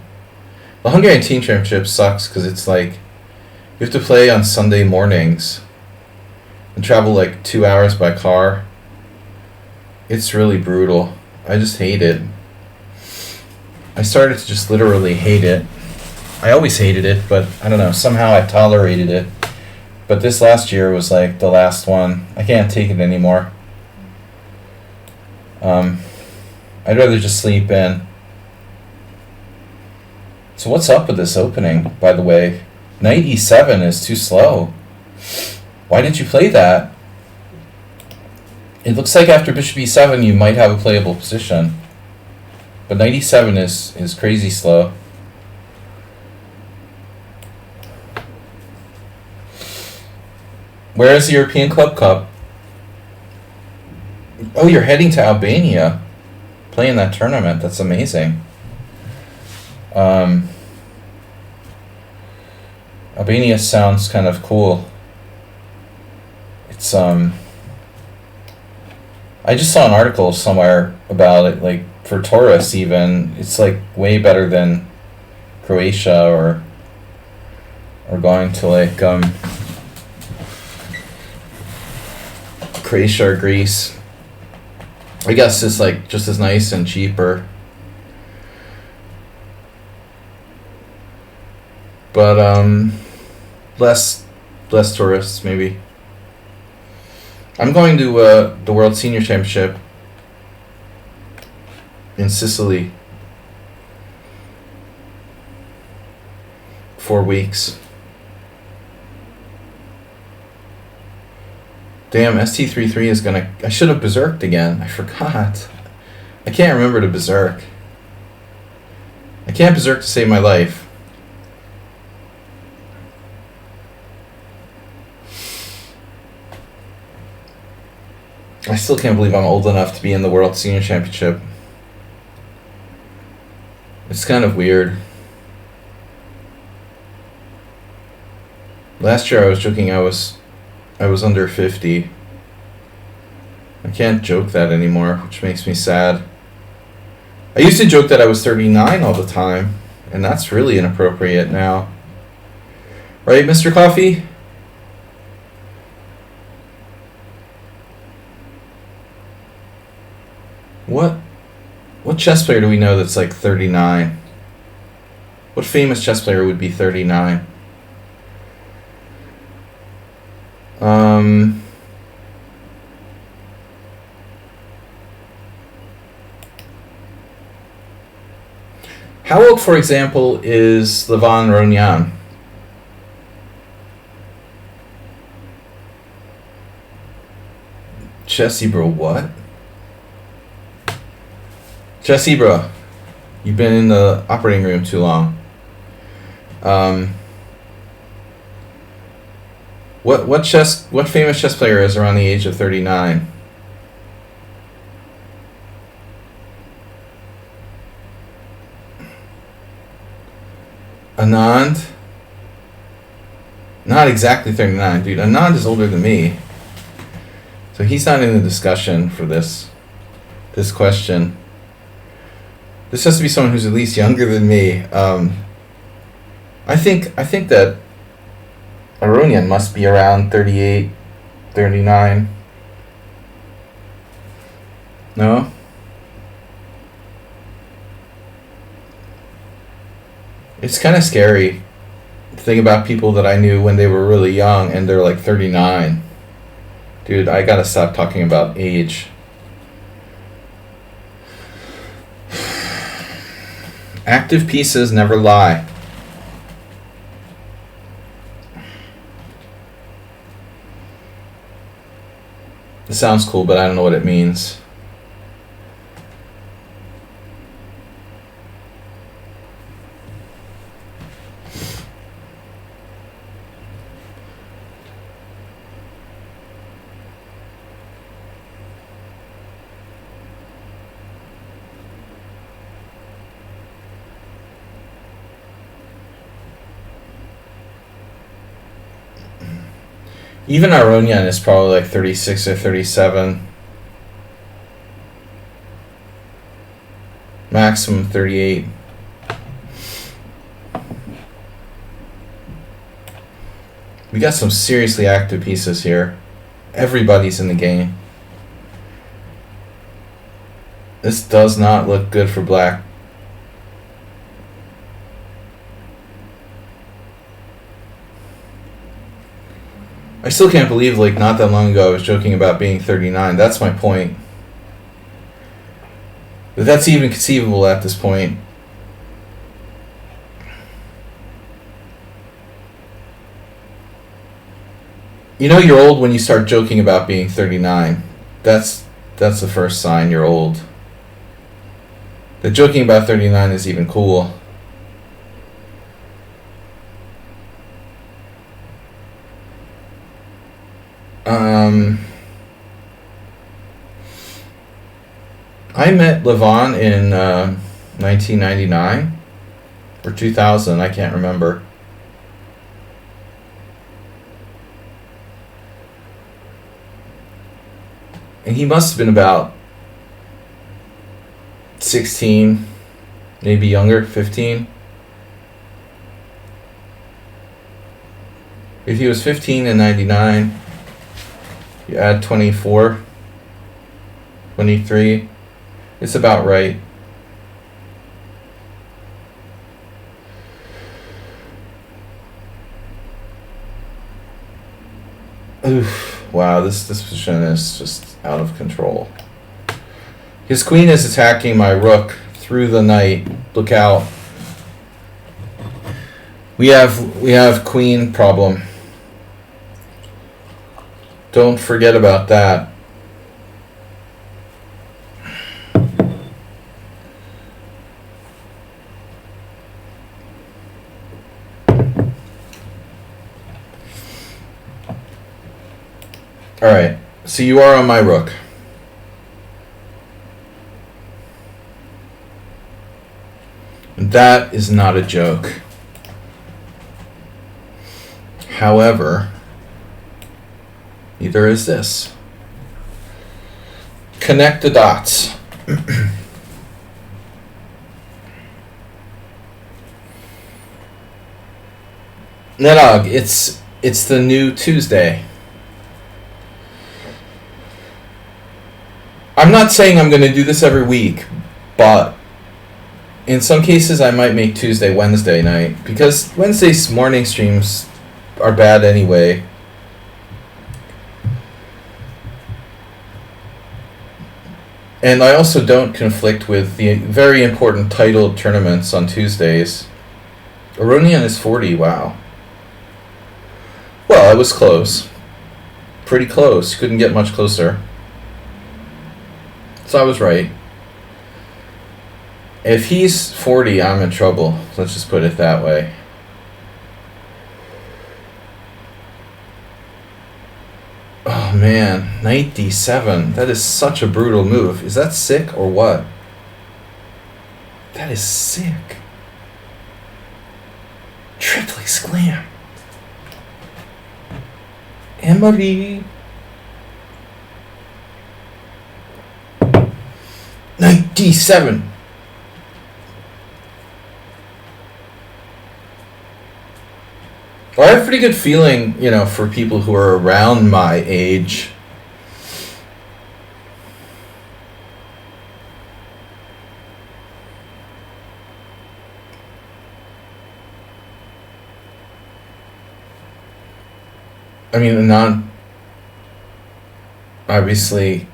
S1: The Hungarian Team Championship sucks because it's like you have to play on Sunday mornings and travel like 2 hours by car. It's really brutal. I just hate it. I started to just literally hate it. I always hated it, but I don't know, somehow I tolerated it. But this last year was like the last one. I can't take it anymore. I'd rather just sleep in. So what's up with this opening, by the way? Knight e7 is too slow. Why did you play that? It looks like after bishop e7 you might have a playable position. But knight e7 is crazy slow. Where is the European Club Cup? Oh, you're heading to Albania. Playing that tournament. That's amazing. Albania sounds kind of cool. It's I just saw an article somewhere about it, like for tourists even. It's like way better than Croatia or going to like Croatia or Greece. I guess it's like just as nice and cheaper. But less tourists maybe. I'm going to the World Senior Championship in Sicily. 4 weeks. Damn, ST33 is gonna... I should have berserked again. I forgot. I can't remember to berserk. I can't berserk to save my life. I still can't believe I'm old enough to be in the World Senior Championship. It's kind of weird. Last year I was joking I was under 50. I can't joke that anymore, which makes me sad. I used to joke that I was 39 all the time, and that's really inappropriate now. Right, Mr. Coffee? What chess player do we know that's like 39? What famous chess player would be 39? How old, for example, is Levan Ronyan? Jesse bro, what? Jesse bro, you've been in the operating room too long. What famous chess player is around the age of 39? Anand? Not exactly 39, dude. Anand is older than me. So he's not in the discussion for this question. This has to be someone who's at least younger than me. I think that Aronian must be around 38, 39. No? It's kind of scary to think about people that I knew when they were really young and they're like 39. Dude, I gotta stop talking about age. Active pieces never lie. It sounds cool, but I don't know what it means. Even Aronian is probably like 36 or 37. Maximum 38. We got some seriously active pieces here. Everybody's in the game. This does not look good for black. I still can't believe, like, not that long ago I was joking about being 39. That's my point. But that's even conceivable at this point. You know you're old when you start joking about being 39. That's the first sign you're old. The joking about 39 is even cool. I met Levan in 1999 or 2000, I can't remember. And he must have been about 16, maybe younger, 15. If he was 15 in 99, you add 24, 23, it's about right. Oof, wow, this position is just out of control. His queen is attacking my rook through the knight. Look out. We have queen problem. Don't forget about that. Alright, so you are on my rook. And that is not a joke. However, neither is this. Connect the dots. Nedog, it's the new Tuesday. I'm not saying I'm going to do this every week, but in some cases I might make Tuesday, Wednesday night, because Wednesday's morning streams are bad anyway. And I also don't conflict with the very important title tournaments on Tuesdays. Aronian is 40, wow. Well, it was close. Pretty close. Couldn't get much closer. So I was right. If he's 40, I'm in trouble. Let's just put it that way. Oh man, knight d7. That is such a brutal move. Is that sick or what? That is sick. Triple exclam. Emery. Knight d7. Well, I have a pretty good feeling, for people who are around my age. I mean, obviously,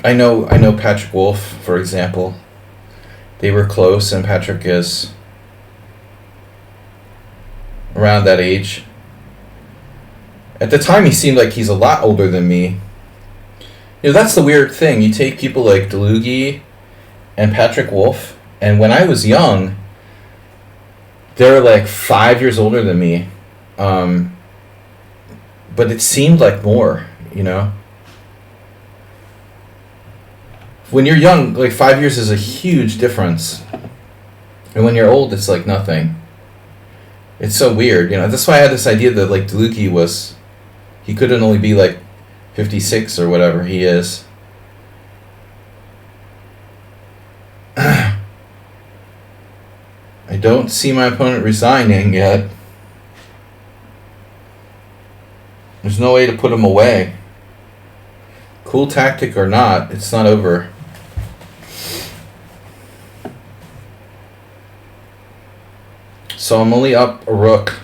S1: I know Patrick Wolf, for example. They were close, and Patrick is around that age. At the time, he seemed like he's a lot older than me. That's the weird thing. You take people like DeLugie and Patrick Wolf, and when I was young, they were like 5 years older than me. But it seemed like more, When you're young, like 5 years is a huge difference. And when you're old, it's like nothing. It's so weird, That's why I had this idea that, like, DeLugie he couldn't only be, like, 56 or whatever he is. I don't see my opponent resigning yet. There's no way to put him away. Cool tactic or not, it's not over. So I'm only up a rook.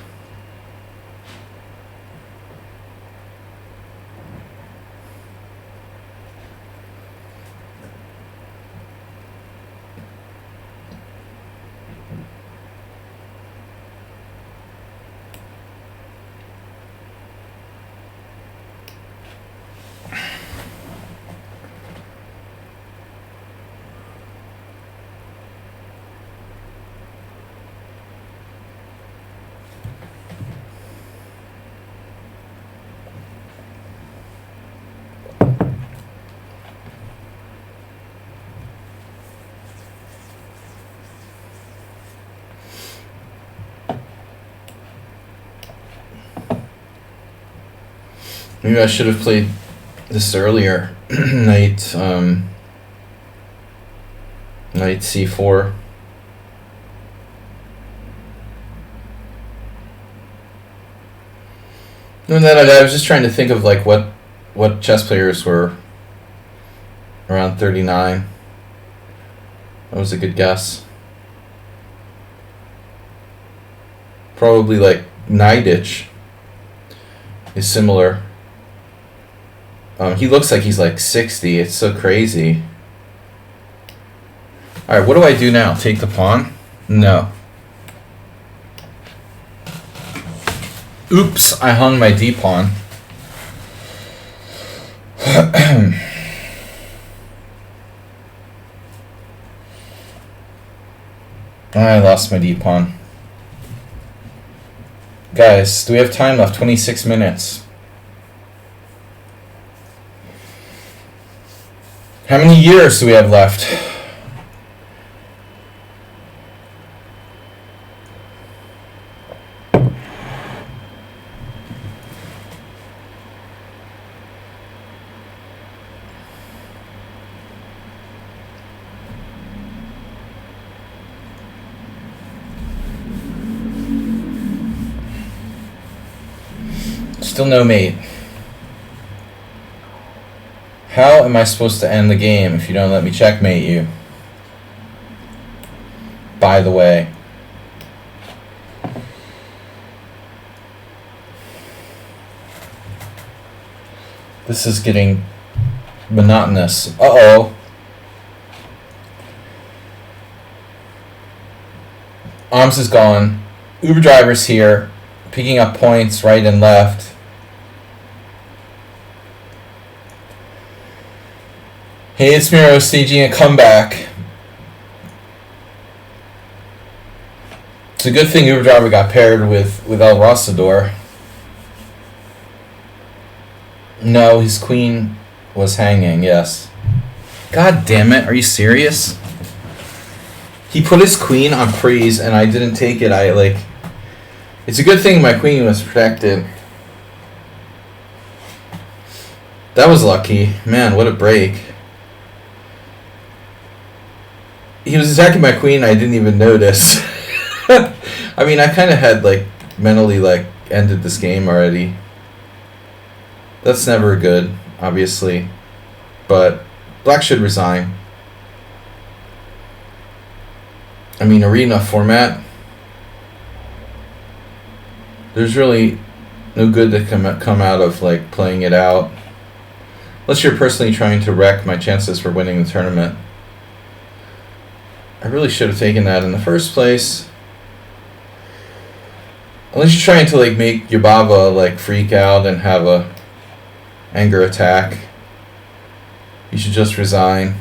S1: Maybe I should have played this earlier. Knight c4. And then I was just trying to think of like what chess players were around 39. That was a good guess. Probably like Naiditch is similar. He looks like he's like 60. It's so crazy. Alright, what do I do now? Take the pawn? No. Oops, I hung my d-pawn. I lost my d-pawn. Guys, do we have time left? 26 minutes. How many years do we have left? Still no mate. How am I supposed to end the game if you don't let me checkmate you? By the way. This is getting monotonous. Uh-oh. Arms is gone. Uber driver's here, picking up points right and left. Hey, it's Miro staging a comeback. It's a good thing Uber driver got paired with El Rosador. No, his queen was hanging, yes. God damn it, are you serious? He put his queen on freeze and I didn't take it. It's a good thing my queen was protected. That was lucky. Man, what a break. He was attacking my queen, I didn't even notice. I mean, I kind of had, mentally, ended this game already. That's never good, obviously. But black should resign. I mean, arena format. There's really no good that come out of, playing it out. Unless you're personally trying to wreck my chances for winning the tournament. I really should have taken that in the first place. Unless you're trying to make Yubaba freak out and have a anger attack, you should just resign.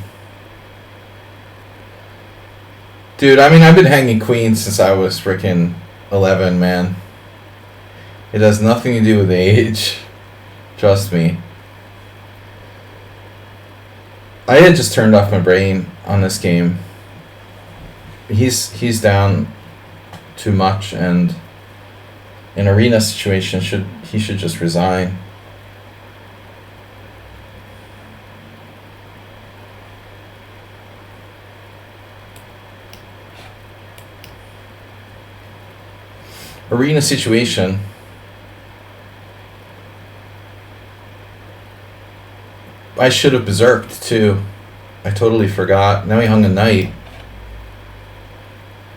S1: Dude, I mean, I've been hanging queens since I was freaking 11, man. It has nothing to do with age. Trust me. I had just turned off my brain on this game. He's down too much, and in arena situation he should just resign. Arena situation. I should have berserked too. I totally forgot. Now he hung a knight.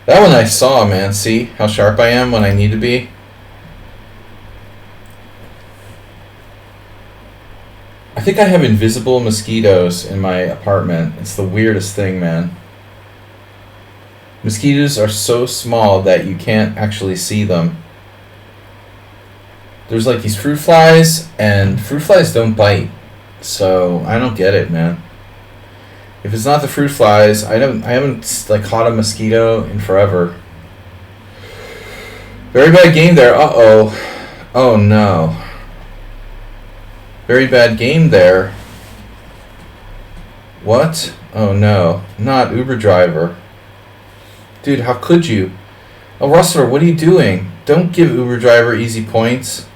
S1: That one I saw, man. See how sharp I am when I need to be? I think I have invisible mosquitoes in my apartment. It's the weirdest thing, man. Mosquitoes are so small that you can't actually see them. There's these fruit flies, and fruit flies don't bite. So I don't get it, man. If it's not the fruit flies, I haven't caught a mosquito in forever. Very bad game there. Uh-oh. Oh no. Very bad game there. What? Oh no. Not Uber driver. Dude, how could you? Oh, Russell, what are you doing? Don't give Uber driver easy points.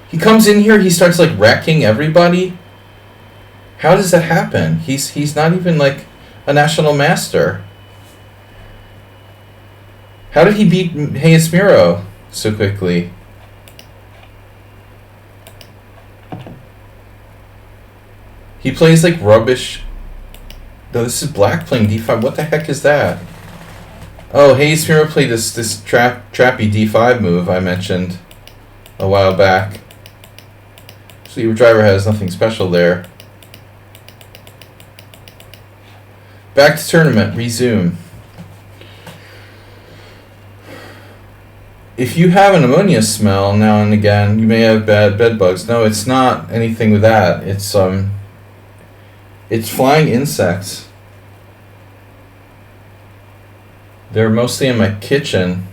S1: He comes in here, he starts wrecking everybody. How does that happen? He's not even a national master. How did he beat Hayasmiro so quickly? He plays rubbish. No, this is black playing d5. What the heck is that? Oh, Hayasmiro played this trappy d5 move I mentioned a while back. So your driver has nothing special there. Back to tournament. Resume. If you have an ammonia smell now and again, you may have bad bed bugs. No, it's not anything with that. It's flying insects. They're mostly in my kitchen.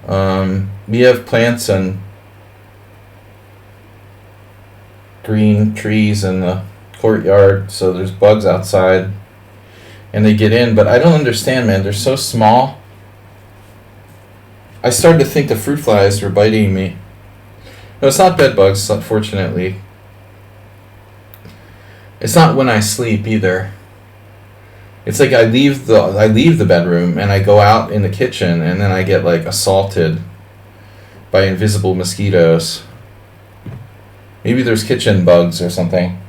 S1: We have plants and green trees in the courtyard, so there's bugs outside and they get in, but I don't understand, man. They're so small. I started to think the fruit flies were biting me. No, it's not bed bugs, unfortunately. It's not when I sleep either. It's I leave the bedroom and I go out in the kitchen and then I get assaulted by invisible mosquitoes. Maybe there's kitchen bugs or something.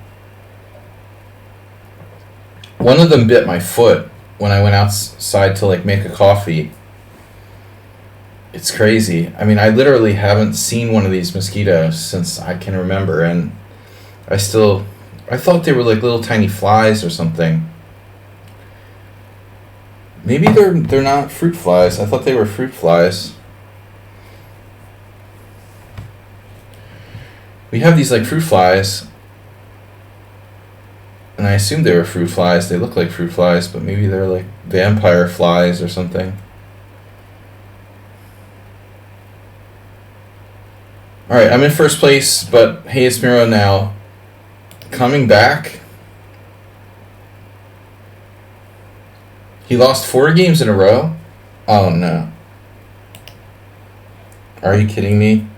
S1: One of them bit my foot when I went outside to make a coffee. It's crazy. I mean, I literally haven't seen one of these mosquitoes since I can remember, and I thought they were like little tiny flies or something. Maybe they're not fruit flies. I thought they were fruit flies. We have these like fruit flies, and I assumed they were fruit flies. They look like fruit flies, but maybe they're like vampire flies or something. Alright, I'm in first place, but Hayes Miro now coming back. He lost 4 games in a row? Oh no. Are you kidding me?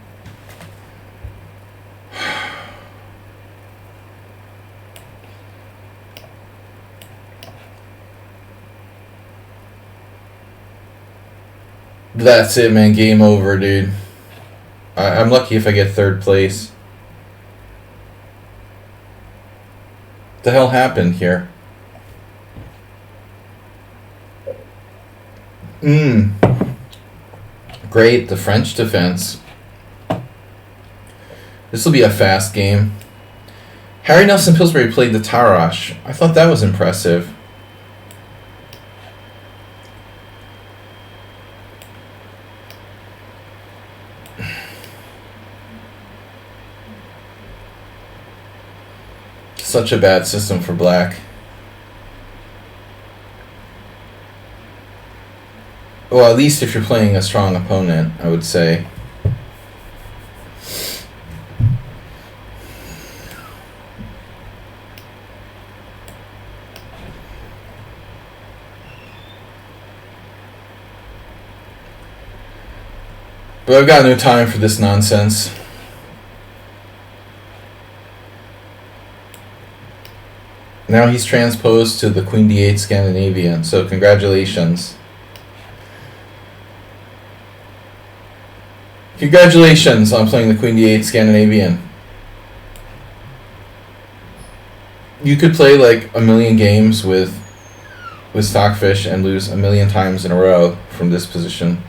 S1: That's it, man. Game over, dude. I'm lucky if I get 3rd place. What the hell happened here? Great, the French defense. This will be a fast game. Harry Nelson Pillsbury played the Tarash. I thought that was impressive. Such a bad system for black. Well, at least if you're playing a strong opponent, I would say. But I've got no time for this nonsense. Now he's transposed to the Queen D8 Scandinavian, so congratulations. Congratulations on playing the Queen D8 Scandinavian. You could play like a million games with Stockfish and lose a million times in a row from this position.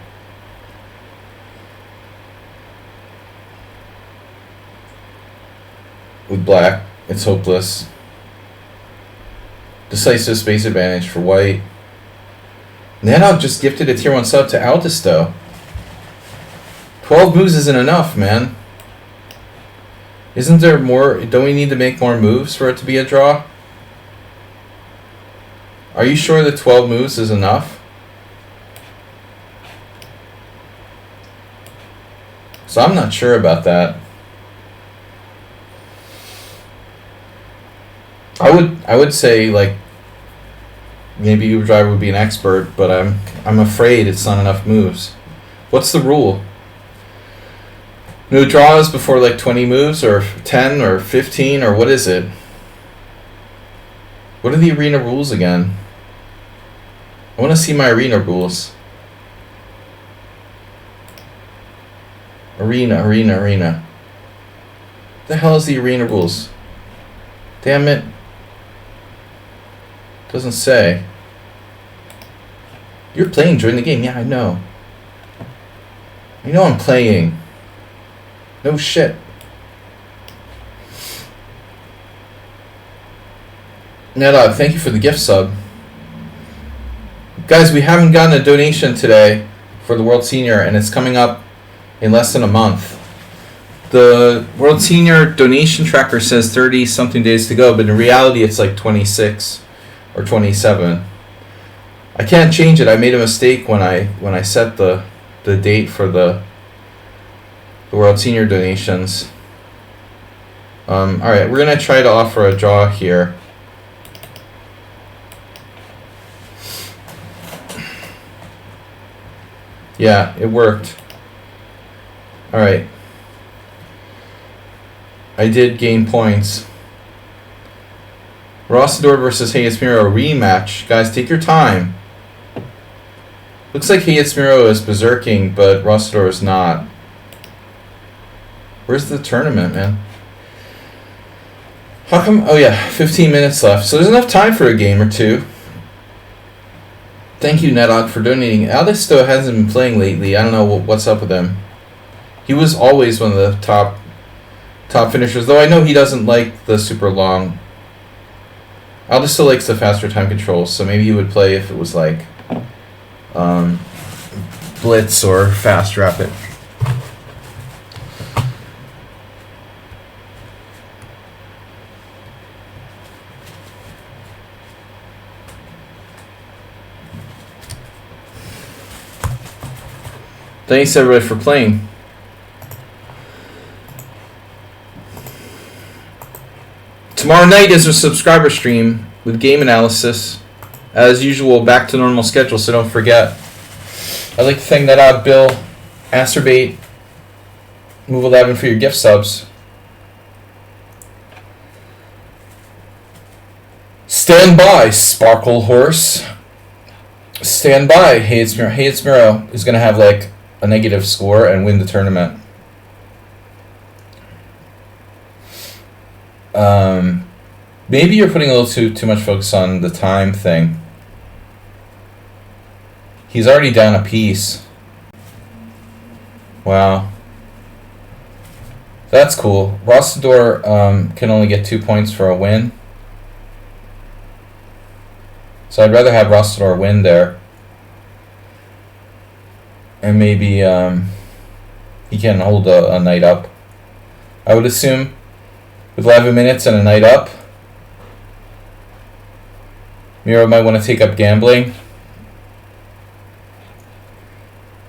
S1: With black, it's hopeless. Decisive space advantage for white. Nanov just gifted a tier 1 sub to Altisto. 12 moves isn't enough, man. Isn't there more? Don't we need to make more moves for it to be a draw? Are you sure that 12 moves is enough? So I'm not sure about that. I would say like maybe Uberdriver would be an expert, but I'm afraid it's not enough moves. What's the rule? No draws before like 20 moves, or 10 or 15, or what is it? What are the arena rules again? I want to see my arena rules. Arena. What the hell is the arena rules? Damn it. Doesn't say. You're playing during the game. Yeah, I know. I know I'm playing. No shit. Nedog, thank you for the gift sub. Guys, we haven't gotten a donation today for the World Senior, and it's coming up in less than a month. The World Senior donation tracker says 30-something days to go, but in reality it's like 26 or 27. I can't change it. I made a mistake when I set the date for the World Senior donations. Alright, we're going to try to offer a draw here. Yeah, it worked. Alright. I did gain points. Rossador versus Hayes Miro rematch. Guys, take your time. Looks like Hayes Miro is berserking, but Rossador is not. Where's the tournament, man? How come? Oh yeah, 15 minutes left. So there's enough time for a game or two. Thank you, Nedog, for donating. Aldisto hasn't been playing lately. I don't know what's up with him. He was always one of the top top finishers. Though I know he doesn't like the super long. Aldous still likes the faster time controls, so maybe he would play if it was like blitz or fast rapid. Thanks everybody for playing. Tomorrow night is a subscriber stream with game analysis. As usual, back to normal schedule, so don't forget. I'd like to thank that out, Bill, Acerbate, Move 11 for your gift subs. Stand by, Sparkle Horse. Stand by, Hayes is going to have like a negative score and win the tournament. Maybe you're putting a little too much focus on the time thing. He's already down a piece. Wow. That's cool. Rostador can only get 2 points for a win. So I'd rather have Rostador win there. And maybe he can hold a knight up. I would assume with 11 minutes and a knight up, Miro might want to take up gambling.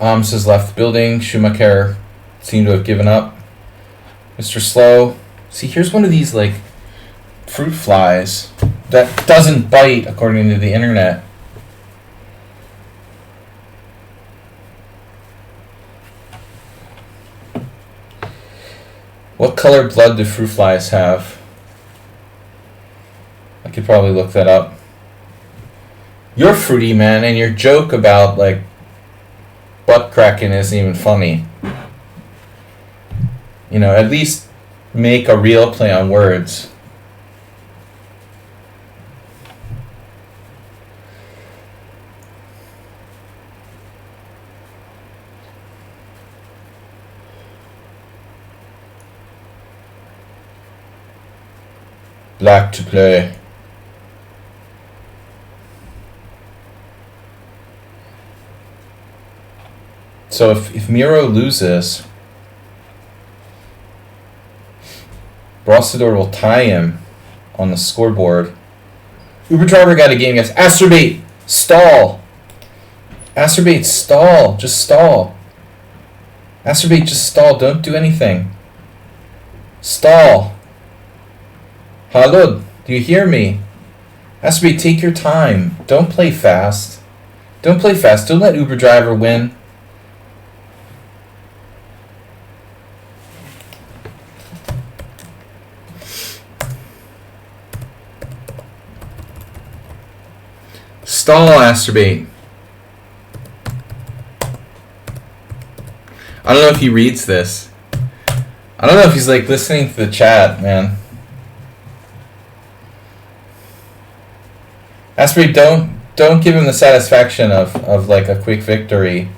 S1: Ams has left the building. Schumacher seemed to have given up. Mr. Slow. See, here's one of these like fruit flies that doesn't bite according to the internet. What color blood do fruit flies have? I could probably look that up. You're fruity, man, and your joke about like butt cracking isn't even funny. You know, at least make a real play on words. Black to play. So if Miro loses, Rostador will tie him on the scoreboard. Uber driver got a game against Acerbate. Stall. Acerbate, stall. Just stall. Acerbate, just stall. Don't do anything. Stall. Halud, do you hear me? Acerbate, take your time. Don't play fast. Don't play fast. Don't let Uber driver win. Stall, Acerbate. I don't know if he reads this. I don't know if he's like listening to the chat, man. Acerbate, don't give him the satisfaction of like a quick victory.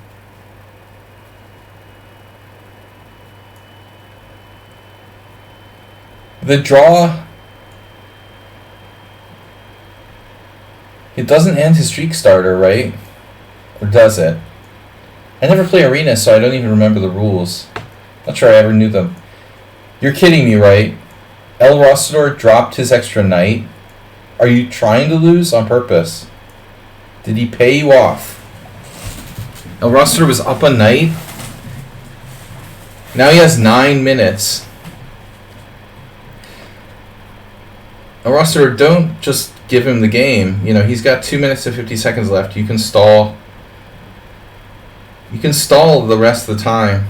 S1: The draw, it doesn't end his streak starter, right? Or does it? I never play Arena, so I don't even remember the rules. Not sure I ever knew them. You're kidding me, right? El Rostador dropped his extra knight. Are you trying to lose on purpose? Did he pay you off? El Rostador was up a knight. Now he has 9 minutes. El Rostador, don't just give him the game. You know, he's got 2 minutes and 50 seconds left. You can stall. You can stall the rest of the time.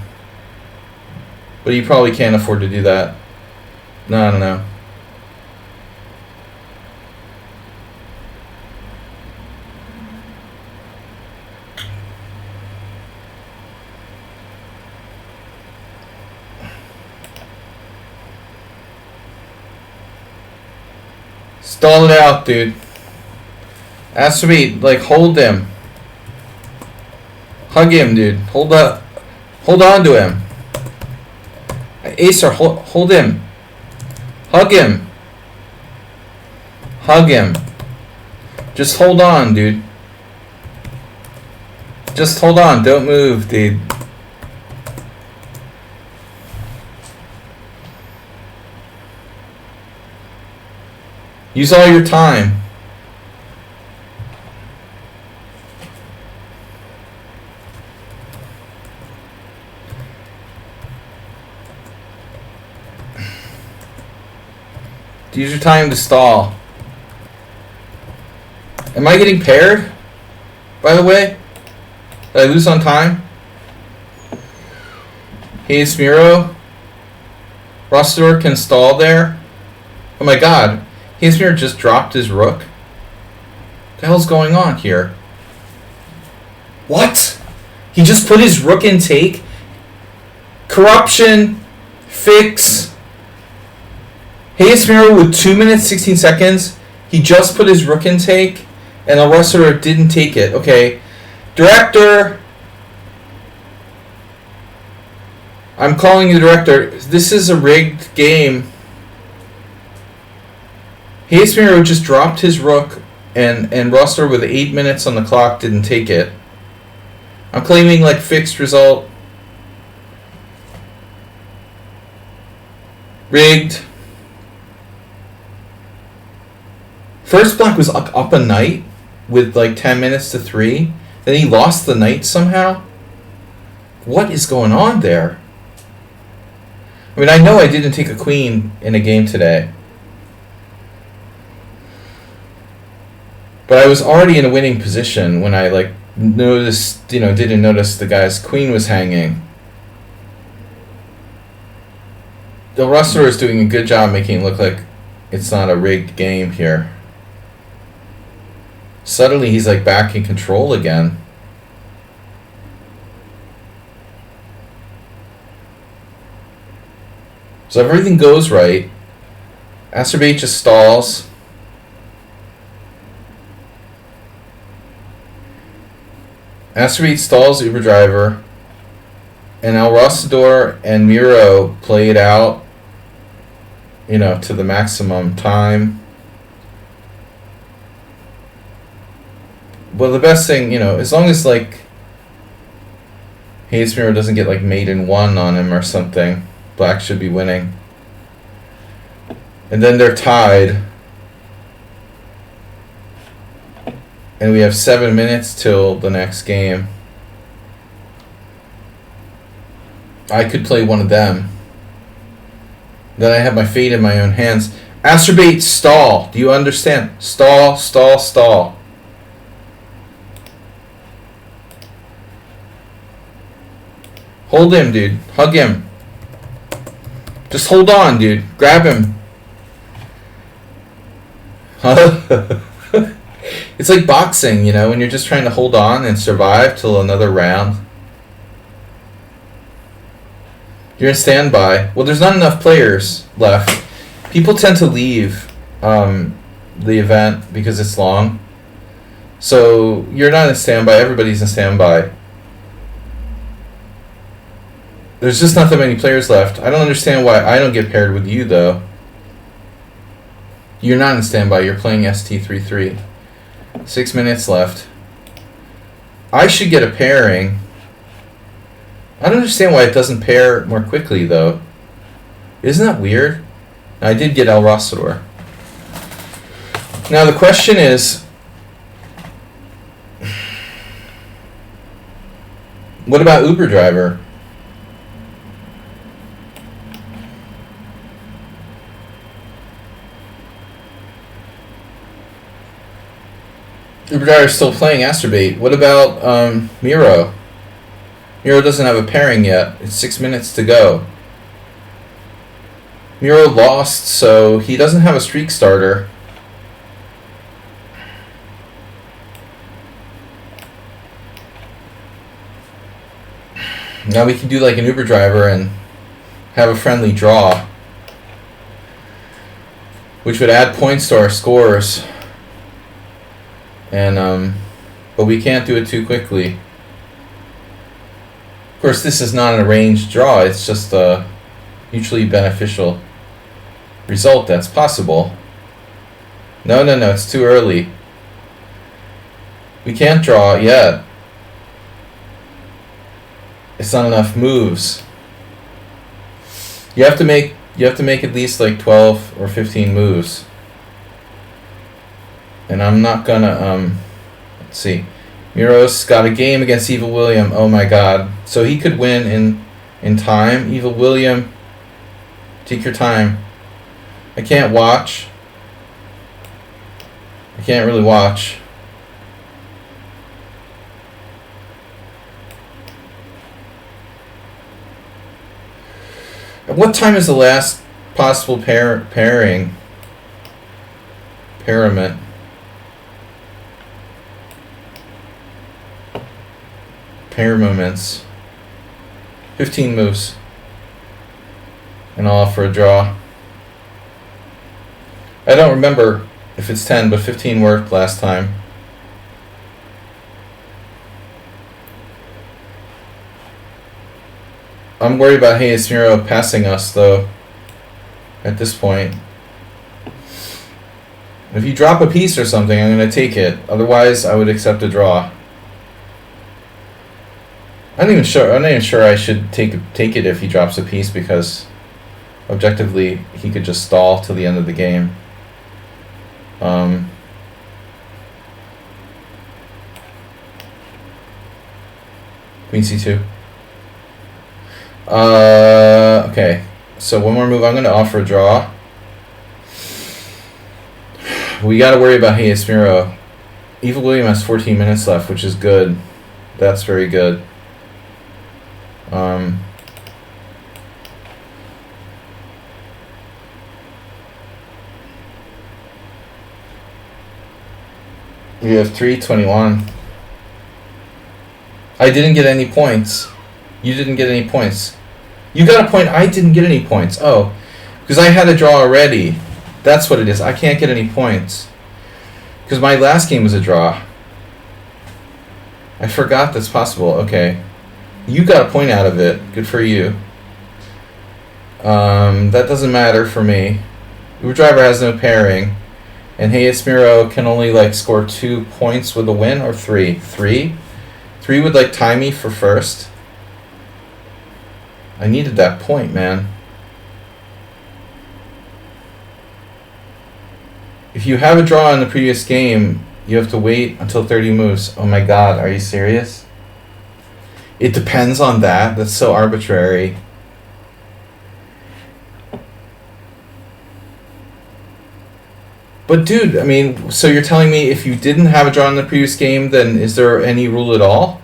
S1: But you probably can't afford to do that. No, I don't know. Stall it out, dude. Ask me, like, hold him. Hug him, dude. Hold on to him. Acer, hold him. Hug him. Hug him. Just hold on, dude. Just hold on. Don't move, dude. Use all your time. Use your time to stall. Am I getting paired? By the way? Did I lose on time? Hey, Smiro. Rossador can stall there. Oh my god. Hey, Smiro just dropped his rook. What the hell's going on here? What? He just put his rook in take? Corruption. Fix. Hey, Smiro with 2 minutes, 16 seconds. He just put his rook in take, and El Rossador didn't take it. Okay. Director. I'm calling you director. This is a rigged game. Hey, Smiro just dropped his rook, and Rossador with 8 minutes on the clock didn't take it. I'm claiming like fixed result. Rigged. First black was up a knight with like 10 minutes to 3. Then he lost the knight somehow. What is going on there? I mean, I know I didn't take a queen in a game today. But I was already in a winning position when I like noticed, didn't notice the guy's queen was hanging. The Rossador is doing a good job making it look like it's not a rigged game here. Suddenly he's like back in control again. So if everything goes right, Azerbaijan just stalls. Azerbaijan stalls Uber Driver. And El Rossador and Miro play it out, to the maximum time. Well, the best thing, as long as, like, Hayes Miro doesn't get, like, mate in 1 on him or something, black should be winning. And then they're tied. And we have 7 minutes till the next game. I could play one of them. Then I have my fate in my own hands. Acerbate stall. Do you understand? Stall, stall, stall. Hold him, dude. Hug him. Just hold on, dude. Grab him. It's like boxing, when you're just trying to hold on and survive till another round. You're in standby. Well, there's not enough players left. People tend to leave the event because it's long. So you're not in standby. Everybody's in standby. There's just not that many players left. I don't understand why I don't get paired with you, though. You're not in standby. You're playing ST33. 6 minutes left. I should get a pairing. I don't understand why it doesn't pair more quickly, though. Isn't that weird? I did get El Rossador. Now the question is, what about Uber Driver? Uber Driver is still playing Acerbate. What about Miro? Miro doesn't have a pairing yet. It's 6 minutes to go. Miro lost, so he doesn't have a streak starter. Now we can do like an Uber Driver and have a friendly draw, which would add points to our scores. And but we can't do it too quickly. Of course, this is not an arranged draw. It's just a mutually beneficial result that's possible. No, it's too early. We can't draw yet. It's not enough moves. You have to make at least like 12 or 15 moves. And I'm not gonna let's see. Miro's got a game against Evil William. Oh my god. So he could win in time. Evil William, take your time. I can't watch. I can't really watch. At what time is the last possible pairing? Pyramid. Pair moments. 15 moves. And I'll offer a draw. I don't remember if it's 10, but 15 worked last time. I'm worried about Hayes Miro passing us, though, at this point. If you drop a piece or something, I'm going to take it. Otherwise, I would accept a draw. I'm not even sure I should take it if he drops a piece, because objectively, he could just stall till the end of the game. Queen C2. Okay. So one more move. I'm going to offer a draw. We got to worry about Hayes Miro. Evil William has 14 minutes left, which is good. That's very good. We have 321. I didn't get any points. You didn't get any points. You got a point. I didn't get any points. Oh, because I had a draw already. That's what it is. I can't get any points. Because my last game was a draw. I forgot that's possible. Okay. You got a point out of it. Good for you. That doesn't matter for me. Uber Driver has no pairing. And Hayes Miro can only like score 2 points with a win, or 3? 3? 3 would like tie me for first. I needed that point, man. If you have a draw in the previous game, you have to wait until 30 moves. Oh my god, are you serious? It depends on that. That's so arbitrary. But dude, I mean, so you're telling me if you didn't have a draw in the previous game, then is there any rule at all?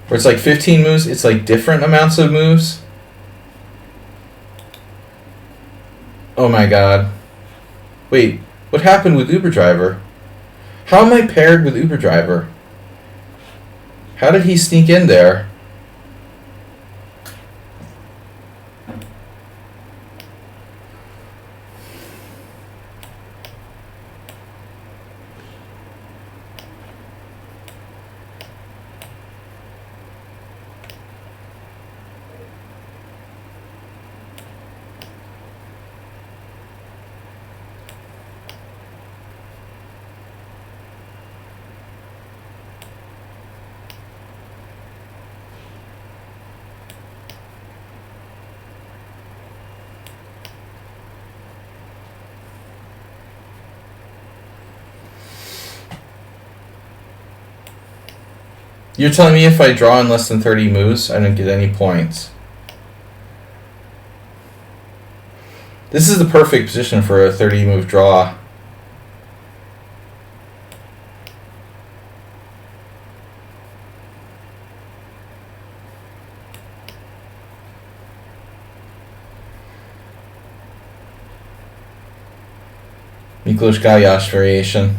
S1: Where it's like 15 moves, it's like different amounts of moves? Oh my god. Wait, what happened with Uber Driver? How am I paired with Uber Driver? How did he sneak in there? You're telling me if I draw in less than 30 moves, I don't get any points. This is the perfect position for a 30-move draw. Miklos Gayash variation.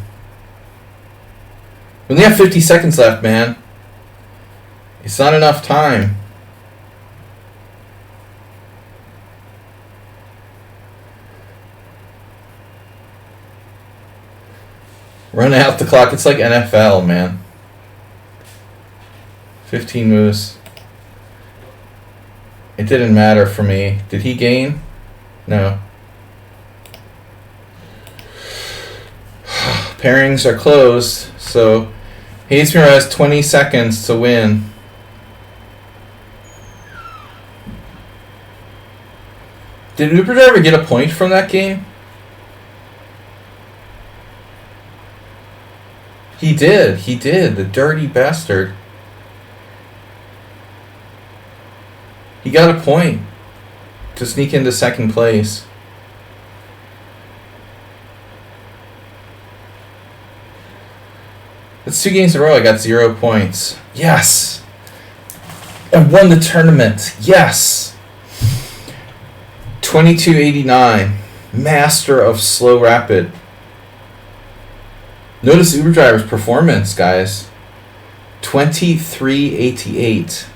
S1: We only have 50 seconds left, man. It's not enough time. Run out the clock. It's like NFL, man. 15 moves. It didn't matter for me. Did he gain? No. Pairings are closed, so Hayesmere has 20 seconds to win. Did Uber Driver get a point from that game? He did, the dirty bastard. He got a point to sneak into second place. That's 2 games in a row. I got 0 points. Yes! I won the tournament. Yes! 2289. Master of Slow Rapid. Notice Uber Driver's performance, guys. 2388.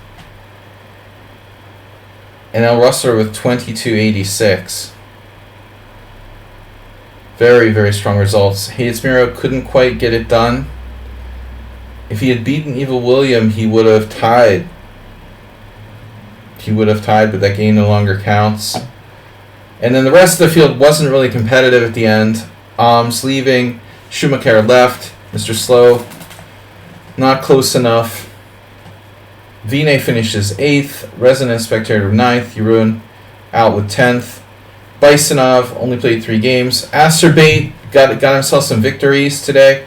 S1: And El Rustler with 2286. Very, very strong results. Hayesmere couldn't quite get it done. If he had beaten Evil William, he would have tied. But that game no longer counts. And then the rest of the field wasn't really competitive at the end. Alms leaving. Schumacher left. Mr. Slow, not close enough. Vine finishes 8th. Resonant Spectator 9th. Jeroen out with 10th. Bisonov only played 3 games. Asterbait got himself some victories today.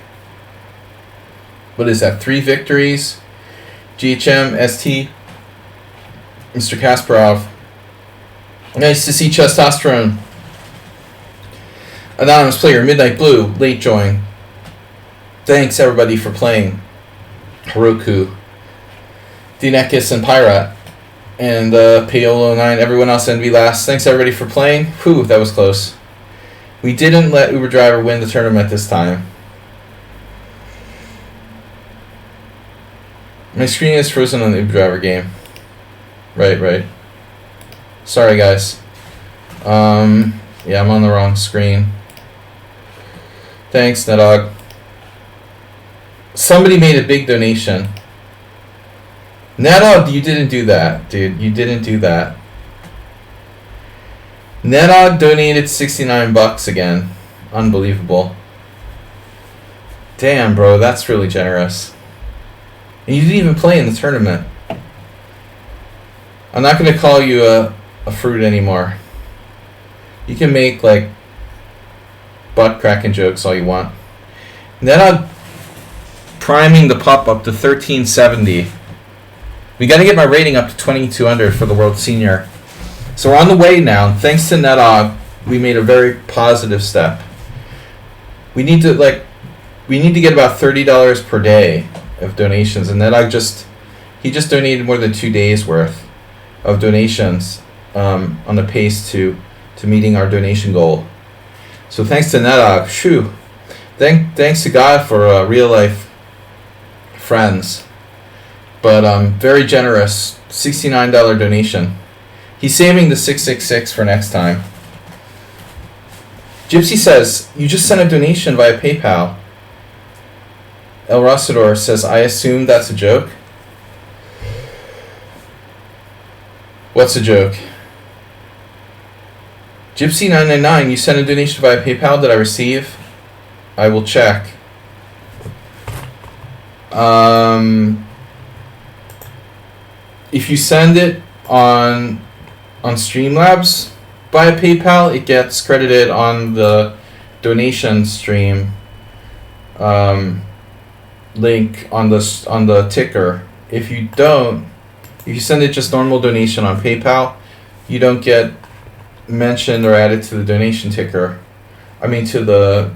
S1: What is that? 3 victories. GHM, ST, Mr. Kasparov. Nice to see Testosterone. Anonymous player, Midnight Blue, late join. Thanks everybody for playing. Heroku, Dinekis and Pyrat, and Paolo9, everyone else NV last. Thanks everybody for playing. Whew, that was close. We didn't let Uber Driver win the tournament this time. My screen is frozen on the Uber Driver game. Right. Sorry guys. Yeah, I'm on the wrong screen. Thanks, Nedog. Somebody made a big donation. Nedog, you didn't do that, dude. You didn't do that. Nedog donated $69 again. Unbelievable. Damn, bro, that's really generous. And you didn't even play in the tournament. I'm not going to call you a fruit anymore. You can make, like, butt-cracking jokes all you want. And then I'm priming the pup up to 1370. We got to get my rating up to 2200 for the World Senior. So we're on the way now. Thanks to Nedog, we made a very positive step. We need to get about $30 per day of donations, and Nedog just donated more than 2 days worth of donations on the pace to meeting our donation goal. So thanks to Nedog. Shoo. Thanks to God for real life friends. But very generous, $69 donation. He's saving the 666 for next time. Gypsy says, you just sent a donation via PayPal. El Rosador says, I assume that's a joke. What's a joke? Gypsy999, you sent a donation via PayPal. Did I receive? I will check. If you send it on Streamlabs via PayPal, it gets credited on the donation stream link on the ticker. If you send it just normal donation on PayPal, you don't get mentioned or added to the donation ticker. I mean to the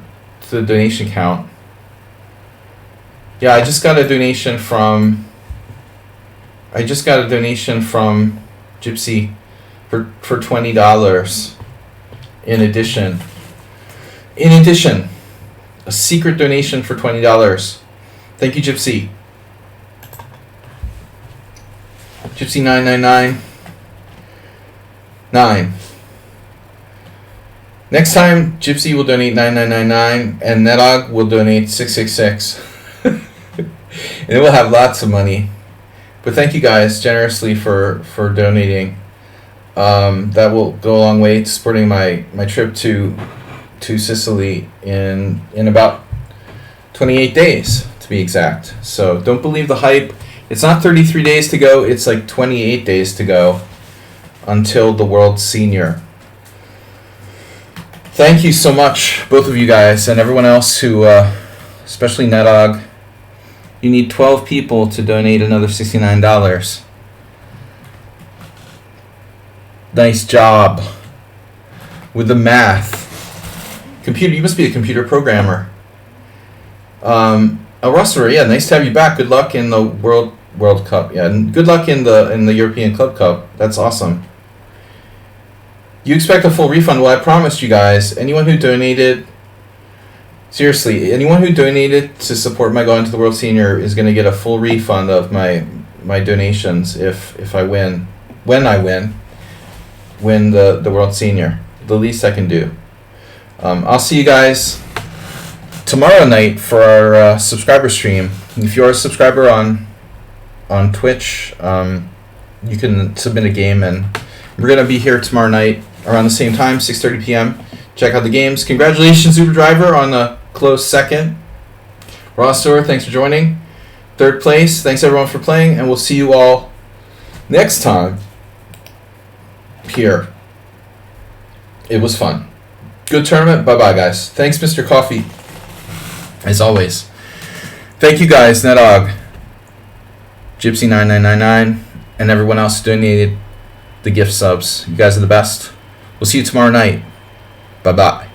S1: donation count. Yeah, I just got a donation from Gypsy for $20 in addition, a secret donation for $20. Thank you, Gypsy. Gypsy999 9. Next time, Gypsy will donate 9999 and Nedog will donate 666. And we'll have lots of money. But thank you guys generously for donating. That will go a long way to supporting my trip to Sicily in about 28 days, to be exact. So don't believe the hype. It's not 33 days to go. It's like 28 days to go until the World Senior. Thank you so much, both of you guys, and everyone else who, especially Netog. You need 12 people to donate another $69. Nice job with the math. Computer, you must be a computer programmer. Russell, yeah, nice to have you back. Good luck in the World Cup. Yeah, and good luck in the European Club Cup. That's awesome. You expect a full refund? Well, I promised you guys. Anyone who donated, seriously, anyone who donated to support my going to the World Senior is going to get a full refund of my donations if I win. When I win the World Senior, the least I can do. I'll see you guys tomorrow night for our subscriber stream. If you're a subscriber on Twitch, you can submit a game, and we're gonna be here tomorrow night around the same time, 6:30 p.m. Check out the games. Congratulations, Uber Driver, on a close second. Rossor, thanks for joining. Third place. Thanks everyone for playing, and we'll see you all next time here. It was fun. Good tournament. Bye-bye, guys. Thanks, Mr. Coffee. As always. Thank you guys, Netog, Gypsy9999, and everyone else who donated the gift subs. You guys are the best. We'll see you tomorrow night. Bye-bye.